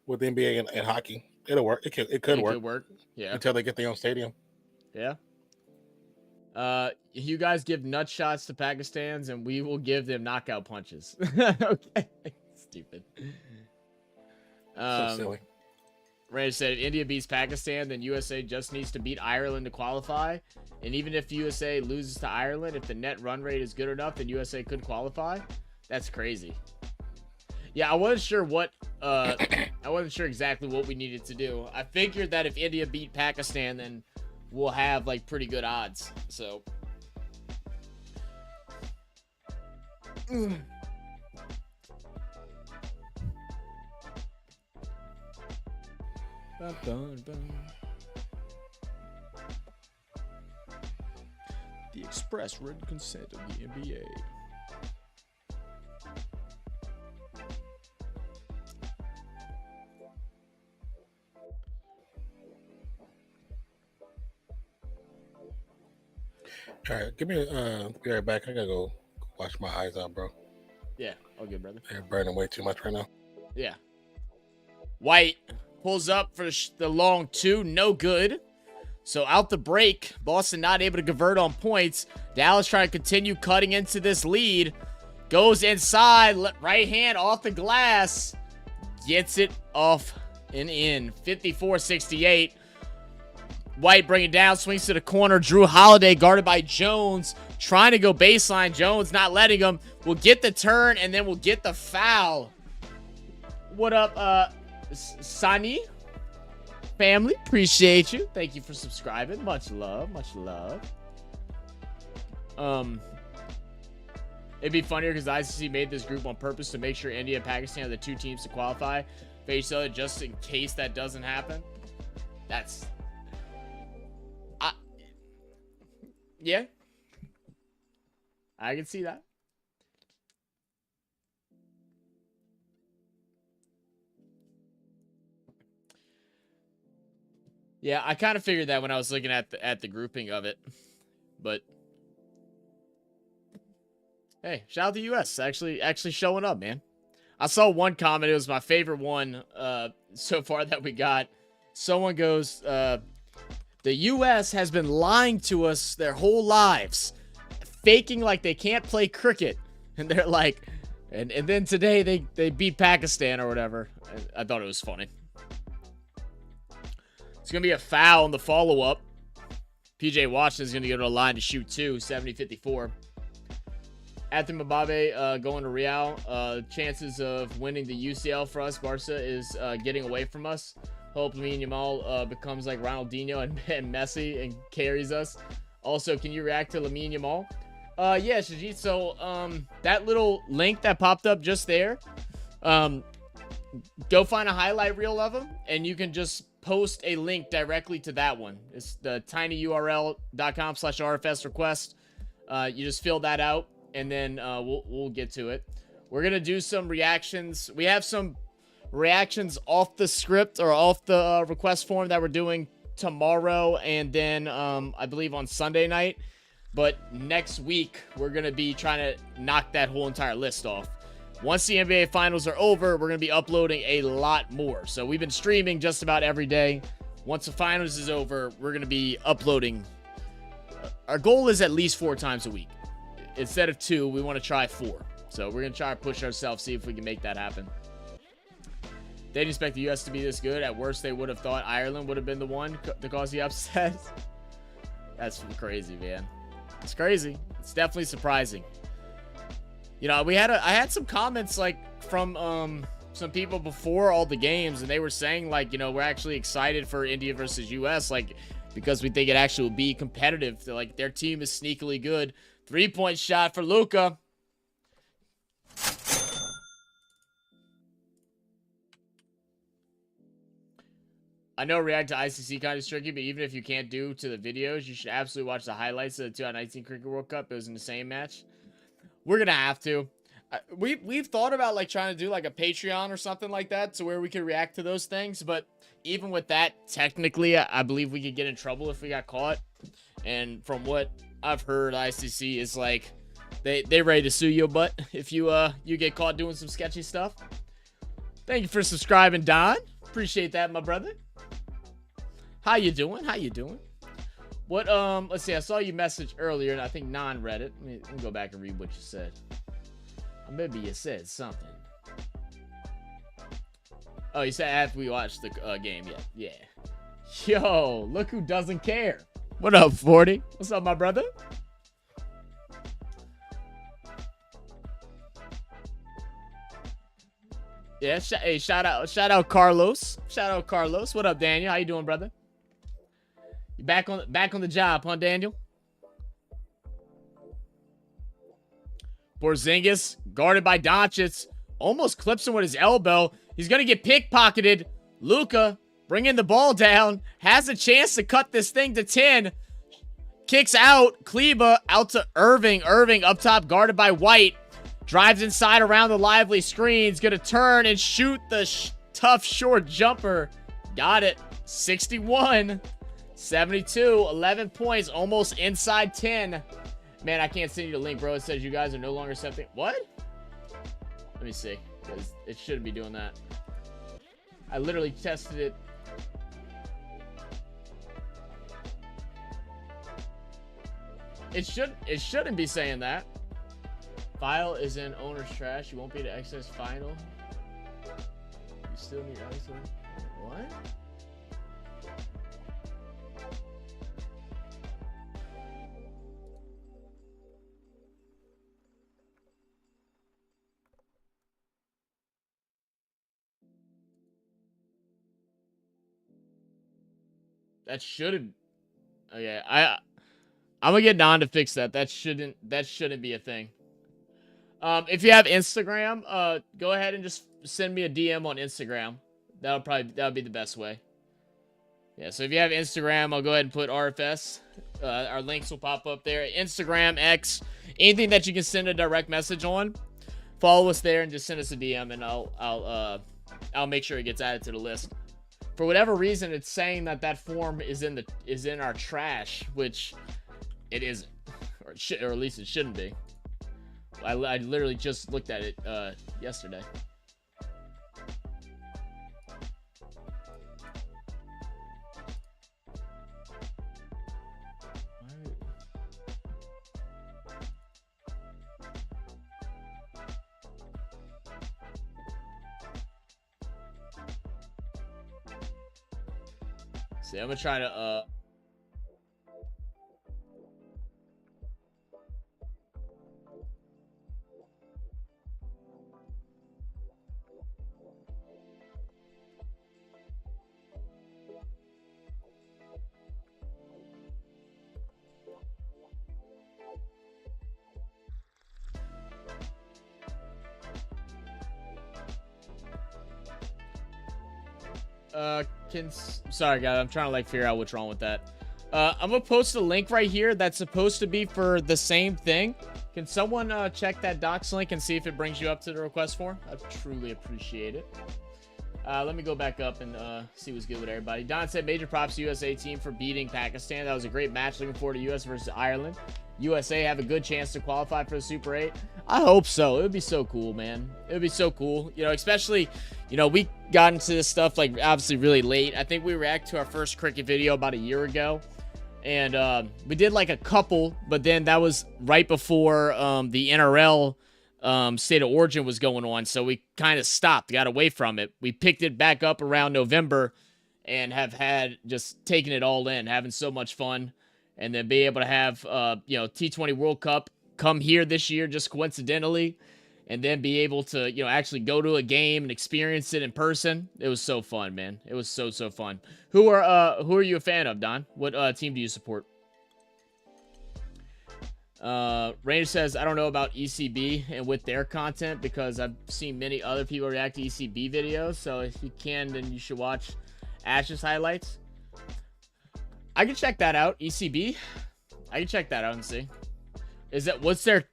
with the NBA and hockey. It'll work. It could work. Yeah. Until they get their own stadium. Yeah. You guys give nut shots to Pakistans, and we will give them knockout punches. Okay. Stupid. So silly. Randy said, if India beats Pakistan, then USA just needs to beat Ireland to qualify. And even if USA loses to Ireland, if the net run rate is good enough, then USA could qualify. That's crazy. Yeah, I wasn't sure what I wasn't sure exactly what we needed to do. I figured that if India beat Pakistan, then we'll have like pretty good odds. So the express written consent of the NBA. All right, give me be right back. I gotta go wash my eyes out, bro. Yeah, all good, brother. They're burning way too much right now. Yeah. White pulls up for the long two, no good. So out the break, Boston not able to convert on points. Dallas trying to continue cutting into this lead. Goes inside, right hand off the glass. Gets it off and in. 54-68. White bringing down, swings to the corner. Drew Holiday guarded by Jones. Trying to go baseline. Jones not letting him. We'll get the turn, and then we'll get the foul. What up, Sani? Family, appreciate you. Thank you for subscribing. Much love, much love. It'd be funnier because the ICC made this group on purpose to make sure India and Pakistan are the two teams to qualify for each other, just in case that doesn't happen. That's... yeah. I can see that. Yeah, I kind of figured that when I was looking at the grouping of it. But hey, shout out to US actually showing up, man. I saw one comment, it was my favorite one so far that we got. Someone goes, the US has been lying to us their whole lives, faking like they can't play cricket. And they're like, and then today they beat Pakistan or whatever. I thought it was funny. It's going to be a foul in the follow-up. PJ Washington's going to go to the line to shoot two, 70-54. Anthony Mbappe going to Real. Chances of winning the UCL for us, Barca, is getting away from us. Hope Lamine Yamal becomes like Ronaldinho and Messi and carries us. Also, can you react to Lamine Yamal? Yeah, Shajit. So, that little link that popped up just there, go find a highlight reel of him, and you can just post a link directly to that one. It's the tinyurl.com/RFS request. You just fill that out, and then we'll get to it. We're gonna do some reactions. We have some reactions off the script or off the request form that we're doing tomorrow, and then I believe on Sunday night. But next week we're gonna be trying to knock that whole entire list off. Once the NBA Finals are over, we're going to be uploading a lot more. So we've been streaming just about every day. Once the Finals is over, we're going to be uploading. Our goal is at least 4 times a week. Instead of 2, we want to try 4. So we're going to try to push ourselves, see if we can make that happen. They didn't expect the U.S. to be this good. At worst, they would have thought Ireland would have been the one to cause the upset. That's crazy, man. It's crazy. It's definitely surprising. You know, I had some comments like from some people before all the games, and they were saying like, you know, we're actually excited for India versus US, like, because we think it actually will be competitive. They're like, their team is sneakily good. 3-point shot for Luka. I know react to ICC kind of tricky, but even if you can't do to the videos, you should absolutely watch the highlights of the 2019 Cricket World Cup. It was an insane match. We're gonna have to. We've thought about like trying to do like a Patreon or something like that, to where we could react to those things. But even with that, technically, I believe we could get in trouble if we got caught. And from what I've heard, ICC is like they ready to sue your butt if you get caught doing some sketchy stuff. Thank you for subscribing, Don. Appreciate that, my brother. How you doing? How you doing? What, let's see, I saw you message earlier, and I think Non read it. Let me go back and read what you said. Maybe you said something. Oh, you said after we watched the game, yeah. Yo, look who doesn't care. What up, 40? What's up, my brother? Yeah, hey, shout out Carlos. Shout out Carlos. What up, Daniel? How you doing, brother? You back on the job, huh, Daniel? Porzingis, guarded by Doncic, almost clips him with his elbow. He's gonna get pickpocketed. Luka bringing the ball down, has a chance to cut this thing to 10. Kicks out. Kleba out to Irving. Irving up top, guarded by White. Drives inside around the lively screens. Gonna turn and shoot the tough short jumper. Got it. 61. 72, 11 points, almost inside 10. Man, I can't send you the link, bro. It says you guys are no longer accepting. What? Let me see, because it shouldn't be doing that. I literally tested it. It shouldn't be saying that. File is in owner's trash. You won't be able to access final. You still need access. What? That shouldn't. Okay, I'm gonna get Don to fix that. That shouldn't be a thing. If you have Instagram, go ahead and just send me a DM on Instagram. That'll be the best way. Yeah, so if you have Instagram, I'll go ahead and put RFS. Our links will pop up there. Instagram, X, anything that you can send a direct message on. Follow us there and just send us a DM, and I'll make sure it gets added to the list. For whatever reason, it's saying that form is in our trash, which it isn't, or at least it shouldn't be. I literally just looked at it yesterday. See, I'm gonna try to Sorry, guys. I'm trying to like figure out what's wrong with that. I'm gonna post a link right here that's supposed to be for the same thing. Can someone check that docs link and see if it brings you up to the request form? I truly appreciate it. Let me go back up and see what's good with everybody. Don said, major props to USA team for beating Pakistan. That was a great match. Looking forward to US versus Ireland. USA have a good chance to qualify for the Super 8. I hope so. It would be so cool, man. It would be so cool. You know, especially, you know, we got into this stuff, like, obviously really late. I think we reacted to our first cricket video about a year ago. And we did, like, a couple, but then that was right before the NRL State of Origin was going on, so we kind of stopped, got away from it. We picked it back up around November and have had just taken it all in, having so much fun. And then be able to have, you know, T20 World Cup come here this year just coincidentally, and then be able to, you know, actually go to a game and experience it in person. It was so fun, man. It was so fun. Who are you a fan of, Don? What team do you support? Ranger says, I don't know about ECB and with their content because I've seen many other people react to ECB videos. So if you can, then you should watch Ash's highlights. I can check that out. ECB. I can check that out and see. Is that what's their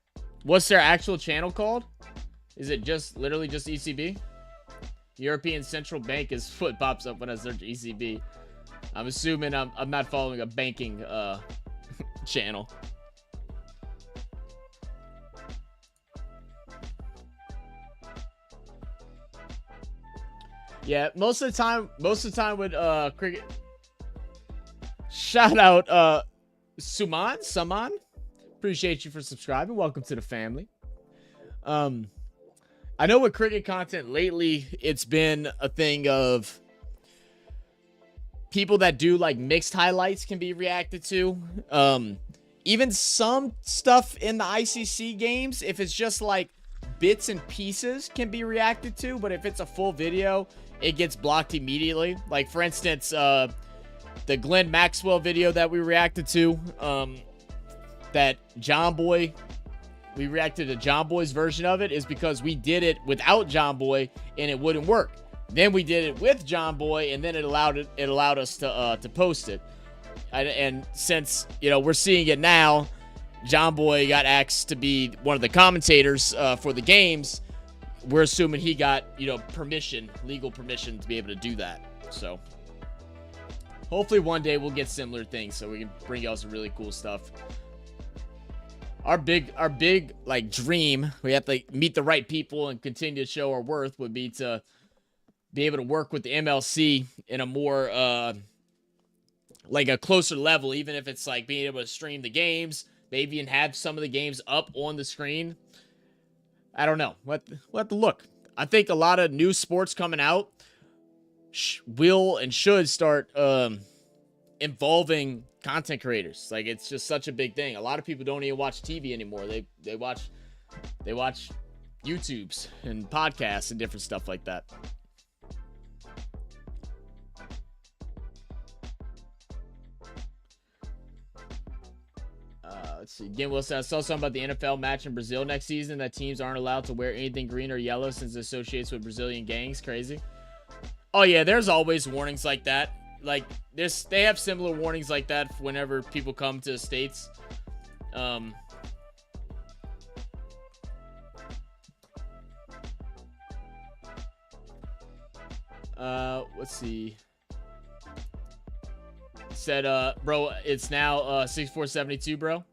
actual channel called? Is it just literally just ECB? European Central Bank is what pops up when I search ECB. I'm assuming I'm not following a banking channel. Yeah, most of the time with cricket. Shout out Saman. Appreciate you for subscribing. Welcome to the family. I know with cricket content lately, it's been a thing of people that do like mixed highlights can be reacted to. Even some stuff in the ICC games, if it's just like bits and pieces, can be reacted to. But if it's a full video, it gets blocked immediately. Like, for instance, the Glenn Maxwell video that we reacted to, that John Boy, we reacted to John Boy's version of it, is because we did it without John Boy and it wouldn't work. Then we did it with John Boy, and then it allowed us to post it. And since, you know, we're seeing it now, John Boy got asked to be one of the commentators for the games. We're assuming he got, you know, legal permission to be able to do that. So hopefully one day we'll get similar things so we can bring y'all some really cool stuff. Our big like dream, we have to meet the right people and continue to show our worth, would be to be able to work with the MLC in a more like a closer level, even if it's like being able to stream the games, maybe even have some of the games up on the screen. I don't know. We'll have to look. I think a lot of new sports coming out will and should start involving content creators. Like, it's just such a big thing. A lot of people don't even watch TV anymore. They watch YouTubes and podcasts and different stuff like that. Let's see. Again, Will said, I saw something about the NFL match in Brazil next season that teams aren't allowed to wear anything green or yellow since it associates with Brazilian gangs. Crazy. Oh yeah, there's always warnings like that. Like, they have similar warnings like that whenever people come to the States. Let's see. Said, bro, it's now 6472, bro.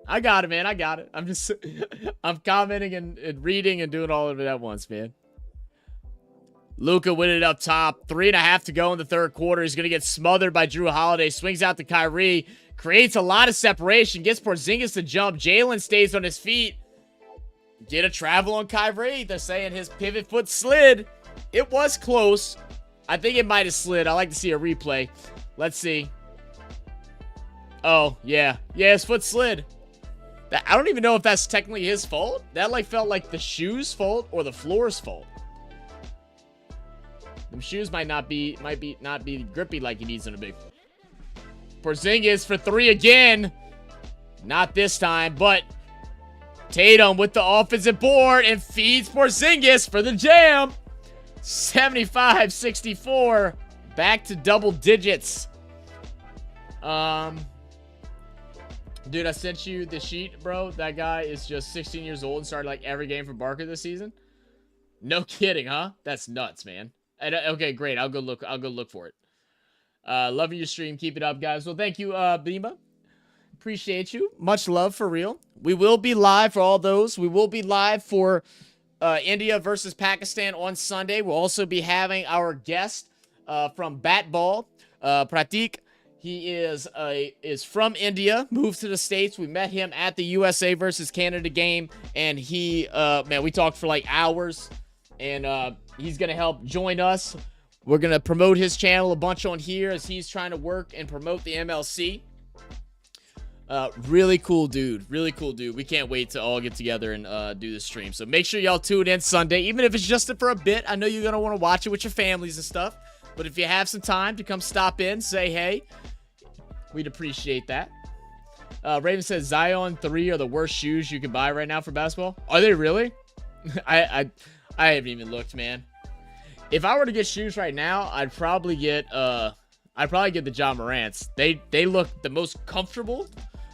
I got it, man. I got it. I'm commenting and reading and doing all of it at once, man. Luka winning it up top. 3.5 to go in the third quarter. He's going to get smothered by Drew Holiday. Swings out to Kyrie. Creates a lot of separation. Gets Porzingis to jump. Jalen stays on his feet. Get a travel on Kyrie. They're saying his pivot foot slid. It was close. I think it might have slid. I like to see a replay. Let's see. Oh, yeah. Yeah, his foot slid. I don't even know if that's technically his fault. That like felt like the shoe's fault or the floor's fault. Them shoes might not be grippy like he needs them to be. Porzingis for three again. Not this time, but Tatum with the offensive board and feeds Porzingis for the jam. 75-64. Back to double digits. Dude, I sent you the sheet, bro. That guy is just 16 years old and started like every game for Barker this season. No kidding, huh? That's nuts, man. And, okay, great. I'll go look for it. Loving your stream. Keep it up, guys. Well, thank you, Bima. Appreciate you. Much love, for real. We will be live for all those. We will be live for India versus Pakistan on Sunday. We'll also be having our guest from Bat Ball, Pratik. He is from India, moved to the States. We met him at the USA versus Canada game, and he, man, we talked for like hours, and he's going to help join us. We're going to promote his channel a bunch on here as he's trying to work and promote the MLC. Really cool dude. Really cool dude. We can't wait to all get together and do this stream. So make sure y'all tune in Sunday, even if it's just for a bit. I know you're going to want to watch it with your families and stuff, but if you have some time to come stop in, say hey, we'd appreciate that. Raven says Zion 3 are the worst shoes you can buy right now for basketball. Are they really? I haven't even looked, man. If I were to get shoes right now, I'd probably get the Ja Morants. They look the most comfortable.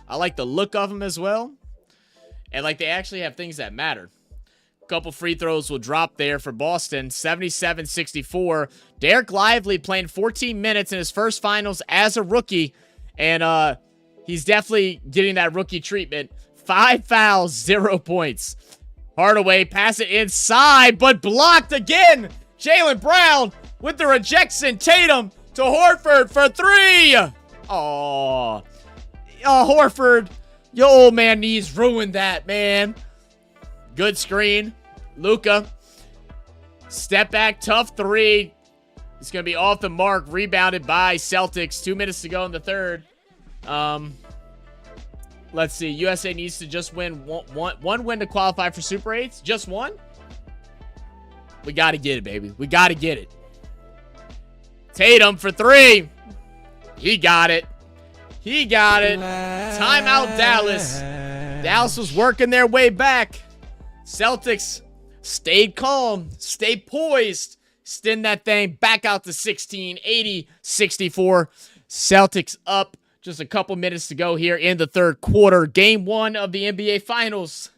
I like the look of them as well. And like they actually have things that matter. A couple free throws will drop there for Boston. 77-64. Derek Lively playing 14 minutes in his first finals as a rookie. And he's definitely getting that rookie treatment. 5 fouls, 0 points. Hardaway pass it inside, but blocked again. Jaylen Brown with the rejection. Tatum to Horford for 3. Oh, Horford, your old man knees ruined that, man. Good screen. Luka. Step back, tough 3. It's going to be off the mark. Rebounded by Celtics. 2 minutes to go in the third. Let's see. USA needs to just win one win to qualify for Super 8s. Just one? We got to get it, baby. We got to get it. Tatum for 3. He got it. He got it. Timeout, Dallas. Dallas was working their way back. Celtics stayed calm, stayed poised, extend that thing back out to 16, 80-64. Celtics up. Just a couple minutes to go here in the third quarter. Game 1 of the NBA Finals.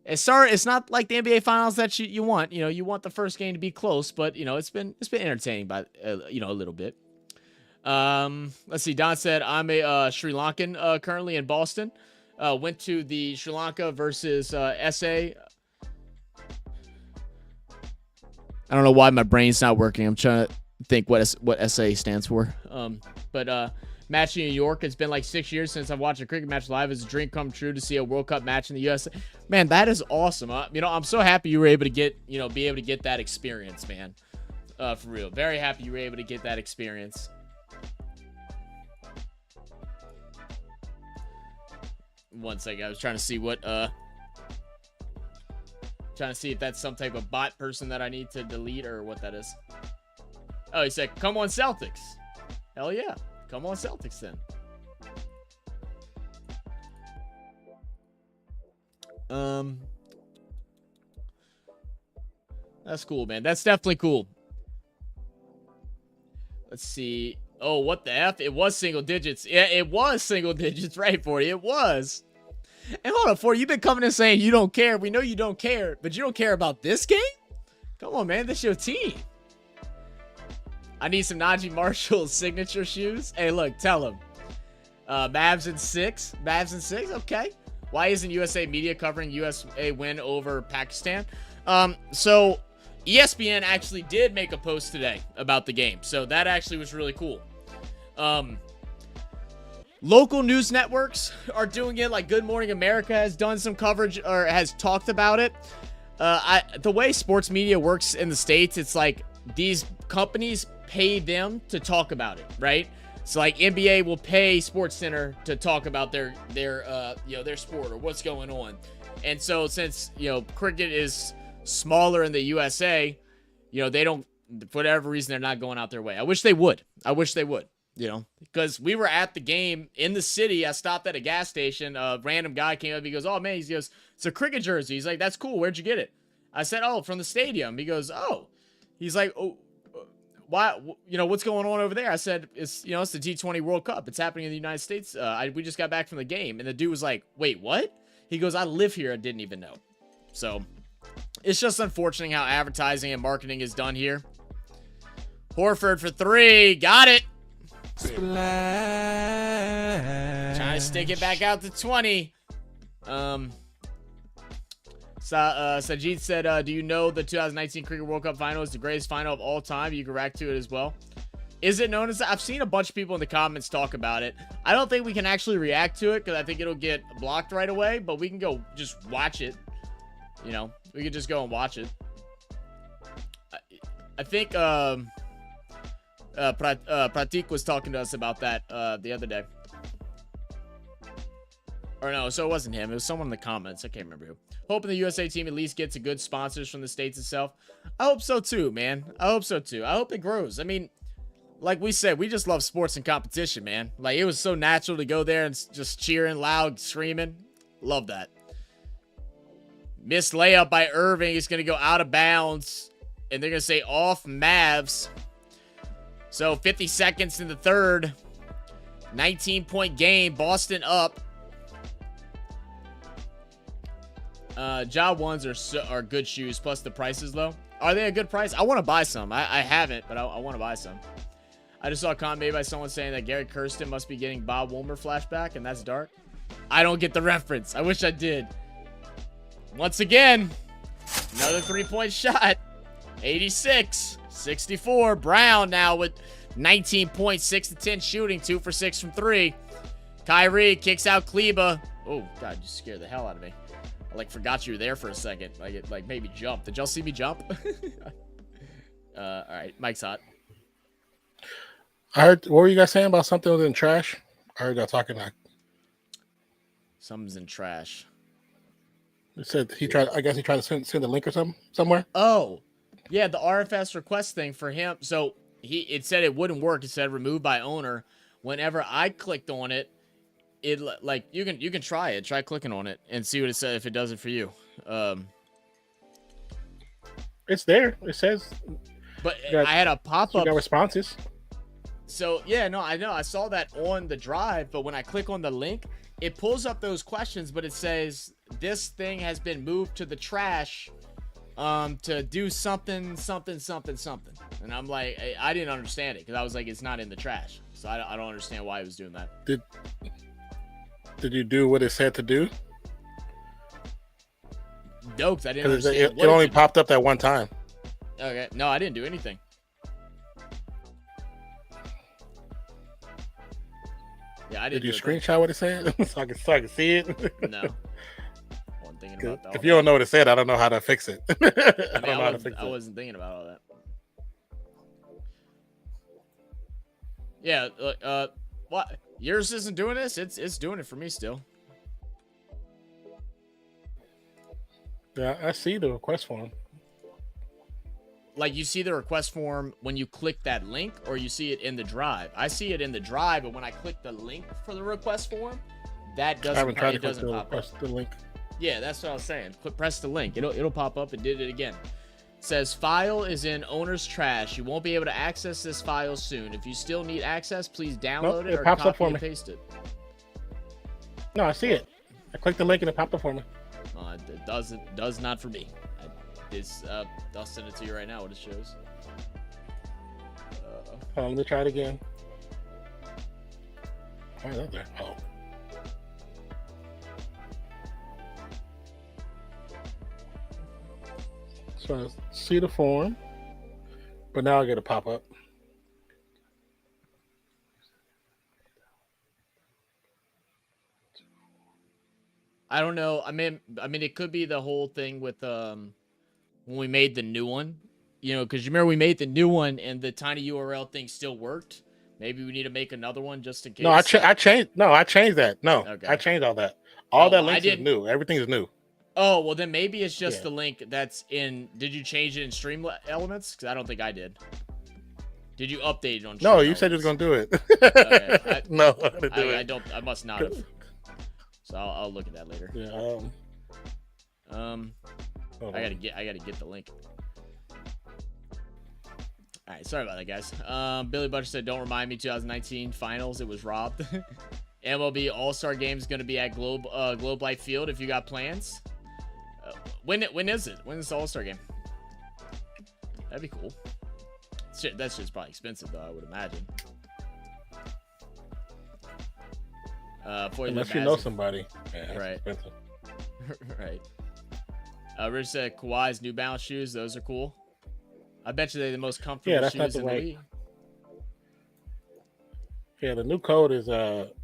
It's not like the NBA Finals that you want. You know, you want the first game to be close, but you know it's been entertaining by a little bit. Let's see. Don said I'm a Sri Lankan currently in Boston. Went to the Sri Lanka versus SA. I don't know why my brain's not working. I'm trying to think what SA stands for. But match in New York. It's been like 6 years since I've watched a cricket match live. It's a dream come true to see a World Cup match in the USA. Man, that is awesome. You know, I'm so happy you were able to be able to get that experience, man. For real. Very happy you were able to get that experience. One second. I was trying to see trying to see if that's some type of bot person that I need to delete or what that is. Oh, he said, come on, Celtics. Hell yeah. Come on, Celtics, then. That's cool, man. That's definitely cool. Let's see. Oh, what the F? It was single digits. Yeah, it was single digits, right, 40. It was. And hold on, 40. You've been coming in saying you don't care. We know you don't care, but you don't care about this game? Come on, man. This your team. I need some Najee Marshall signature shoes. Hey, look, tell him. Mavs in 6. Mavs in 6. Okay. Why isn't USA Media covering USA win over Pakistan? So ESPN actually did make a post today about the game. So that actually was really cool. Local news networks are doing it. Like Good Morning America has done some coverage or has talked about it. The way sports media works in the States, it's like these companies pay them to talk about it, right? So like NBA will pay SportsCenter to talk about their sport or what's going on. And so since, cricket is smaller in the USA, they don't, for whatever reason, they're not going out their way. I wish they would, because we were at the game in the city. I stopped at a gas station. A random guy came up. He goes, oh man, he goes, it's a cricket jersey. He's like, that's cool. Where'd you get it? I said, oh, from the stadium. He goes, oh, he's like, oh, why, you know, what's going on over there? I said, it's the T20 World Cup. It's happening in the United States. We just got back from the game. And the dude was like, wait, what? He goes, I live here. I didn't even know. So it's just unfortunate how advertising and marketing is done here. Horford for 3. Got it. Splash. Trying to stick it back out to 20. Sajid said, do you know the 2019 Cricket World Cup final is the greatest final of all time? You can react to it as well. Is it known as that? I've seen a bunch of people in the comments talk about it. I don't think we can actually react to it because I think it'll get blocked right away, but we can go just watch it. You know, we could just go and watch it. I think Pratik was talking to us about that the other day. Or no, so it wasn't him. It was someone in the comments. I can't remember who. Hoping the USA team at least gets a good sponsors from the States itself. I hope so too, man. I hope so too. I hope it grows. I mean, like we said, we just love sports and competition, man. Like, it was so natural to go there and just cheering, loud, screaming. Love that. Missed layup by Irving is going to go out of bounds. And they're going to say off Mavs. So 50 seconds in the third. 19-point game. Boston up. Ja 1s are good shoes. Plus the prices, though. Are they a good price? I want to buy some. I haven't, but I want to buy some. I just saw a comment made by someone saying that Gary Kirsten must be getting Bob Woolmer flashback, and that's dark. I don't get the reference. I wish I did. Once again, another 3-point shot. 86, 64. Brown now with 19 points, 6 to 10 shooting, 2 for 6 from 3. Kyrie kicks out Kleba. Oh, God, you scared the hell out of me. I forgot you were there for a second. It made me jump. Did y'all see me jump? All right, Mike's hot. I heard. What were you guys saying about something was in trash? I heard y'all talking. Something's in trash. It said he tried. I guess he tried to send a link or something somewhere. Oh, yeah, the RFS request thing for him. So it said it wouldn't work. It said removed by owner. Whenever I clicked on it, it you can try it. Try clicking on it and see what it says if it does it for you. It's there. It says. But I had a pop up. You got responses. So yeah, no, I know. I saw that on the drive, but when I click on the link, it pulls up those questions, but it says this thing has been moved to the trash to do something. And I'm like, I didn't understand it because I was like, it's not in the trash. So I don't understand why he was doing that. Did you do what it said to do? No, because I didn't understand. It only popped up that one time. Okay. No, I didn't do anything. Yeah, I didn't. Did you screenshot what it said so I can see it? No. I wasn't thinking about that. If you don't know what it said, I don't know how to fix it. I wasn't thinking about all that. Yeah. What? Yours isn't doing this? It's doing it for me still. Yeah, I see the request form. Like, you see the request form when you click that link, or you see it in the drive? I see it in the drive, but when I click the link for the request form, that doesn't. I haven't tried to click the pop up. The link. Yeah, that's what I was saying. Press the link. It'll pop up. It did it again. It says file is in owner's trash. You won't be able to access this file soon. If you still need access, please download it or pops up copy for and me. paste it. No, I see it. I clicked the link and it popped up for me. It does not for me. I'll send it to you right now. What it shows. Hold on, let me try it again. Why is that there? Oh. So I see the form, but now I get a pop up. I don't know. I mean, it could be the whole thing with when we made the new one, because you remember we made the new one and the tiny URL thing still worked. Maybe we need to make another one just in case. No, I changed. No, I changed that. No, okay. I changed all that. All that links is new. Everything is new. Oh, well then maybe it's just the link that's in. Did you change it in Stream Elements? Because I don't think I did. Did you update it on? No, you said you was gonna do it. Okay. No, I didn't do it. I don't. I must not have. So I'll look at that later. Yeah. I gotta get the link. All right, sorry about that, guys. Billy Butcher said, "Don't remind me." 2019 finals, it was robbed. MLB All-Star Game is going to be at Globe Life Field. If you got plans, when is it? When is the All-Star Game? That'd be cool. Shit, that shit's probably expensive though, I would imagine. Unless you know somebody. Yeah, right. Expensive. Right. Rich said Kawhi's New Balance shoes. Those are cool. I bet you they're the most comfortable shoes in the league. Yeah, the new code is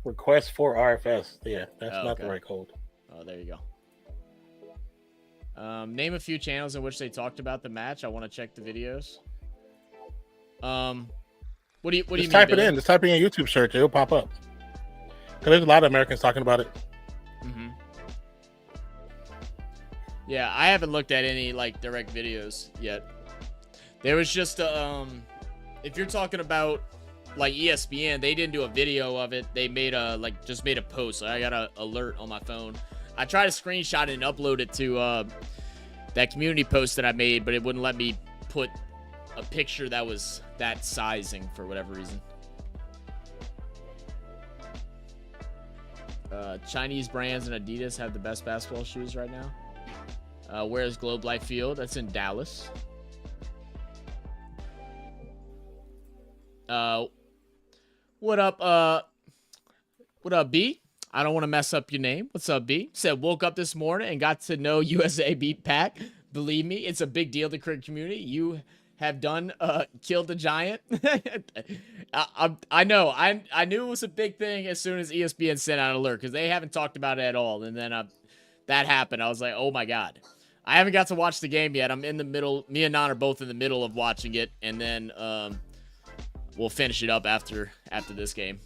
request for RFS. Yeah, that's not the right code. Oh, there you go. Name a few channels in which they talked about the match. I want to check the videos. What do you mean? Type it in. Just type it in YouTube search. It'll pop up. Because there's a lot of Americans talking about it. Mm-hmm. Yeah, I haven't looked at any like direct videos yet. There was just if you're talking about like ESPN, they didn't do a video of it. They made just made a post. I got an alert on my phone. I tried to screenshot it and upload it to that community post that I made, but it wouldn't let me put a picture that was that sizing for whatever reason. Chinese brands and Adidas have the best basketball shoes right now. Where's Globe Life Field? That's in Dallas. What up, B? I don't want to mess up your name. What's up, B? Said, woke up this morning and got to know USA beat Pac. Believe me, it's a big deal to the cricket community. You have done killed the giant. I know. I knew it was a big thing as soon as ESPN sent out an alert because they haven't talked about it at all. And then that happened. I was like, oh my God. I haven't got to watch the game yet. I'm in the middle. Me and Nan are both in the middle of watching it, and then we'll finish it up after this game.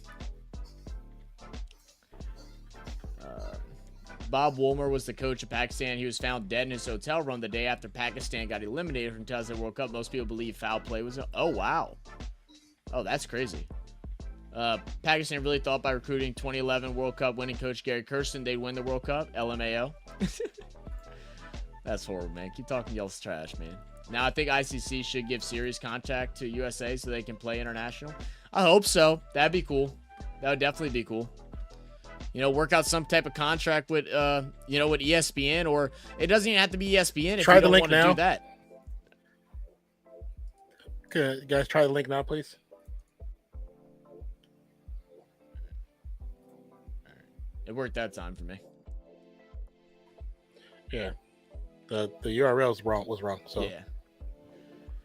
Bob Woolmer was the coach of Pakistan. He was found dead in his hotel room the day after Pakistan got eliminated from 2000 World Cup. Most people believe foul play was. Oh wow. Oh, that's crazy. Pakistan really thought by recruiting 2011 World Cup winning coach Gary Kirsten they'd win the World Cup. LMAO. That's horrible, man. Keep talking y'all's trash, man. Now I think ICC should give series contract to USA so they can play international. I hope so. That'd be cool. That would definitely be cool. You know, work out some type of contract with, with ESPN, or it doesn't even have to be ESPN if try you the don't link want to now. do that. Okay, guys, try the link now, please. It worked that time for me. Yeah, the URL was wrong. So yeah.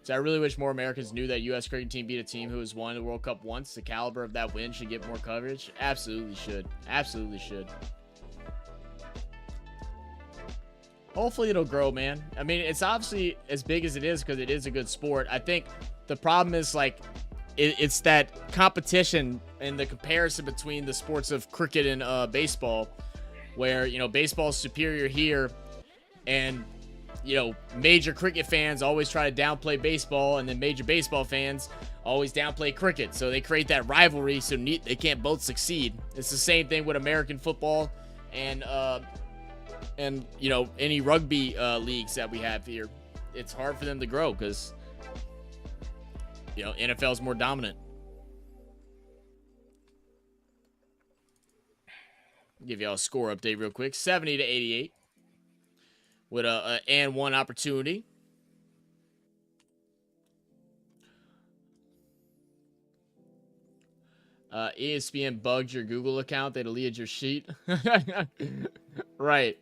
So I really wish more Americans knew that U.S. cricket team beat a team who has won the World Cup once. The caliber of that win should get more coverage. Absolutely should. Absolutely should. Hopefully it'll grow, man. I mean, it's obviously as big as it is because it is a good sport. I think the problem is like it's that competition and the comparison between the sports of cricket and baseball, where baseball is superior here, and major cricket fans always try to downplay baseball, and then major baseball fans always downplay cricket. So they create that rivalry so they can't both succeed. It's the same thing with American football and any rugby leagues that we have here. It's hard for them to grow because NFL is more dominant. Give y'all a score update real quick. 70-88. With a and one opportunity. ESPN bugged your Google account. They deleted your sheet. Right.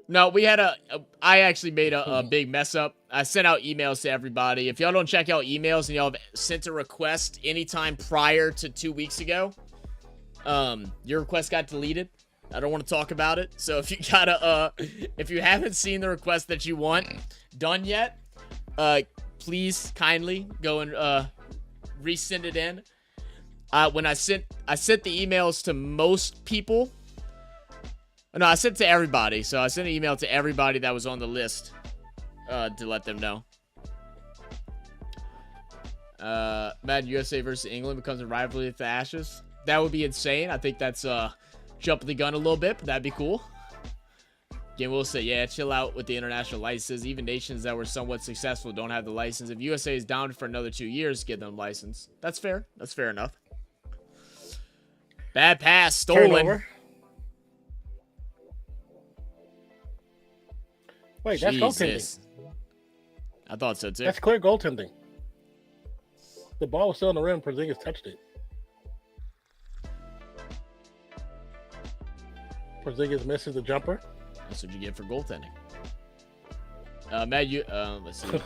No, I actually made a big mess up. I sent out emails to everybody. If y'all don't check out emails and y'all have sent a request anytime prior to 2 weeks ago, your request got deleted. I don't want to talk about it. So if you haven't seen the request that you want done yet, please kindly go and resend it in. When I sent the emails to most people. No, I sent it to everybody. So I sent an email to everybody that was on the list to let them know. Madden USA versus England becomes a rivalry at the Ashes. That would be insane. I think that's jumping the gun a little bit, but that'd be cool. Again, we'll say, yeah, chill out with the international licenses. Even nations that were somewhat successful don't have the license. If USA is down for another 2 years, give them license. That's fair. That's fair enough. Bad pass, stolen. Turnover. Wait, that's goaltending. I thought so too. That's clear goaltending. The ball was still on the rim. Porzingis touched it. Porzingis misses the jumper. That's what you get for goaltending. Matt, let's see.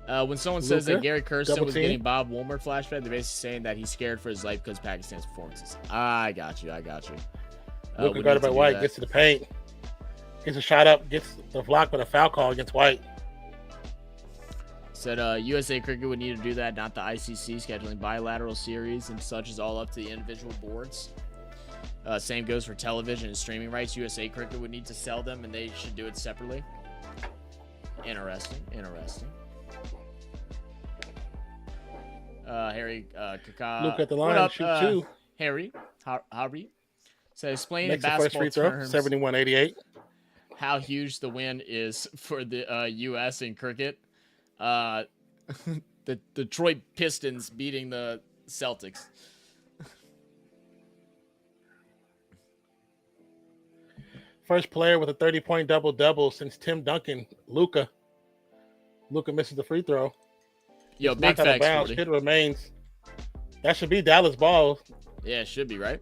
When someone says that Gary Kirsten was getting Bob Woolmer flashback, they're basically saying that he's scared for his life because of Pakistan's performances. I got you. Luka guarded by White, gets to the paint, gets a shot up, gets the block with a foul call against White. Said USA Cricket would need to do that, not the ICC, scheduling bilateral series and such is all up to the individual boards. Same goes for television and streaming rights. USA Cricket would need to sell them, and they should do it separately. Interesting. Harry Kaka. Luke at the line, shoot two. Harry. So explain in Makes the first basketball free throw, terms 71-88. how huge the win is for the U.S. in cricket. The Detroit Pistons beating the Celtics. First player with a 30-point double-double since Tim Duncan, Luka. Luka misses the free throw. Yo, big facts, Forty. Kid remains. That should be Dallas ball. Yeah, it should be, right?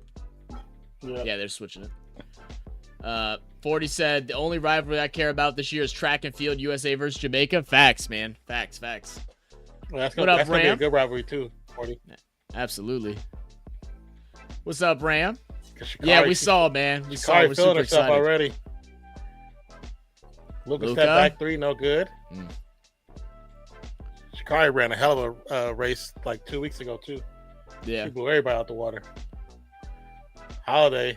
Yeah. Yeah, they're switching it. 40 said, the only rivalry I care about this year is track and field, USA versus Jamaica. Facts, man. Facts. Well, that's gonna be a good rivalry, too, 40. Absolutely. What's up, Ram? Yeah, we saw, man. We saw. We're super excited already. Luka step back three, no good. Shikari ran a hell of a race like 2 weeks ago too. Yeah, she blew everybody out the water. Holiday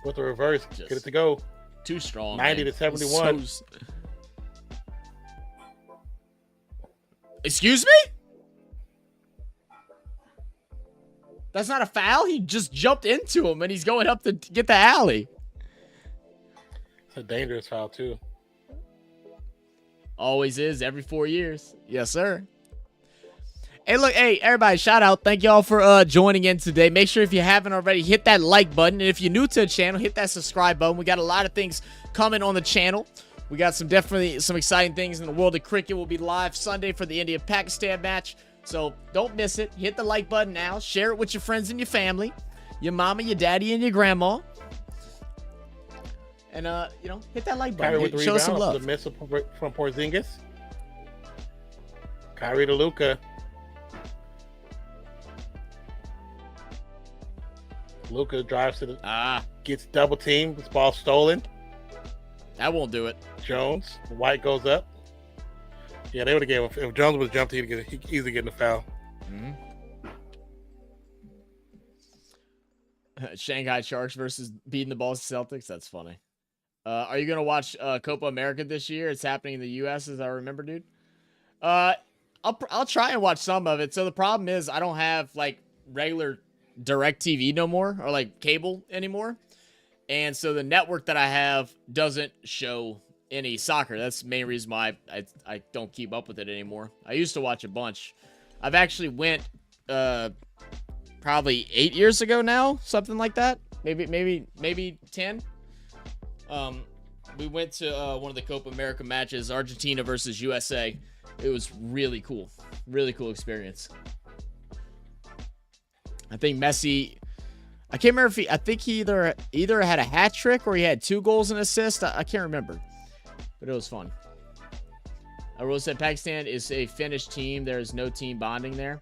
with the reverse, get it to go. Too strong. 90-71. Excuse me? That's not a foul. He just jumped into him, and he's going up to get the alley. It's a dangerous foul, too. Always is, every 4 years. Yes, sir. Hey, look, hey, everybody, shout out. Thank y'all for joining in today. Make sure if you haven't already, hit that like button. And if you're new to the channel, hit that subscribe button. We got a lot of things coming on the channel. We got definitely some exciting things in the world of cricket. We'll be live Sunday for the India-Pakistan match. So don't miss it. Hit the like button now. Share it with your friends and your family, your mama, your daddy, and your grandma. And hit that like button. Show us some love. The miss from Porzingis. Kyrie to Luka. Luka drives to the gets double teamed. This ball stolen. That won't do it. Jones. White goes up. Yeah, they would have gave him. If Jones would have jumped, he'd easily get in the foul. Shanghai Sharks versus beating the Boston Celtics. That's funny. Are you gonna watch Copa America this year? It's happening in the U.S. as I remember, dude. I'll try and watch some of it. So the problem is I don't have like regular DirecTV no more, or like cable anymore, and so the network that I have doesn't show any soccer. That's the main reason why I don't keep up with it anymore. I used to watch a bunch. I've actually went probably 8 years ago now, something like that. Maybe 10. We went to one of the Copa America matches, Argentina versus USA. It was really cool. Really cool experience. I think Messi, I can't remember if I think he either had a hat trick or he had 2 goals and assists. I can't remember. But it was fun. Rose said Pakistan is a Finnish team. There is no team bonding there.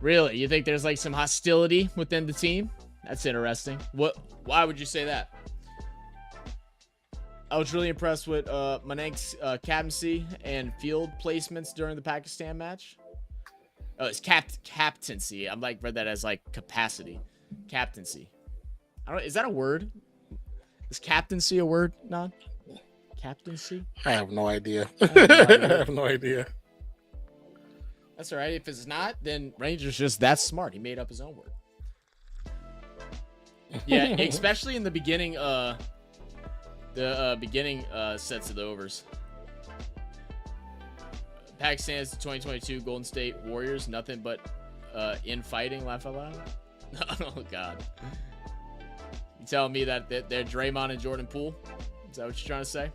Really? You think there's like some hostility within the team? That's interesting. Why would you say that? I was really impressed with Manank's captaincy and field placements during the Pakistan match. Oh, it's captaincy. I'm like read that as like capacity. Captaincy. I don't. Is that a word? Is captaincy a word, Non? Captaincy? I have no idea. I have no idea. That's all right. If it's not, then Ranger's just that smart. He made up his own word. Yeah, especially in the beginning sets of the overs. Pakistan's 2022 Golden State Warriors, nothing but infighting, laugh out loud. Oh god. You telling me that they're Draymond and Jordan Poole? Is that what you're trying to say?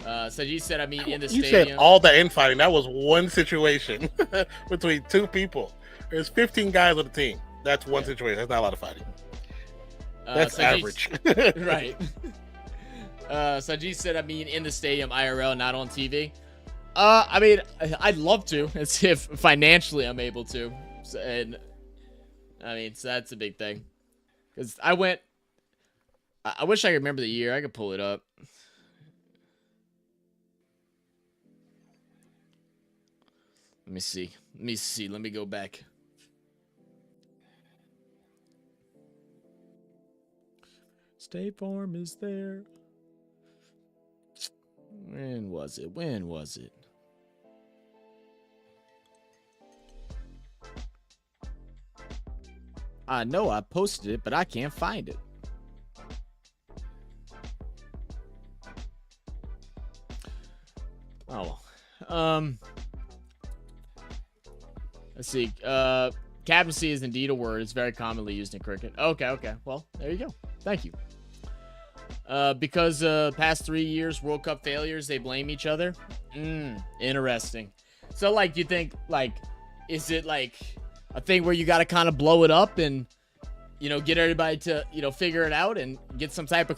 Sajid said, I mean, in the You stadium. said all the infighting. That was one situation between two people. There's 15 guys on the team. That's one situation. That's not a lot of fighting. That's average. Right. Sajid said, I mean, in the stadium, IRL, not on TV. I mean, I'd love to. It's if financially I'm able to. So, and I mean, so that's a big thing. Because I wish I could remember the year. I could pull it up. Let me see. Let me go back. State Farm is there. When was it? I know I posted it, but I can't find it. Oh. Let's see. Captaincy is indeed a word. It's very commonly used in cricket. Okay. Well, there you go. Thank you. Because past 3 years World Cup failures, they blame each other. Interesting. So, like, you think, like, is it like a thing where you got to kind of blow it up and, you know, get everybody to, you know, figure it out and get some type of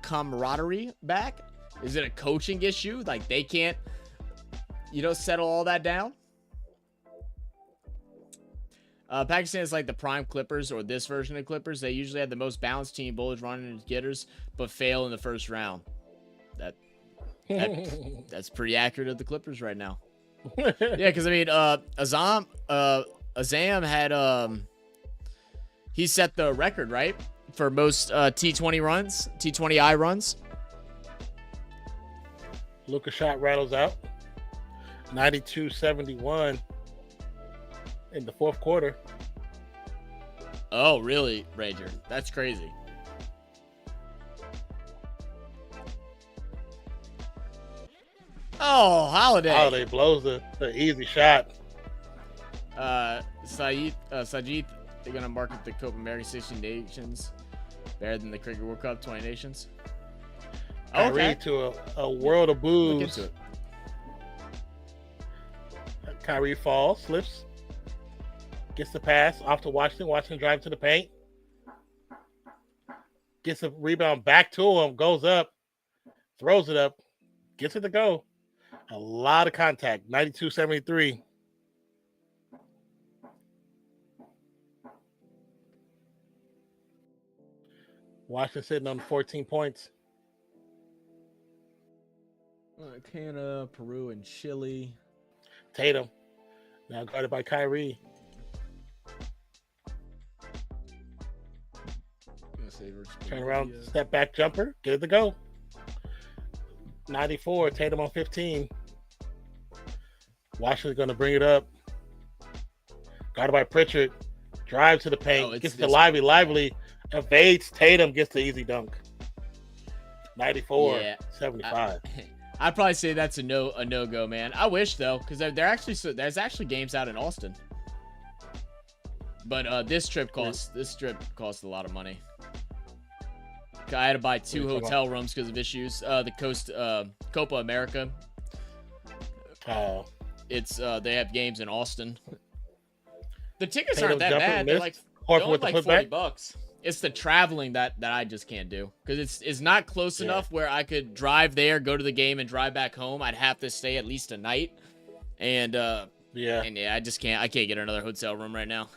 camaraderie back? Is it a coaching issue? Like, they can't, you know, settle all that down? Pakistan is like the prime Clippers, or this version of Clippers. They usually have the most balanced team, bowlers, runners, and getters, but fail in the first round. That's pretty accurate of the Clippers right now. Yeah, because I mean, Azam had he set the record, right, for most T20 runs, T20I runs. Lucas shot rattles out 92-71 in the fourth quarter. Oh, really, Ranger? That's crazy. Oh, Holiday. Holiday blows the easy shot. Sajid, they're going to market the Copa America 16 Nations better than the Cricket World Cup 20 Nations. Kyrie to a world of booze. Look into it. Kyrie falls, slips, gets the pass off to Washington. Washington drive to the paint. Gets a rebound back to him, goes up, throws it up, gets it to go. A lot of contact, 92-73. Washington sitting on 14 points. Canada, Peru, and Chile. Tatum, now guarded by Kyrie. Turn around, step back jumper, get it to go. 94, Tatum on 15. Washington's going to bring it up. Guarded by Pritchard. Drive to the paint. Gets to Lively. Evades Tatum. Gets the easy dunk. 94-75. I'd probably say that's a no-go, man. I wish, though, because there's actually games out in Austin. But this trip costs a lot of money. I had to buy 2 hotel rooms because of issues. The Copa America. It's they have games in Austin. The tickets aren't that bad. They're like $40. It's the traveling that I just can't do, because it's not close enough where I could drive there, go to the game, and drive back home. I'd have to stay at least a night, and I just can't. I can't get another hotel room right now.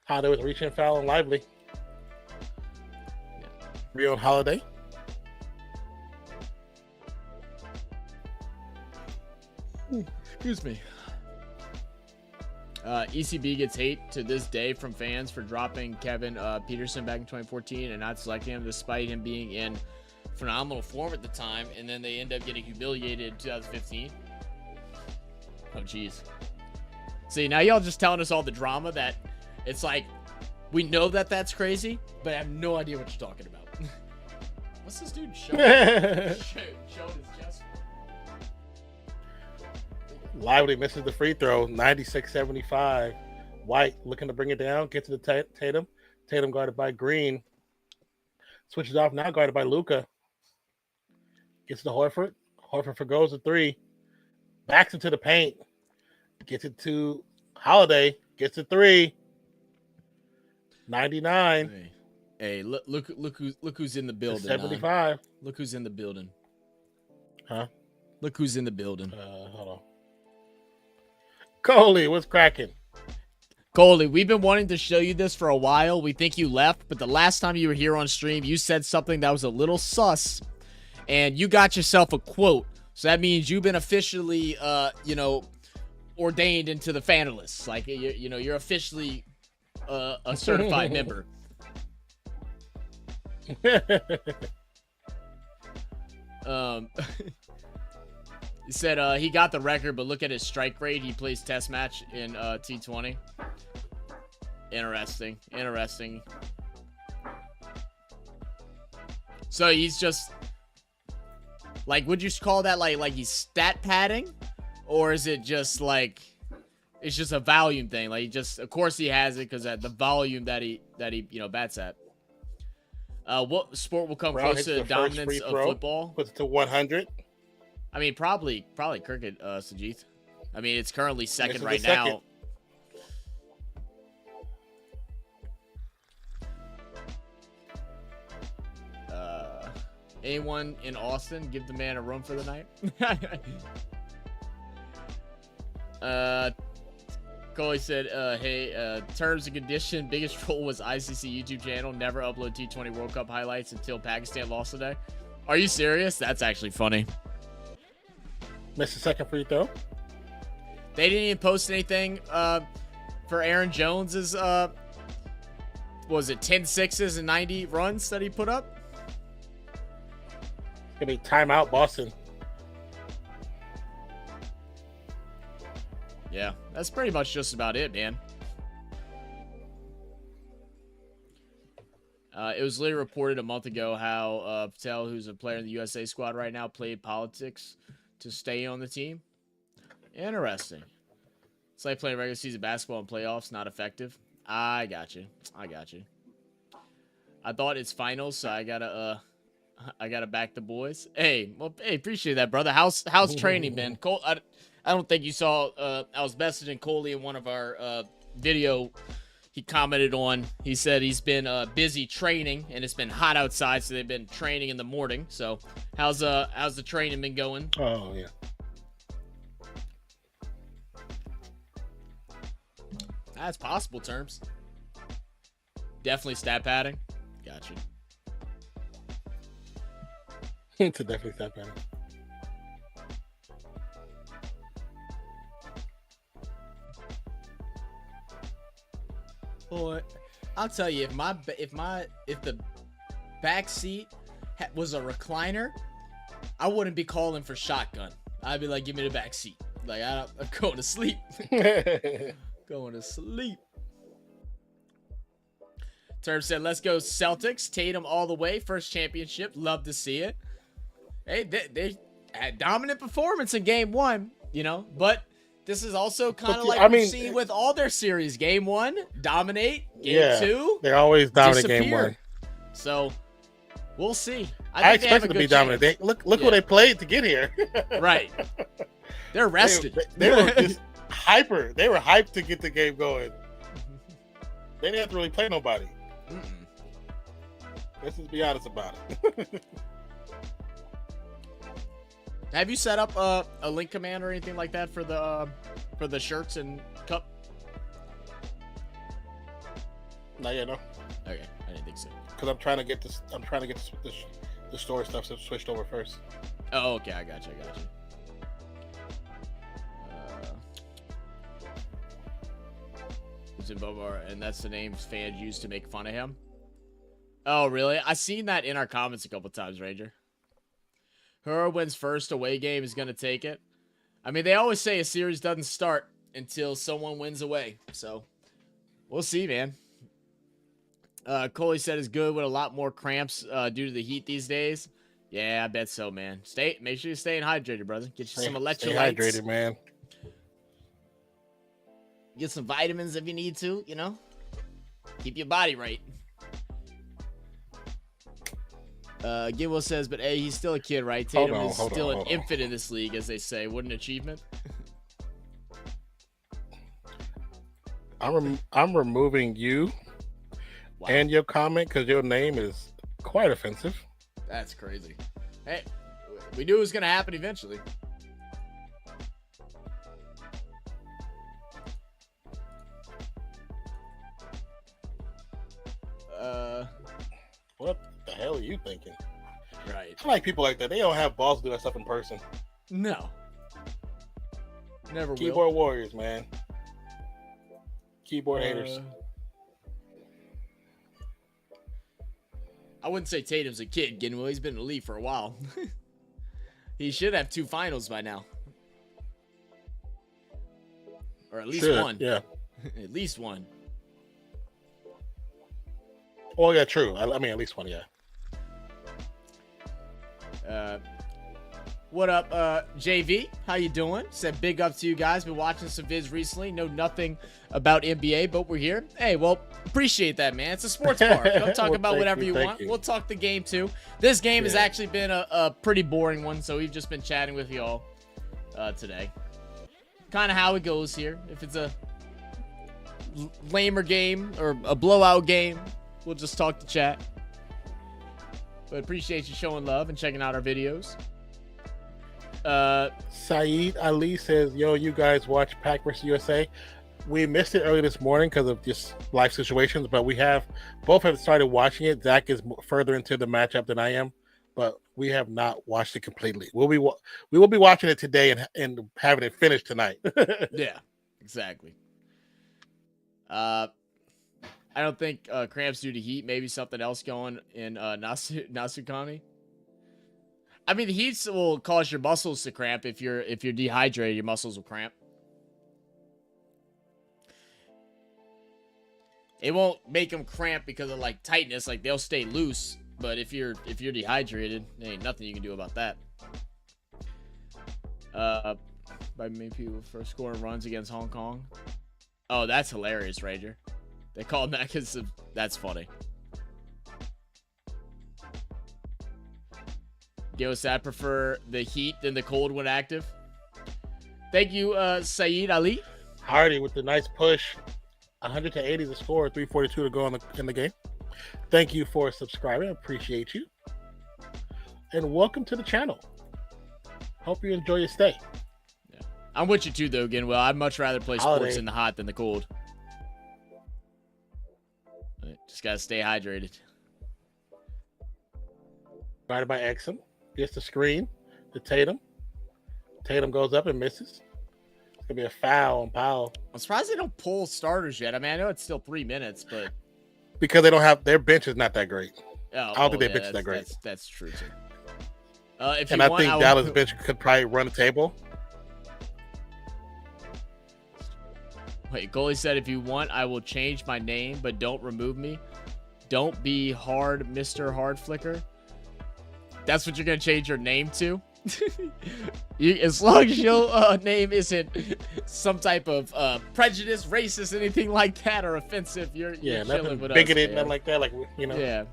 Holiday with reach and foul and Lively. Real Holiday. Excuse me. ECB gets hate to this day from fans for dropping Kevin Peterson back in 2014 and not selecting him despite him being in phenomenal form at the time, and then they end up getting humiliated in 2015. Oh, jeez. See, now y'all just telling us all the drama that It's like, we know that that's crazy, but I have no idea what you're talking about. What's this dude showing? Showing his chest. Lively misses the free throw, 96-75. White looking to bring it down, get to the Tatum. Tatum guarded by Green. Switches off now, guarded by Luka. Gets to Horford. Horford forgoes the three. Backs into the paint. Gets it to Holiday. Gets the three. 99. Hey, look who's in the building. 75. Look who's in the building. Huh? Look who's in the building. Hold on. Coley, what's cracking? Coley, we've been wanting to show you this for a while. We think you left, but the last time you were here on stream, you said something that was a little sus, and you got yourself a quote. So that means you've been officially, ordained into the fanalists. Like, you're officially a certified member. He said he got the record, but look at his strike rate. He plays test match in T20. Interesting. So he's just like, would you call that like he's stat padding, or is it just like it's just a volume thing? Like, he just, of course he has it because at the volume that he bats at. What sport will come close to the dominance of football? Puts it to 100. I mean, probably cricket, Sajith. I mean, it's currently second right now. Anyone in Austin, give the man a room for the night. Coley said, hey, terms and condition, biggest troll was ICC YouTube channel. Never upload T20 World Cup highlights until Pakistan lost today. Are you serious? That's actually funny. Missed the second free throw. They didn't even post anything for Aaron Jones's, was it 10 sixes and 90 runs that he put up? Gonna be timeout, Boston. Yeah, that's pretty much just about it, man. It was literally reported a month ago how Patel, who's a player in the USA squad right now, played politics to stay on the team. Interesting. It's like playing regular season basketball in playoffs, not effective. I got you. I thought it's finals, so I gotta back the boys. Hey, appreciate that, brother. How's training been? Cole, I don't think you saw. I was messaging Coley in one of our video. He commented on. He said he's been busy training, and it's been hot outside, so they've been training in the morning. So, how's the training been going? Oh yeah. That's possible terms. Definitely stat padding. Gotcha. It's a definitely stat padding. Boy, I'll tell you, if the back seat was a recliner, I wouldn't be calling for shotgun. I'd be like, give me the back seat. Like, I'm going to sleep. Going to sleep. Term said, let's go Celtics. Tatum all the way. First championship. Love to see it. Hey, they had dominant performance in game one, but this is also kind of like we've seen with all their series. Game one, dominate. Game two, they always dominate disappear. game one. So we'll see. I expect them to be dominant. Look what they played to get here. Right. They're rested. They were just hyper. They were hyped to get the game going. They didn't have to really play nobody. Let's just be honest about it. Have you set up a link command or anything like that for the shirts and cup? Not yet, no. Okay, I didn't think so. Because I'm trying to get this. I'm trying to get the store stuff switched over first. Oh, okay, I got you. It's in Bobar, and that's the name fans use to make fun of him. Oh, really? I seen that in our comments a couple times, Ranger. Whoever wins first away game is going to take it. I mean, they always say a series doesn't start until someone wins away. So, We'll see, man. Coley said is good with a lot more cramps due to the heat these days. Yeah, I bet so, man. Make sure you're staying hydrated, brother. Get you some electrolytes. Stay hydrated, man. Get some vitamins if you need to, you know. Keep your body right. Gilwell says, but hey, he's still a kid, right? Tatum is still an infant in this league, as they say. What an achievement. I'm removing you and your comment because your name is quite offensive. That's crazy. Hey, we knew it was going to happen eventually. What the hell are you thinking? Right. I like people like that. They don't have balls to do that stuff in person. No. Never Keyboard will. warriors, man. Keyboard haters. I wouldn't say Tatum's a kid, Ginwell. He's been in the league for a while. He should have 2 finals by now. Or at least one. Yeah. At least one. Oh, yeah, true. I mean, at least one, yeah. What up, JV? How you doing? Said big up to you guys. Been watching some vids recently. Know nothing about NBA, but we're here. Hey, well, appreciate that, man. It's a sports bar. Come talk about whatever you want. We'll talk the game, too. This game has actually been a pretty boring one, so we've just been chatting with y'all today. Kind of how it goes here. If it's a lamer game or a blowout game, we'll just talk to chat. But appreciate you showing love and checking out our videos. Saeed Ali says, yo, you guys watch Pac vs. USA. We missed it early this morning because of just life situations, but we both have started watching it. Zach is further into the matchup than I am, but we have not watched it completely. We will be watching it today and having it finished tonight. Yeah, exactly. I don't think cramps due to heat. Maybe something else going in Nasukani. I mean, the heat will cause your muscles to cramp. If you're dehydrated, your muscles will cramp. It won't make them cramp because of like tightness. Like they'll stay loose. But if you're dehydrated, there ain't nothing you can do about that. By many people for scoring runs against Hong Kong. Oh, that's hilarious, Ranger. They called that because that's funny. Gil said, I prefer the heat than the cold when active. Thank you, Saeed Ali. Hardy with the nice push. 100 to 80 is the score. 342 to go in the game. Thank you for subscribing. I appreciate you. And welcome to the channel. Hope you enjoy your stay. Yeah. I'm with you too, though, Ginwell. I'd much rather play sports in the hot than the cold. Just got to stay hydrated. Guarded by Exum. Gets the screen to Tatum. Tatum goes up and misses. It's going to be a foul on Powell. I'm surprised they don't pull starters yet. I mean, I know it's still 3 minutes, but... Because they don't have... Their bench is not that great. Oh, I don't think their bench is that great. That's true, too. I think Dallas bench could probably run the table. Wait, goalie said, if you want, I will change my name, but don't remove me. Don't be hard, Mr. Hard Flicker. That's what you're going to change your name to? As long as your name isn't some type of prejudice, racist, anything like that, or offensive, you're chilling with bigoted, us, nothing like that. Like, you know. Yeah.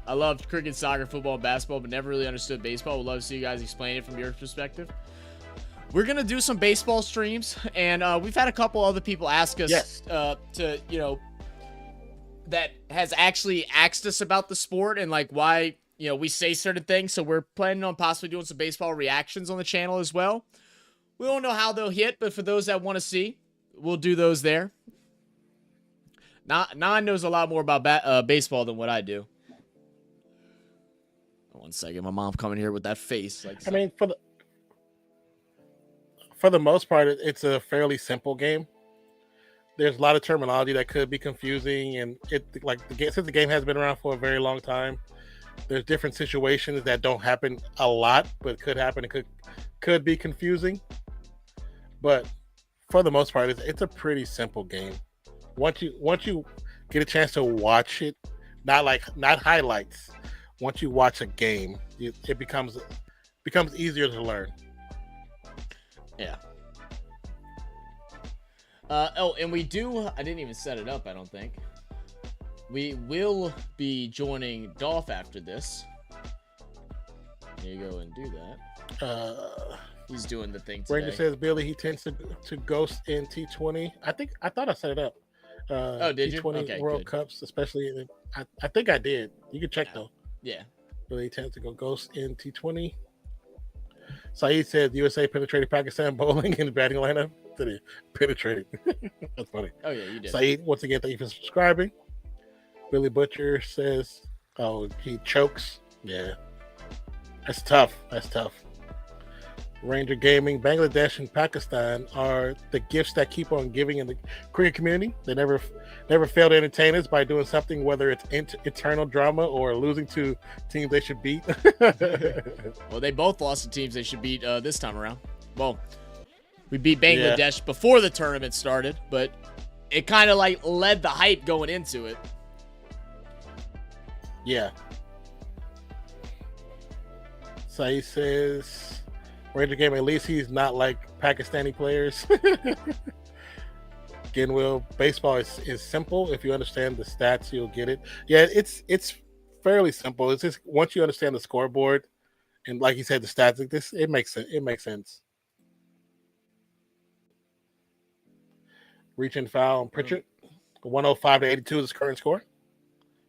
I loved cricket, soccer, football, and basketball, but never really understood baseball. Would love to see you guys explain it from your perspective. We're going to do some baseball streams, and we've had a couple other people ask us to, that has actually asked us about the sport and like why, we say certain things. So we're planning on possibly doing some baseball reactions on the channel as well. We don't know how they'll hit, but for those that want to see, we'll do those there. Nan knows a lot more about baseball than what I do. 1 second, my mom coming here with that face. I mean, for the most part, it's a fairly simple game. There's a lot of terminology that could be confusing, and since the game has been around for a very long time, there's different situations that don't happen a lot, but could happen. It could be confusing. But for the most part, it's a pretty simple game. Once you get a chance to watch it, not highlights. Once you watch a game, it becomes easier to learn. Yeah. And we do. I didn't even set it up. I don't think. We will be joining Dolph after this. There you go and do that. He's doing the thing today. Ranger says Billy he tends to ghost in T20. I thought I set it up. Did you? T20 Okay, World good. Cups, especially. I think I did. You can check though. Yeah. Billy tends to go ghost in T20. Saeed says USA penetrated Pakistan bowling in the batting lineup. Did he penetrated? That's funny. Oh yeah, you did. Saeed, once again, thank you for subscribing. Billy Butcher says, "Oh, he chokes." Yeah, that's tough. That's tough. Ranger Gaming, Bangladesh and Pakistan are the gifts that keep on giving in the cricket community. They never fail to entertain us by doing something, whether it's internal drama or losing to teams they should beat. Well, they both lost to teams they should beat this time around. Well, we beat Bangladesh before the tournament started, but it kind of like led the hype going into it. Yeah. So he says, Ranger Game, at least he's not like Pakistani players. Again, Will, baseball is simple. If you understand the stats, you'll get it. Yeah, it's fairly simple. It's just once you understand the scoreboard and like you said, the stats like this, it makes sense. It makes sense. Reach and foul on Pritchard. 105-82 is his current score.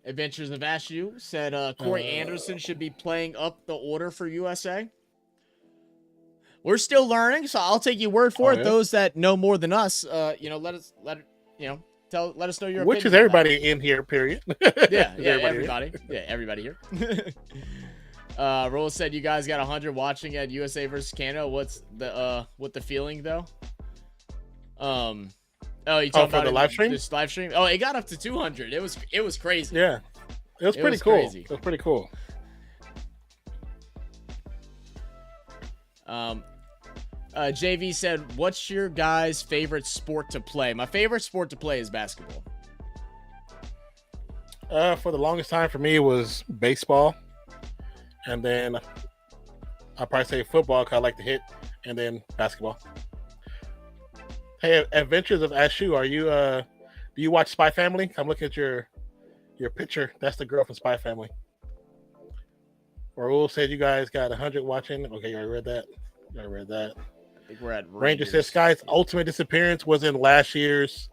Adventures of Ashu said Corey Anderson should be playing up the order for USA. We're still learning, so I'll take your word for it. Yeah. Those that know more than us, let us know your Which is opinion on everybody in here, period. that. Yeah, everybody everybody here. Roll said you guys got 100 watching at USA versus Canada. What's the feeling though? Oh, you talking about the live stream? This live stream? Oh, it got up to 200. It was crazy. Yeah, it was pretty cool. Crazy. It was pretty cool. JV said, "What's your guys' favorite sport to play?" My favorite sport to play is basketball. For the longest time for me it was baseball, and then I'll probably say football because I like to hit, and then basketball. Hey, Adventures of Ashu, are you do you watch Spy Family? I'm looking at your picture. That's the girl from Spy Family. Raul said you guys got 100 watching. Okay, you already read that. I think we're at Ranger says Sky's ultimate disappearance was in last year's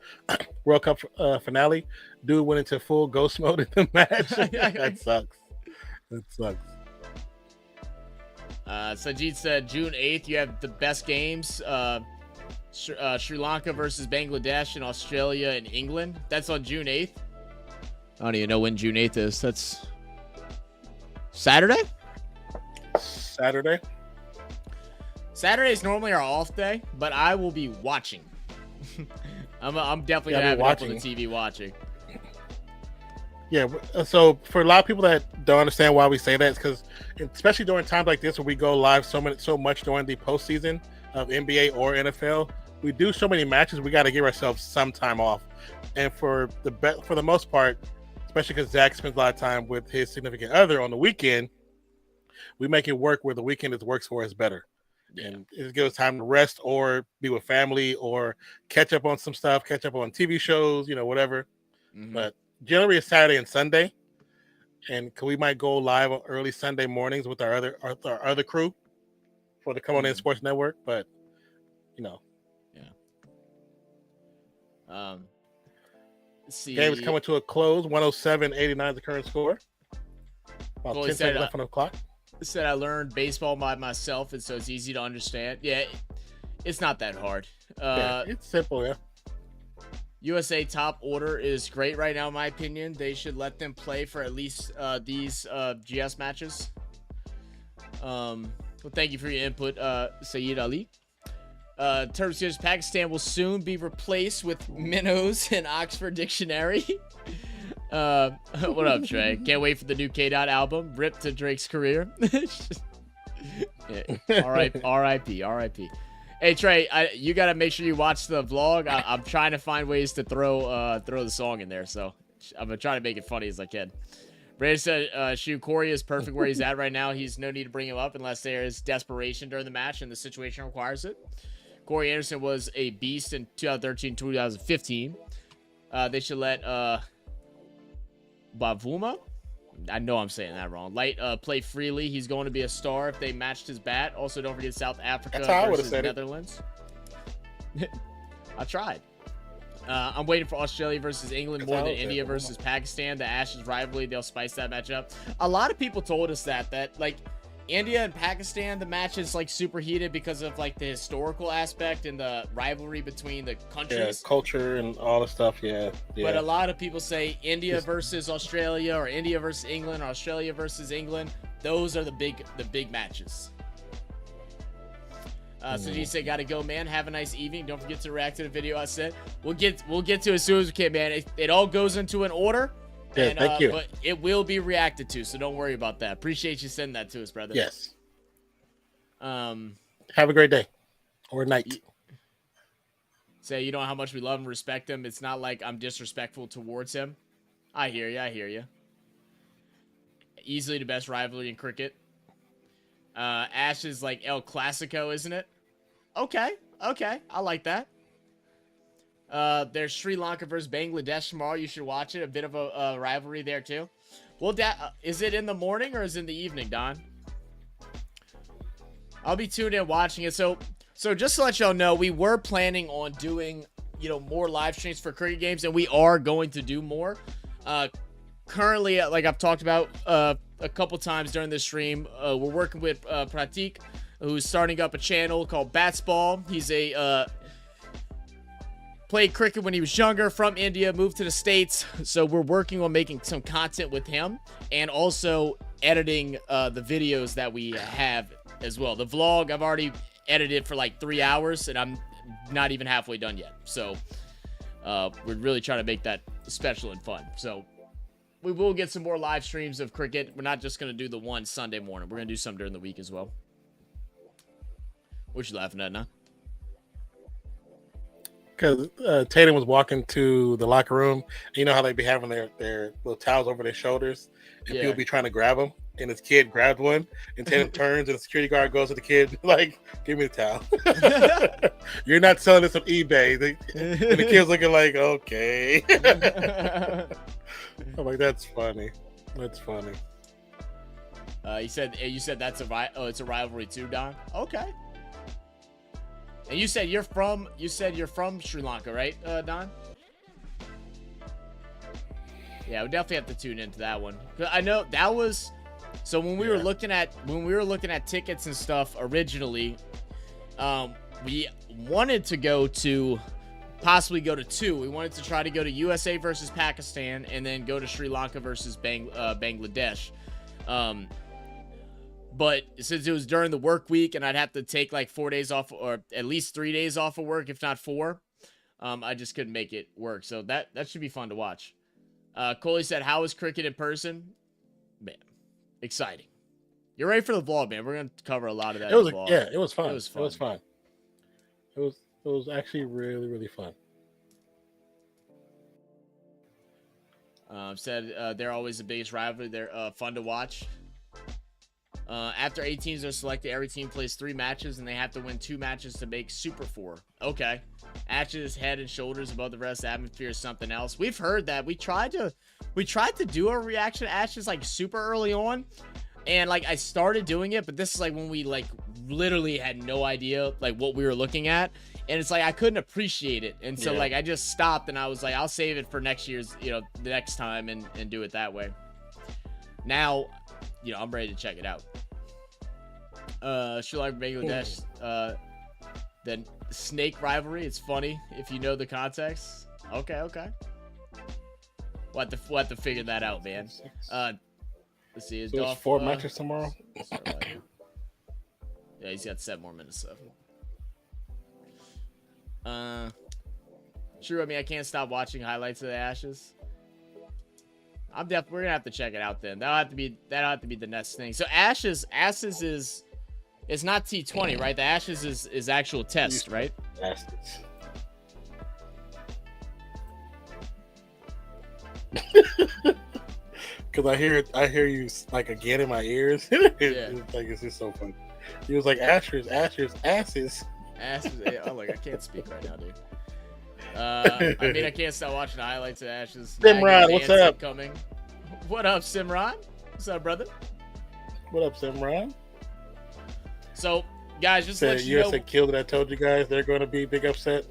World Cup finale. Dude went into full ghost mode in the match. That sucks. Sajid said June 8th you have the best games. Sri Lanka versus Bangladesh and Australia and England. That's on June 8th. I don't even know when June 8th is. That's Saturday? Saturday's normally our off day, but I will be watching. I'm definitely going to have it up on the TV watching. Yeah, so for a lot of people that don't understand why we say that, it's because, especially during times like this where we go live so much during the postseason of NBA or NFL, we do so many matches, we got to give ourselves some time off. And for the most part, especially because Zach spends a lot of time with his significant other on the weekend, we make it work where the weekend works for us better. Yeah. And it gives us time to rest or be with family or catch up on some stuff, catch up on TV shows, whatever. Mm-hmm. But generally it's Saturday and Sunday. And we might go live on early Sunday mornings with our other crew for the Come On In Sports Network. But, Yeah. Let's see. Game is coming to a close. 107-89 is the current score. About 10 seconds left on the clock. Said I learned baseball by myself, and so it's easy to understand. Yeah, it's not that hard. It's simple, yeah. USA top order is great right now, in my opinion. They should let them play for at least these GS matches. Well, thank you for your input, Saeed Ali. Terms says Pakistan will soon be replaced with minnows in Oxford Dictionary. What up, Trey? Can't wait for the new K-Dot album. Rip to Drake's career. Yeah. R.I.P. Hey Trey, you gotta make sure you watch the vlog. I'm trying to find ways to throw the song in there, so I'm gonna try to make it funny as I can. Brandon said, shoot, Corey is perfect where he's at right now. He's no need to bring him up unless there is desperation during the match and the situation requires it. Corey Anderson was a beast in 2013, 2015. They should let Bavuma, I know I'm saying that wrong, play freely. He's going to be a star if they matched his bat. Also, don't forget South Africa versus Netherlands. I tried. I'm waiting for Australia versus England more than India versus Pakistan. The Ashes rivalry, they'll spice that match up. A lot of people told us that like India and Pakistan, the match is like super heated because of like the historical aspect and the rivalry between the countries. Yeah, culture and all the stuff. Yeah. But a lot of people say India versus Australia or India versus England or Australia versus England. Those are the big matches. So you say, gotta go, man. Have a nice evening. Don't forget to react to the video I sent. We'll get to it as soon as we can, man. It all goes into an order. Yeah, and, thank you. But it will be reacted to, so don't worry about that. Appreciate you sending that to us, brother. Yes. Have a great day or night. Say, you know how much we love and respect him. It's not like I'm disrespectful towards him. I hear you. I hear you. Easily the best rivalry in cricket. Ash is like El Clasico, isn't it? Okay. I like that. There's Sri Lanka versus Bangladesh tomorrow. You should watch it. A bit of a rivalry there, too. Well, is it in the morning or is it in the evening, Don? I'll be tuned in watching it. So just to let y'all know, we were planning on doing, more live streams for cricket games, and we are going to do more. Currently, like I've talked about a couple times during this stream, we're working with Pratik, who's starting up a channel called Batsball. He's played cricket when he was younger, from India, moved to the States. So we're working on making some content with him and also editing the videos that we have as well. The vlog, I've already edited for like 3 hours and I'm not even halfway done yet. So we're really trying to make that special and fun. So we will get some more live streams of cricket. We're not just going to do the one Sunday morning. We're going to do some during the week as well. What you laughing at now? Because Tatum was walking to the locker room. You know how they be having their little towels over their shoulders, and people be trying to grab them. And his kid grabbed one, and Tatum turns, and the security guard goes to the kid like, "Give me the towel. You're not selling this on eBay." And the kid's looking like, "Okay." I'm like, "That's funny. That's funny." You said that's it's a rivalry too, Don. Okay. And you said you're from Sri Lanka, right, Don? Yeah, we definitely have to tune into that one. I know that was so when we were looking at tickets and stuff originally, we wanted to possibly go to two. We wanted to try to go to USA versus Pakistan and then go to Sri Lanka versus Bangladesh. But since it was during the work week and I'd have to take like 4 days off or at least 3 days off of work, if not 4, I just couldn't make it work. So that should be fun to watch. Coley said, how is cricket in person? Man, exciting. You're ready for the vlog, man. We're going to cover a lot of that. It was, in the vlog. yeah, it was fun. It was fun. It was fun. It was actually really, really fun. Said they're always the biggest rivalry. They're fun to watch. After 8 teams are selected, every team plays 3 matches, and they have to win 2 matches to make Super 4. Okay. Ash is head and shoulders above the rest. The atmosphere is something else. We've heard that. We tried to do a reaction to Ashes like super early on, and like I started doing it, but this is like when we like literally had no idea like what we were looking at, and it's like I couldn't appreciate it, and so like I just stopped, and I was like, I'll save it for next year's, the next time, and do it that way. Now, I'm ready to check it out. Sri Lanka, Bangladesh, then snake rivalry. It's funny if you know the context. Okay. We'll have to figure that out, man. Let's see. So there's 4 matches tomorrow. Yeah, he's got 7 more minutes left. Sure. I mean, I can't stop watching highlights of the Ashes. We're gonna have to check it out then. That'll have to be the next thing. So Ashes is It's not T20, right? The Ashes is actual test, right? Bastards. Because I hear you like again in my ears. It's like it's just so funny. He was like Ashes, asses. Ashes. Oh, like I can't speak right now, dude. I mean, I can't stop watching the highlights of Ashes. Simran, what's up? Coming. What up, Simran? What's up, brother? What up, Simran? So, guys, just let you know. USA killed it. I told you guys they're going to be big upset.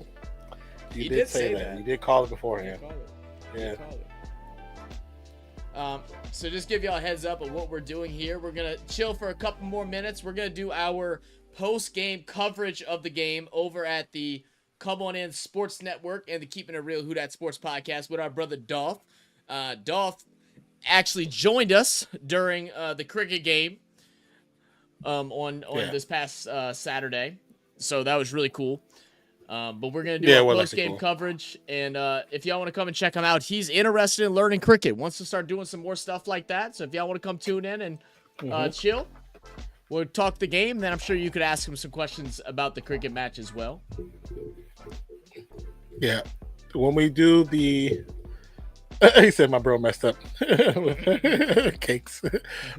You did say that. You did call it beforehand. Yeah. So just give y'all a heads up of what we're doing here. We're going to chill for a couple more minutes. We're going to do our post-game coverage of the game over at the Come On In Sports Network and the Keeping It Real Who Dat Sports podcast with our brother Dolph. Dolph actually joined us during the cricket game on this past Saturday. So that was really cool. But we're going to do our post-game coverage. And if y'all want to come and check him out, he's interested in learning cricket. Wants to start doing some more stuff like that. So if y'all want to come tune in and chill, we'll talk the game. Then I'm sure you could ask him some questions about the cricket match as well. Yeah. When we do the... he said my bro messed up. Cakes.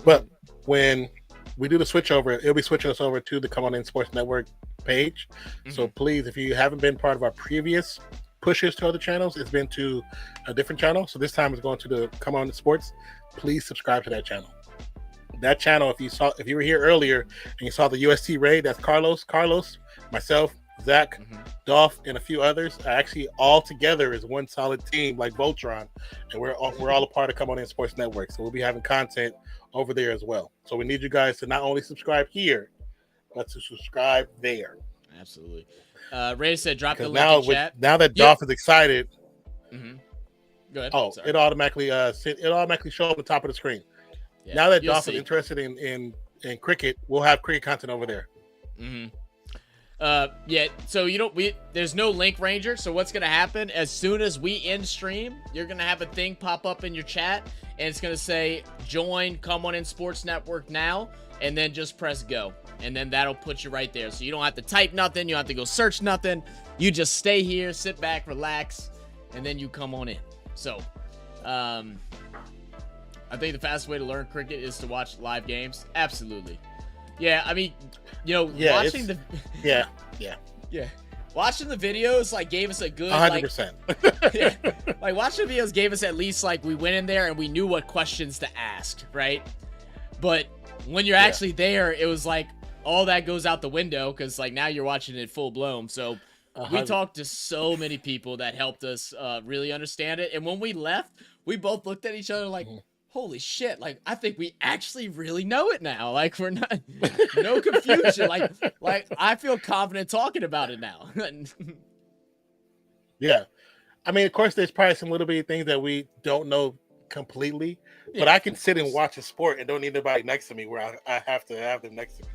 But when we do the switch over, it'll be switching us over to the Come On In Sports Network page. So please, if you haven't been part of our previous pushes to other channels, it's been to a different channel. So this time it's going to the Come On In Sports. Please subscribe to that channel. That channel, if you were here earlier and you saw the UST raid, that's Carlos, myself, Zach, Dolph, and a few others. Actually, all together is one solid team like Voltron, and we're all a part of Come On In Sports Network. So we'll be having content over there as well. So we need you guys to not only subscribe here, but to subscribe there. Absolutely. Ray said, "Drop the link in chat." Now that Dolph is excited, go ahead. Oh, it automatically show up on the top of the screen. Yeah, now that Dolph is interested in cricket, we'll have cricket content over there. So there's no link ranger. So what's gonna happen as soon as we end stream, you're gonna have a thing pop up in your chat, and it's gonna say join Come On In Sports Network now, and then just press go, and then that'll put you right there. So you don't have to type nothing, you don't have to go search nothing. You just stay here, sit back, relax, and then you come on in. So, I think the fastest way to learn cricket is to watch live games. Absolutely. Yeah, I mean, watching the watching the videos like gave us a good 100%. Like watching the videos gave us at least like we went in there and we knew what questions to ask, right? But when you're actually there, it was like all that goes out the window because like now you're watching it full blown. So we talked to so many people that helped us really understand it. And when we left, we both looked at each other like, holy shit, like I think we actually really know it now. Like we're not no confusion. Like I feel confident talking about it now. Yeah. I mean, of course there's probably some little bitty things that we don't know completely, but I can sit and watch a sport and don't need anybody next to me where I have to have them next to me.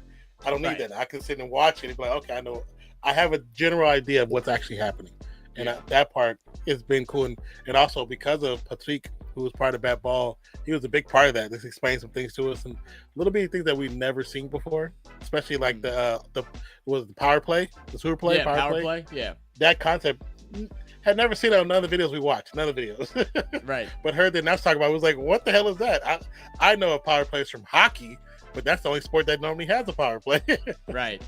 I don't need that. I can sit and watch it and be like, okay, I know, I have a general idea of what's actually happening. And that part has been cool. And also because of Patrick, who was part of Bat Ball, he was a big part of that. This explained some things to us and little bitty things that we've never seen before, especially like the power play, the super play, power play. Yeah. That concept had never seen it on none of the videos we watched, none of the videos. Right. But heard that now talk about it, was like, what the hell is that? I know a power play is from hockey, but that's the only sport that normally has a power play. Right.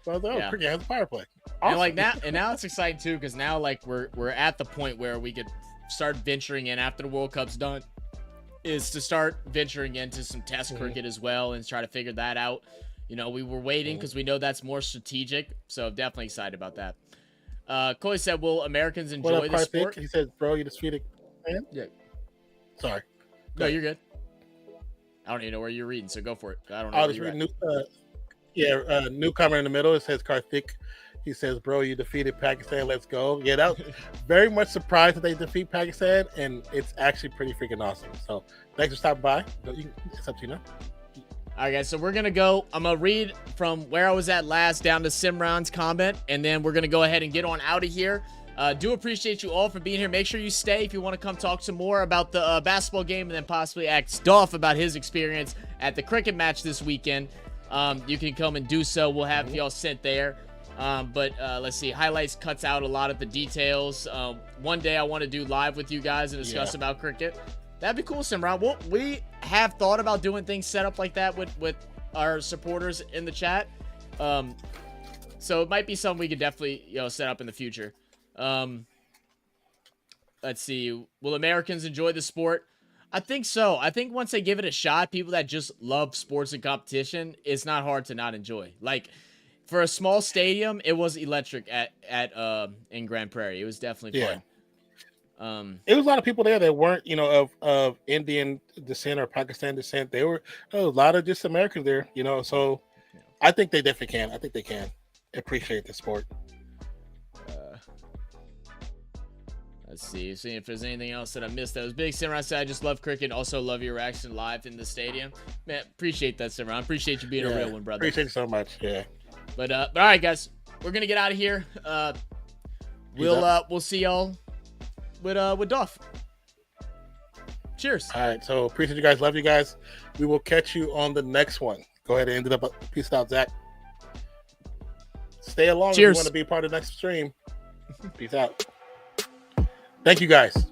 So I was like, cricket has a power play. Awesome. And now it's exciting too, because now like we're at the point where we could start venturing in after the World Cup's done, is to start venturing into some test cricket as well and try to figure that out. You know, we were waiting because we know that's more strategic, so definitely excited about that. Chloe said, will Americans enjoy the sport? He said, bro, you defeated man? Yeah. Sorry. No, you're good. I don't even know where you're reading, so go for it. I don't know. I was reading newcomer in the middle. It says Karthik. He says, bro, you defeated Pakistan. Let's go. Yeah, that was very much surprised that they defeat Pakistan, and it's actually pretty freaking awesome. So thanks for stopping by. It's up to you now. All right, guys, so we're going to go. I'm going to read from where I was at last down to Simran's comment, and then we're going to go ahead and get on out of here. Do appreciate you all for being here. Make sure you stay if you want to come talk some more about the basketball game and then possibly ask Dolph about his experience at the cricket match this weekend. you can come and do so. We'll have y'all sent there. But let's see, highlights cuts out a lot of the details. One day I want to do live with you guys and discuss about cricket. That'd be cool, Simran. We have thought about doing things set up like that with our supporters in the chat. So it might be something we could definitely, set up in the future. Let's see. Will Americans enjoy the sport? I think so. I think once they give it a shot, people that just love sports and competition, it's not hard to not enjoy. Like, for a small stadium, it was electric in Grand Prairie. It was definitely fun. It was a lot of people there that weren't, of Indian descent or Pakistan descent. There were a lot of just Americans there, so I think they definitely can. I think they can appreciate the sport. Let's see if there's anything else that I missed that was big. Simran said, I just love cricket. Also love your reaction live in the stadium. Man, appreciate that, Simran. Appreciate you being a real one, brother. Appreciate you so much. Yeah. But all right, guys, we're gonna get out of here. We'll see y'all with Duff. Cheers. All right, so appreciate you guys. Love you guys. We will catch you on the next one. Go ahead and end it up. Peace out, Zach. Stay along if you want to be part of the next stream. Peace out. Thank you, guys.